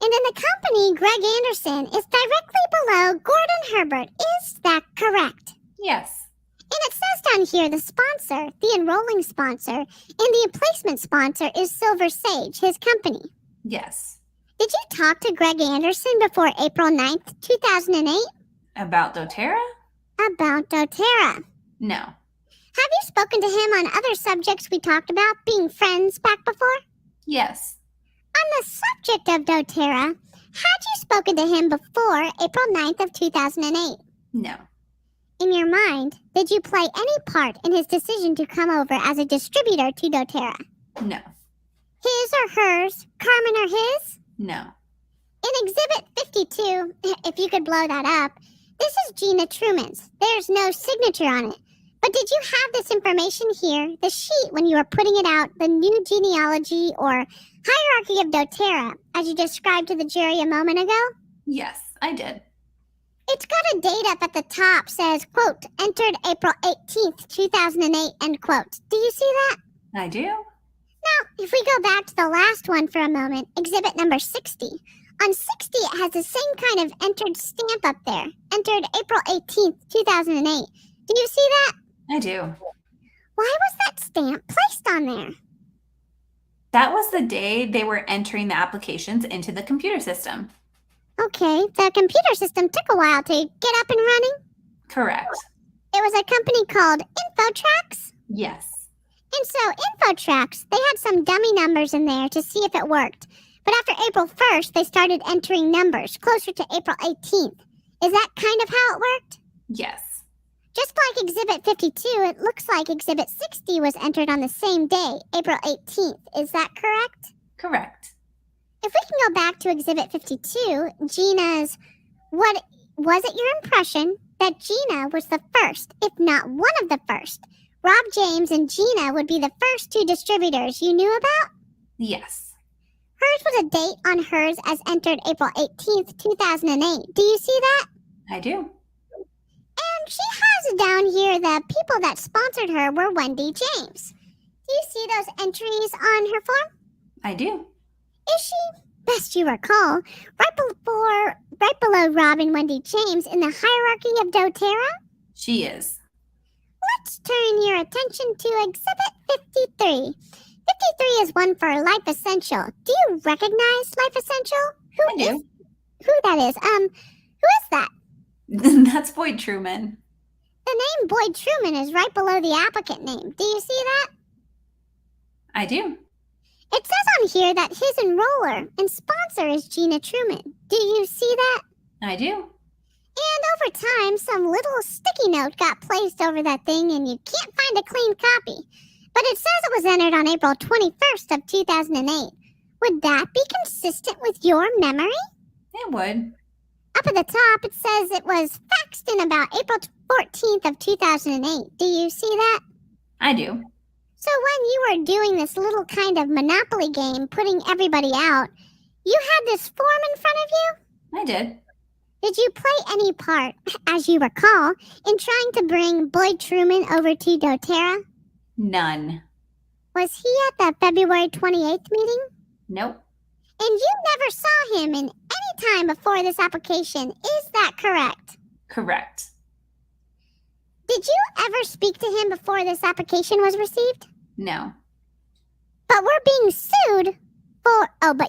D: And in the company, Greg Anderson is directly below Gordon Herbert. Is that correct?
C: Yes.
D: And it says down here the sponsor, the enrolling sponsor, and the placement sponsor is Silver Sage, his company.
C: Yes.
D: Did you talk to Greg Anderson before April 9th, 2008?
C: About doTERRA?
D: About doTERRA.
C: No.
D: Have you spoken to him on other subjects we talked about, being friends back before?
C: Yes.
D: On the subject of doTERRA, had you spoken to him before April 9th of 2008?
C: No.
D: In your mind, did you play any part in his decision to come over as a distributor to doTERRA?
C: No.
D: His or hers? Carmen or his?
C: No.
D: In Exhibit 52, if you could blow that up, this is Gina Truman's. There's no signature on it. But did you have this information here, the sheet, when you were putting it out, the new genealogy or hierarchy of doTERRA, as you described to the jury a moment ago?
C: Yes, I did.
D: It's got a date up at the top, says, quote, entered April 18th, 2008, end quote. Do you see that?
C: I do.
D: Now, if we go back to the last one for a moment, exhibit number 60. On 60, it has the same kind of entered stamp up there. Entered April 18th, 2008. Do you see that?
C: I do.
D: Why was that stamp placed on there?
C: That was the day they were entering the applications into the computer system.
D: Okay, the computer system took a while to get up and running.
C: Correct.
D: It was a company called InfoTrax.
C: Yes.
D: And so InfoTrax, they had some dummy numbers in there to see if it worked. But after April 1st, they started entering numbers closer to April 18th. Is that kind of how it worked?
C: Yes.
D: Just like Exhibit 52, it looks like Exhibit 60 was entered on the same day, April 18th. Is that correct?
C: Correct.
D: If we can go back to Exhibit 52, Gina's, what was it your impression that Gina was the first, if not one of the first? Rob James and Gina would be the first two distributors you knew about?
C: Yes.
D: Hers was a date on hers as entered April 18th, 2008. Do you see that?
C: I do.
D: And she has down here the people that sponsored her were Wendy James. Do you see those entries on her form?
C: I do.
D: Is she, best you recall, right below Rob and Wendy James in the hierarchy of doTERRA?
C: She is.
D: Let's turn your attention to Exhibit 53. 53 is one for Life Essential. Do you recognize Life Essential?
C: I do.
D: Who that is? Who is that?
C: That's Boyd Truman.
D: The name Boyd Truman is right below the applicant name. Do you see that?
C: I do.
D: It says on here that his enroller and sponsor is Gina Truman. Do you see that?
C: I do.
D: And over time, some little sticky note got placed over that thing and you can't find a clean copy. But it says it was entered on April 21st of 2008. Would that be consistent with your memory?
C: It would.
D: Up at the top, it says it was faxed in about April 14th of 2008. Do you see that?
C: I do.
D: So when you were doing this little kind of Monopoly game, putting everybody out, you had this form in front of you?
C: I did.
D: Did you play any part, as you recall, in trying to bring Boyd Truman over to doTERRA?
C: None.
D: Was he at the February 28th meeting?
C: Nope.
D: And you never saw him in any time before this application. Is that correct?
C: Correct.
D: Did you ever speak to him before this application was received?
C: No.
D: But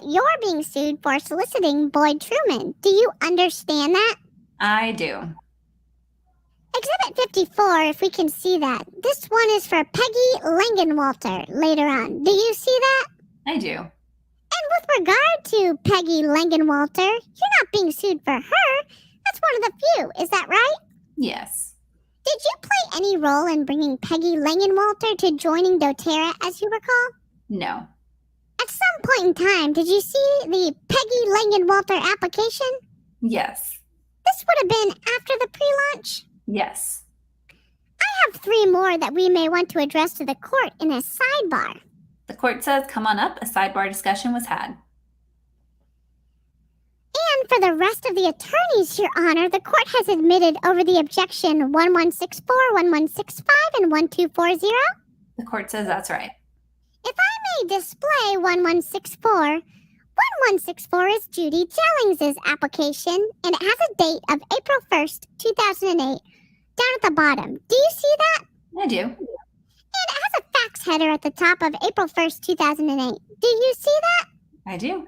D: you're being sued for soliciting Boyd Truman. Do you understand that?
C: I do.
D: Exhibit 54, if we can see that. This one is for Peggy Langenwalter later on. Do you see that?
C: I do.
D: And with regard to Peggy Langenwalter, you're not being sued for her. That's one of the few. Is that right?
C: Yes.
D: Did you play any role in bringing Peggy Langenwalter to joining doTERRA, as you recall?
C: No.
D: At some point in time, did you see the Peggy Langenwalter application?
C: Yes.
D: This would have been after the pre-launch.
C: Yes.
D: I have 3 more that we may want to address to the court in a sidebar.
C: The court says, come on up. A sidebar discussion was had.
D: And for the rest of the attorneys, Your Honor, the court has admitted over the objection 1164, 1165, and 1240.
C: The court says that's right.
D: If I may display 1164, 1164 is Judy Jellings' application, and it has a date of April 1st, 2008, down at the bottom. Do you see that?
C: I do.
D: And it has a fax header at the top of April 1st, 2008. Do you see that?
C: I do.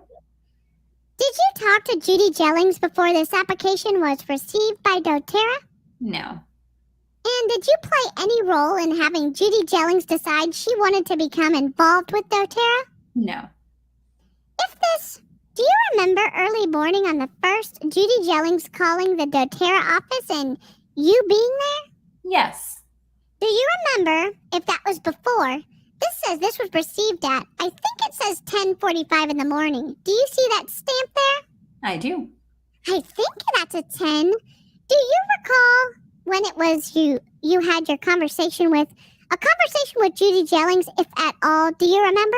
D: Did you talk to Judy Jellings before this application was received by doTERRA?
C: No.
D: And did you play any role in having Judy Jellings decide she wanted to become involved with doTERRA?
C: No.
D: Do you remember early morning on the 1st, Judy Jellings calling the doTERRA office and you being there?
C: Yes.
D: Do you remember if that was before? This says this was received at, I think it says 10:45 in the morning. Do you see that stamp there?
C: I do.
D: I think that's a 10. Do you recall when it was you had your conversation with Judy Jellings, if at all? Do you remember?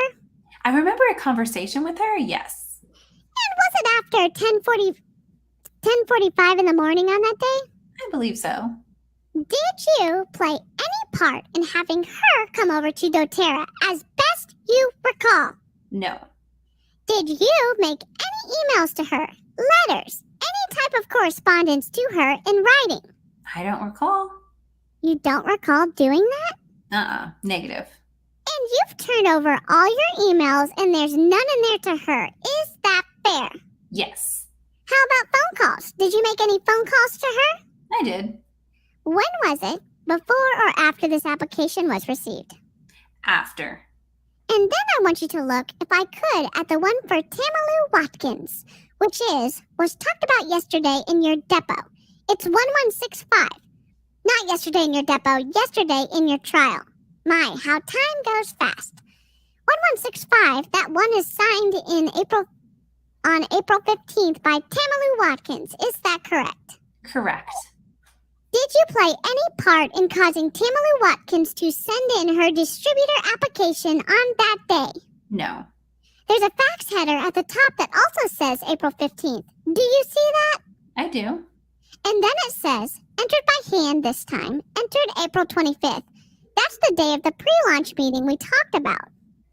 C: I remember a conversation with her, yes.
D: And was it after 10:45 in the morning on that day?
C: I believe so.
D: Did you play any part in having her come over to doTERRA as best you recall?
C: No.
D: Did you make any emails to her, letters, any type of correspondence to her in writing?
C: I don't recall.
D: You don't recall doing that?
C: Negative.
D: And you've turned over all your emails and there's none in there to her. Is that fair?
C: Yes.
D: How about phone calls? Did you make any phone calls to her?
C: I did.
D: When was it? Before or after this application was received?
C: After.
D: And then I want you to look, if I could, at the one for Tamalu Watkins, which was talked about yesterday in your depot. It's 1165. Not yesterday in your depot, yesterday in your trial. My, how time goes fast. 1165, that one is signed on April 15th by Tamalu Watkins. Is that correct?
C: Correct.
D: Did you play any part in causing Tamalu Watkins to send in her distributor application on that day?
C: No.
D: There's a fax header at the top that also says April 15th. Do you see that?
C: I do.
D: And then it says, entered by hand this time, entered April 25th. That's the day of the pre-launch meeting we talked about.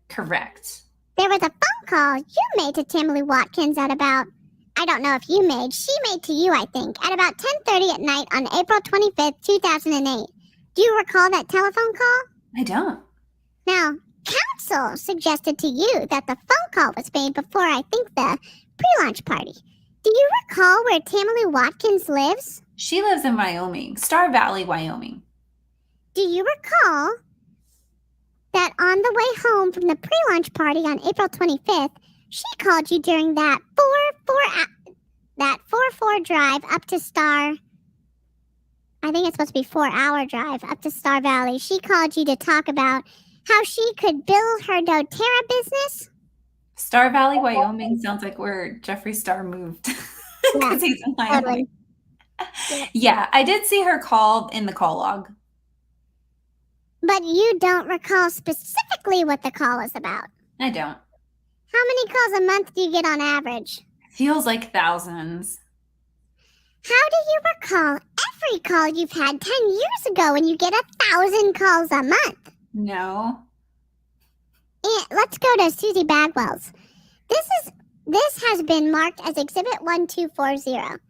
C: Correct.
D: There was a phone call you made to Tamalu Watkins at about, I don't know if you made, she made to you, I think, at about 10:30 at night on April 25th, 2008. Do you recall that telephone call?
C: I don't.
D: Now, counsel suggested to you that the phone call was made before, I think, the pre-launch party. Do you recall where Tamalu Watkins lives?
C: She lives in Wyoming, Star Valley, Wyoming.
D: Do you recall that on the way home from the pre-launch party on April 25th, she called you during that 4-4 drive up to Star, I think it's supposed to be 4-hour drive up to Star Valley. She called you to talk about how she could build her doTERRA business?
C: Star Valley, Wyoming sounds like where Jeffree Star moved. Because he's in Wyoming. Yeah, I did see her call in the call log.
D: But you don't recall specifically what the call is about.
C: I don't.
D: How many calls a month do you get on average?
C: Feels like thousands.
D: How do you recall every call you've had 10 years ago when you get 1,000 calls a month?
C: No.
D: And let's go to Susie Bagwell's. This has been marked as Exhibit 1240.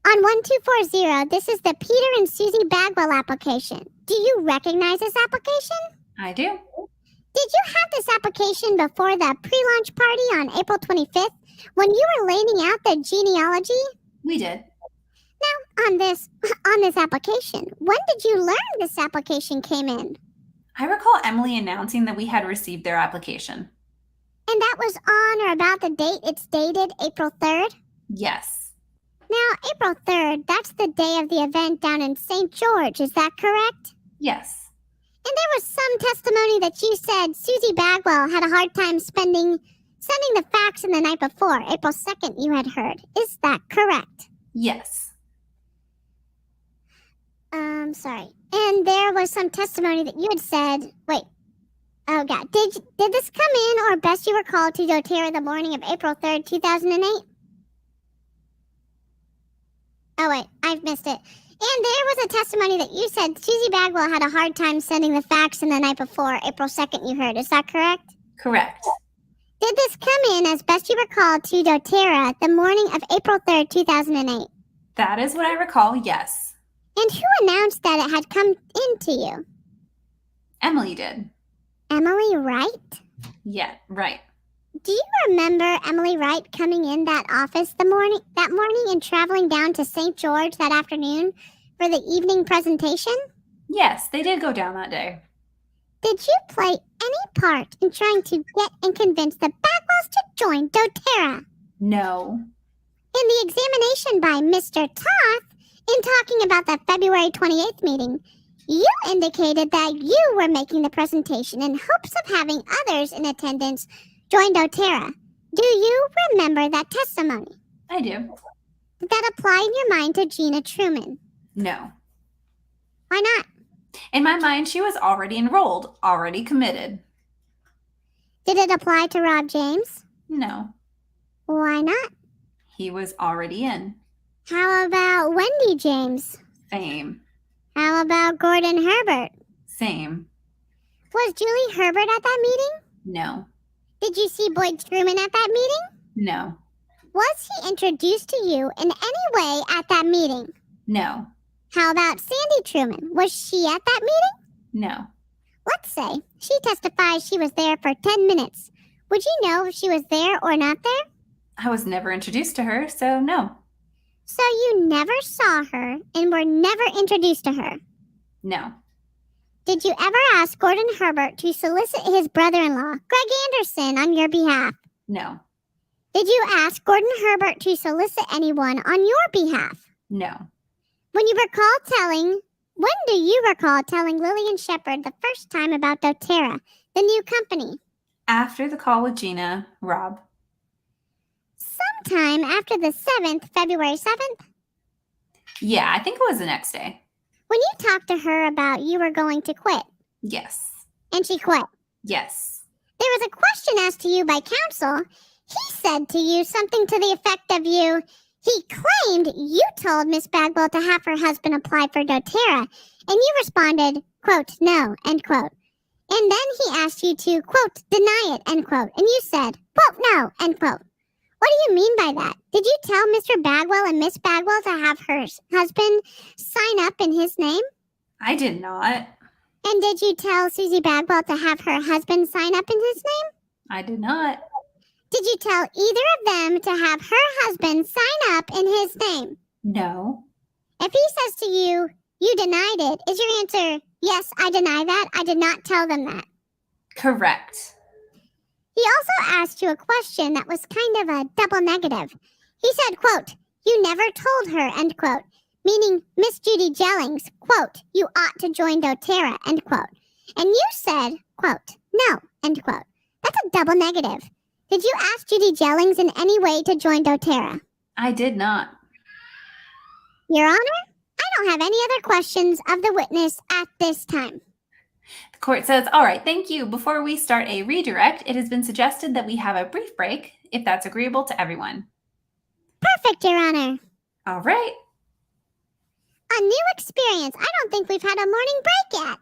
D: On 1240, this is the Peter and Susie Bagwell application. Do you recognize this application?
C: I do.
D: Did you have this application before the pre-launch party on April 25th when you were laying out the genealogy?
C: We did.
D: Now, on this application. When did you learn this application came in?
C: I recall Emily announcing that we had received their application.
D: And that was on or about the date it's dated, April 3rd?
C: Yes.
D: Now, April 3rd, that's the day of the event down in St. George, is that correct?
C: Yes.
D: And there was some testimony that you said Susie Bagwell had a hard time sending the fax in the night before, April 2nd, you had heard. Is that correct?
C: Yes.
D: Sorry. And there was some testimony that you had said, wait, oh God, did this come in or best you recall to doTERRA the morning of April 3rd, 2008? Oh wait, I've missed it. And there was a testimony that you said Susie Bagwell had a hard time sending the fax in the night before, April 2nd, you heard. Is that correct?
C: Correct.
D: Did this come in, as best you recall, to doTERRA the morning of April 3rd, 2008?
C: That is what I recall, yes.
D: And who announced that it had come into you?
C: Emily did.
D: Emily Wright?
C: Yeah, right.
D: Do you remember Emily Wright coming in that office that morning and traveling down to St. George that afternoon for the evening presentation?
C: Yes, they did go down that day.
D: Did you play any part in trying to get and convince the Bagwells to join doTERRA?
C: No.
D: In the examination by Mr. Toth, in talking about the February 28th meeting, you indicated that you were making the presentation in hopes of having others in attendance join doTERRA. Do you remember that testimony?
C: I do.
D: Did that apply in your mind to Gina Truman?
C: No.
D: Why not?
C: In my mind, she was already enrolled, already committed.
D: Did it apply to Rob James?
C: No.
D: Why not?
C: He was already in.
D: How about Wendy James?
C: Same.
D: How about Gordon Herbert?
C: Same.
D: Was Julie Herbert at that meeting?
C: No.
D: Did you see Boyd Truman at that meeting?
C: No.
D: Was he introduced to you in any way at that meeting?
C: No.
D: How about Sandy Truman? Was she at that meeting?
C: No.
D: Let's say she testifies she was there for 10 minutes. Would you know if she was there or not there?
C: I was never introduced to her, so no.
D: So you never saw her and were never introduced to her?
C: No.
D: Did you ever ask Gordon Herbert to solicit his brother-in-law, Greg Anderson, on your behalf?
C: No.
D: Did you ask Gordon Herbert to solicit anyone on your behalf?
C: No.
D: When do you recall telling Lillian Shepard the first time about doTERRA, the new company?
C: After the call with Gina, Rob.
D: Sometime after the 7th, February 7th?
C: Yeah, I think it was the next day.
D: When you talked to her about you were going to quit,
C: Yes.
D: and she quit,
C: Yes.
D: there was a question asked to you by counsel. He said to you something to the effect of he claimed you told Miss Bagwell to have her husband apply for doTERRA, and you responded, quote, no, end quote. And then he asked you to, quote, deny it, end quote, and you said, quote, no, end quote. What do you mean by that? Did you tell Mr. Bagwell and Miss Bagwell to have her husband sign up in his name?
C: I did not.
D: And did you tell Susie Bagwell to have her husband sign up in his name?
C: I did not.
D: Did you tell either of them to have her husband sign up in his name?
C: No.
D: If he says to you, you denied it, is your answer, yes, I deny that, I did not tell them that?
C: Correct.
D: He also asked you a question that was kind of a double negative. He said, quote, you never told her, end quote, meaning Miss Judy Jellings, quote, you ought to join doTERRA, end quote. And you said, quote, no, end quote. That's a double negative. Did you ask Judy Jellings in any way to join doTERRA?
C: I did not.
D: Your Honor, I don't have any other questions of the witness at this time.
C: The court says, all right, thank you. Before we start a redirect, it has been suggested that we have a brief break, if that's agreeable to everyone.
D: Perfect, Your Honor.
C: All right.
D: A new experience. I don't think we've had a morning break yet.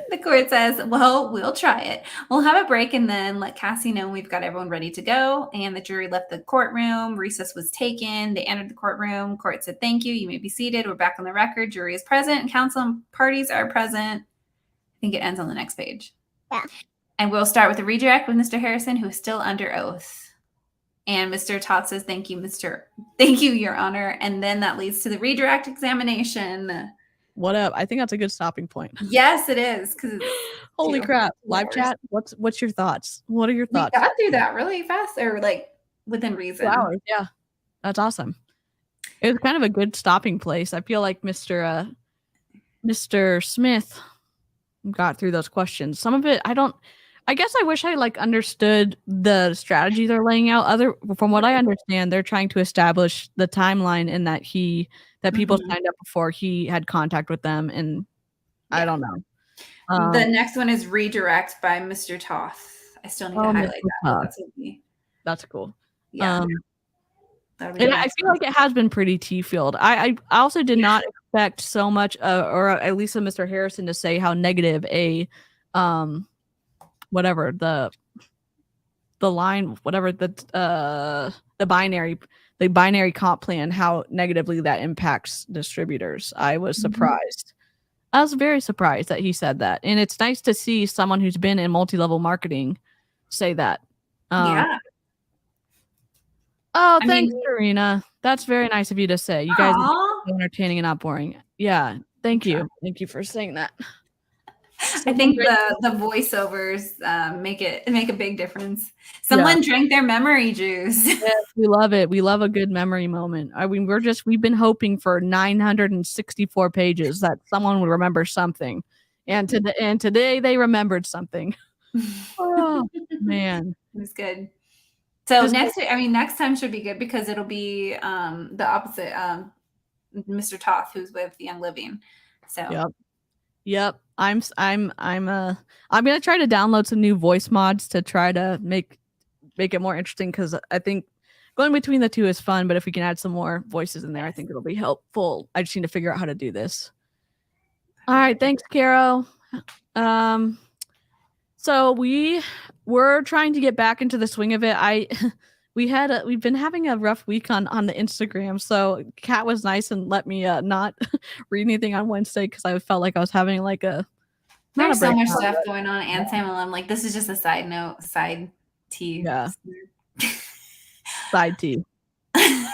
C: The court says, well, we'll try it. We'll have a break and then let Cassie know we've got everyone ready to go. And the jury left the courtroom. Recess was taken. They entered the courtroom. Court said, thank you. You may be seated. We're back on the record. Jury is present. And counsel and parties are present. I think it ends on the next page.
D: Yeah.
C: And we'll start with the redirect with Mr. Harrison, who is still under oath. And Mr. Toth says, thank you, Your Honor. And then that leads to the redirect examination.
B: What up? I think that's a good stopping point.
C: Yes, it is.
B: Holy crap. Live
C: hours.
B: chat. What's your thoughts? What are your
C: We
B: thoughts?
C: got through that really fast, or like within reason.
B: 2 hours. Yeah. That's awesome. It was kind of a good stopping place. I feel like Mr. Smith got through those questions. Some of it, I guess I wish I like understood the strategy they're laying out. From what I understand, they're trying to establish the timeline and that people signed up before he had contact with them. And I don't know.
C: The next one is redirect by Mr. Toth. I still need to highlight that.
B: That's cool.
C: Yeah.
B: And I feel like it has been pretty T-filled. I also did not expect so much, or at least Mr. Harrison to say how negative whatever the line, whatever the binary comp plan, how negatively that impacts distributors. I was surprised. I was very surprised that he said that, and it's nice to see someone who's been in multi-level marketing say that.
C: Yeah.
B: Oh, thanks, Karina. That's very nice of you to say. You guys are so entertaining and not boring. Yeah, thank you. Thank you for saying that.
C: I think the voiceovers make a big difference. Someone drank their memory juice.
B: Yes, we love it. We love a good memory moment. I mean, we've been hoping for 964 pages that someone would remember something, and today they remembered something. Oh man,
C: it was good. So next time should be good because it'll be the opposite. Mr. Toth, who's with Young Living. So.
B: Yep. I'm gonna try to download some new voice mods to try to make it more interesting because I think going between the two is fun, but if we can add some more voices in there, I think it'll be helpful. I just need to figure out how to do this. All right, thanks, Caro. So we're trying to get back into the swing of it. We've been having a rough week on the Instagram. So Kat was nice and let me not read anything on Wednesday because I felt like I was having like
C: there's so much stuff going on and Sam and I'm like, this is just a side note, side tea.
B: Yeah. Side tea. I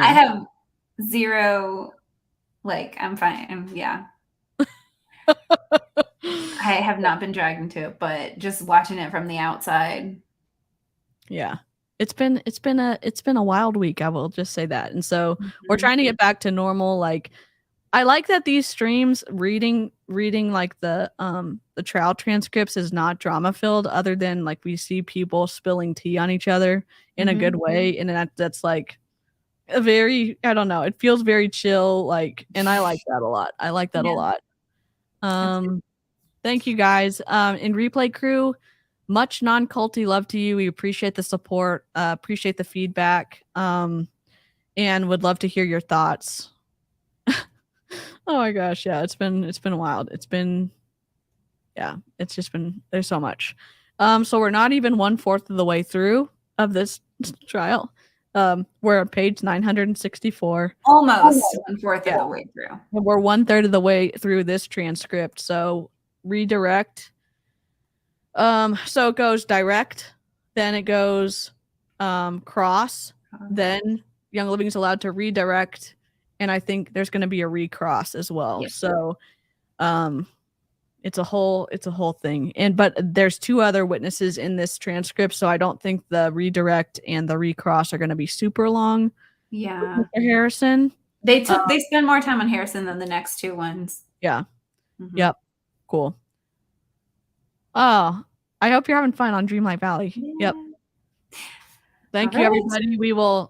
C: have zero, I'm fine. Yeah. I have not been dragged into it, but just watching it from the outside.
B: Yeah. It's been a wild week, I will just say that. And so we're trying to get back to normal. Like I like that these streams reading like the trial transcripts is not drama filled other than like we see people spilling tea on each other in a good way. And that's like a very, I don't know, it feels very chill, like, and I like that a lot. I like that a lot. Thank you guys. In Replay Crew, much non-culty love to you. We appreciate the support, appreciate the feedback, and would love to hear your thoughts. Oh my gosh, yeah, it's been wild. It's just been, there's so much. So we're not even 1/4 of the way through of this trial. We're at page 964.
C: Almost 1/4 of the way through.
B: And we're 1/3 of the way through this transcript. So redirect. So it goes direct, then it goes cross, then Young Living is allowed to redirect, and I think there's going to be a recross as well. Yep. So it's a whole thing. But there's 2 other witnesses in this transcript, so I don't think the redirect and the recross are going to be super long.
C: Yeah.
B: Mr. Harrison.
C: They spend more time on Harrison than the next 2 ones.
B: Yeah. Mm-hmm. Yep. Cool. Oh, I hope you're having fun on Dreamlight Valley. Yeah. Yep. Thank you, everybody.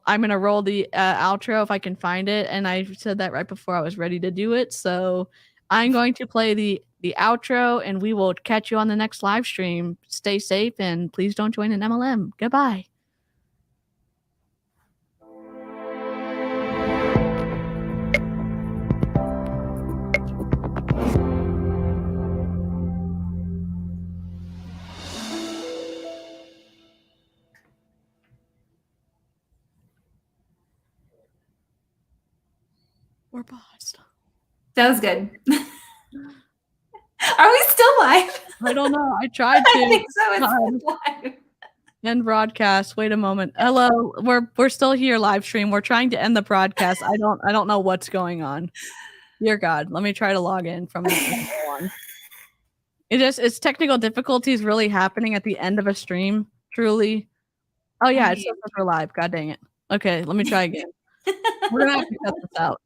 B: I'm going to roll the outro if I can find it. And I said that right before I was ready to do it. So I'm going to play the outro and we will catch you on the next live stream. Stay safe and please don't join an MLM. Goodbye. We're paused.
C: That was good. Are we still live?
B: I don't know. I tried to.
C: I think so. It's live.
B: End broadcast. Wait a moment. Hello, we're still here. Live stream. We're trying to end the broadcast. I don't know what's going on. Dear God, let me try to log in from the one. It's technical difficulties really happening at the end of a stream. Truly. Oh yeah, it says we're live. God dang it. Okay, let me try again. We're gonna have to cut this out.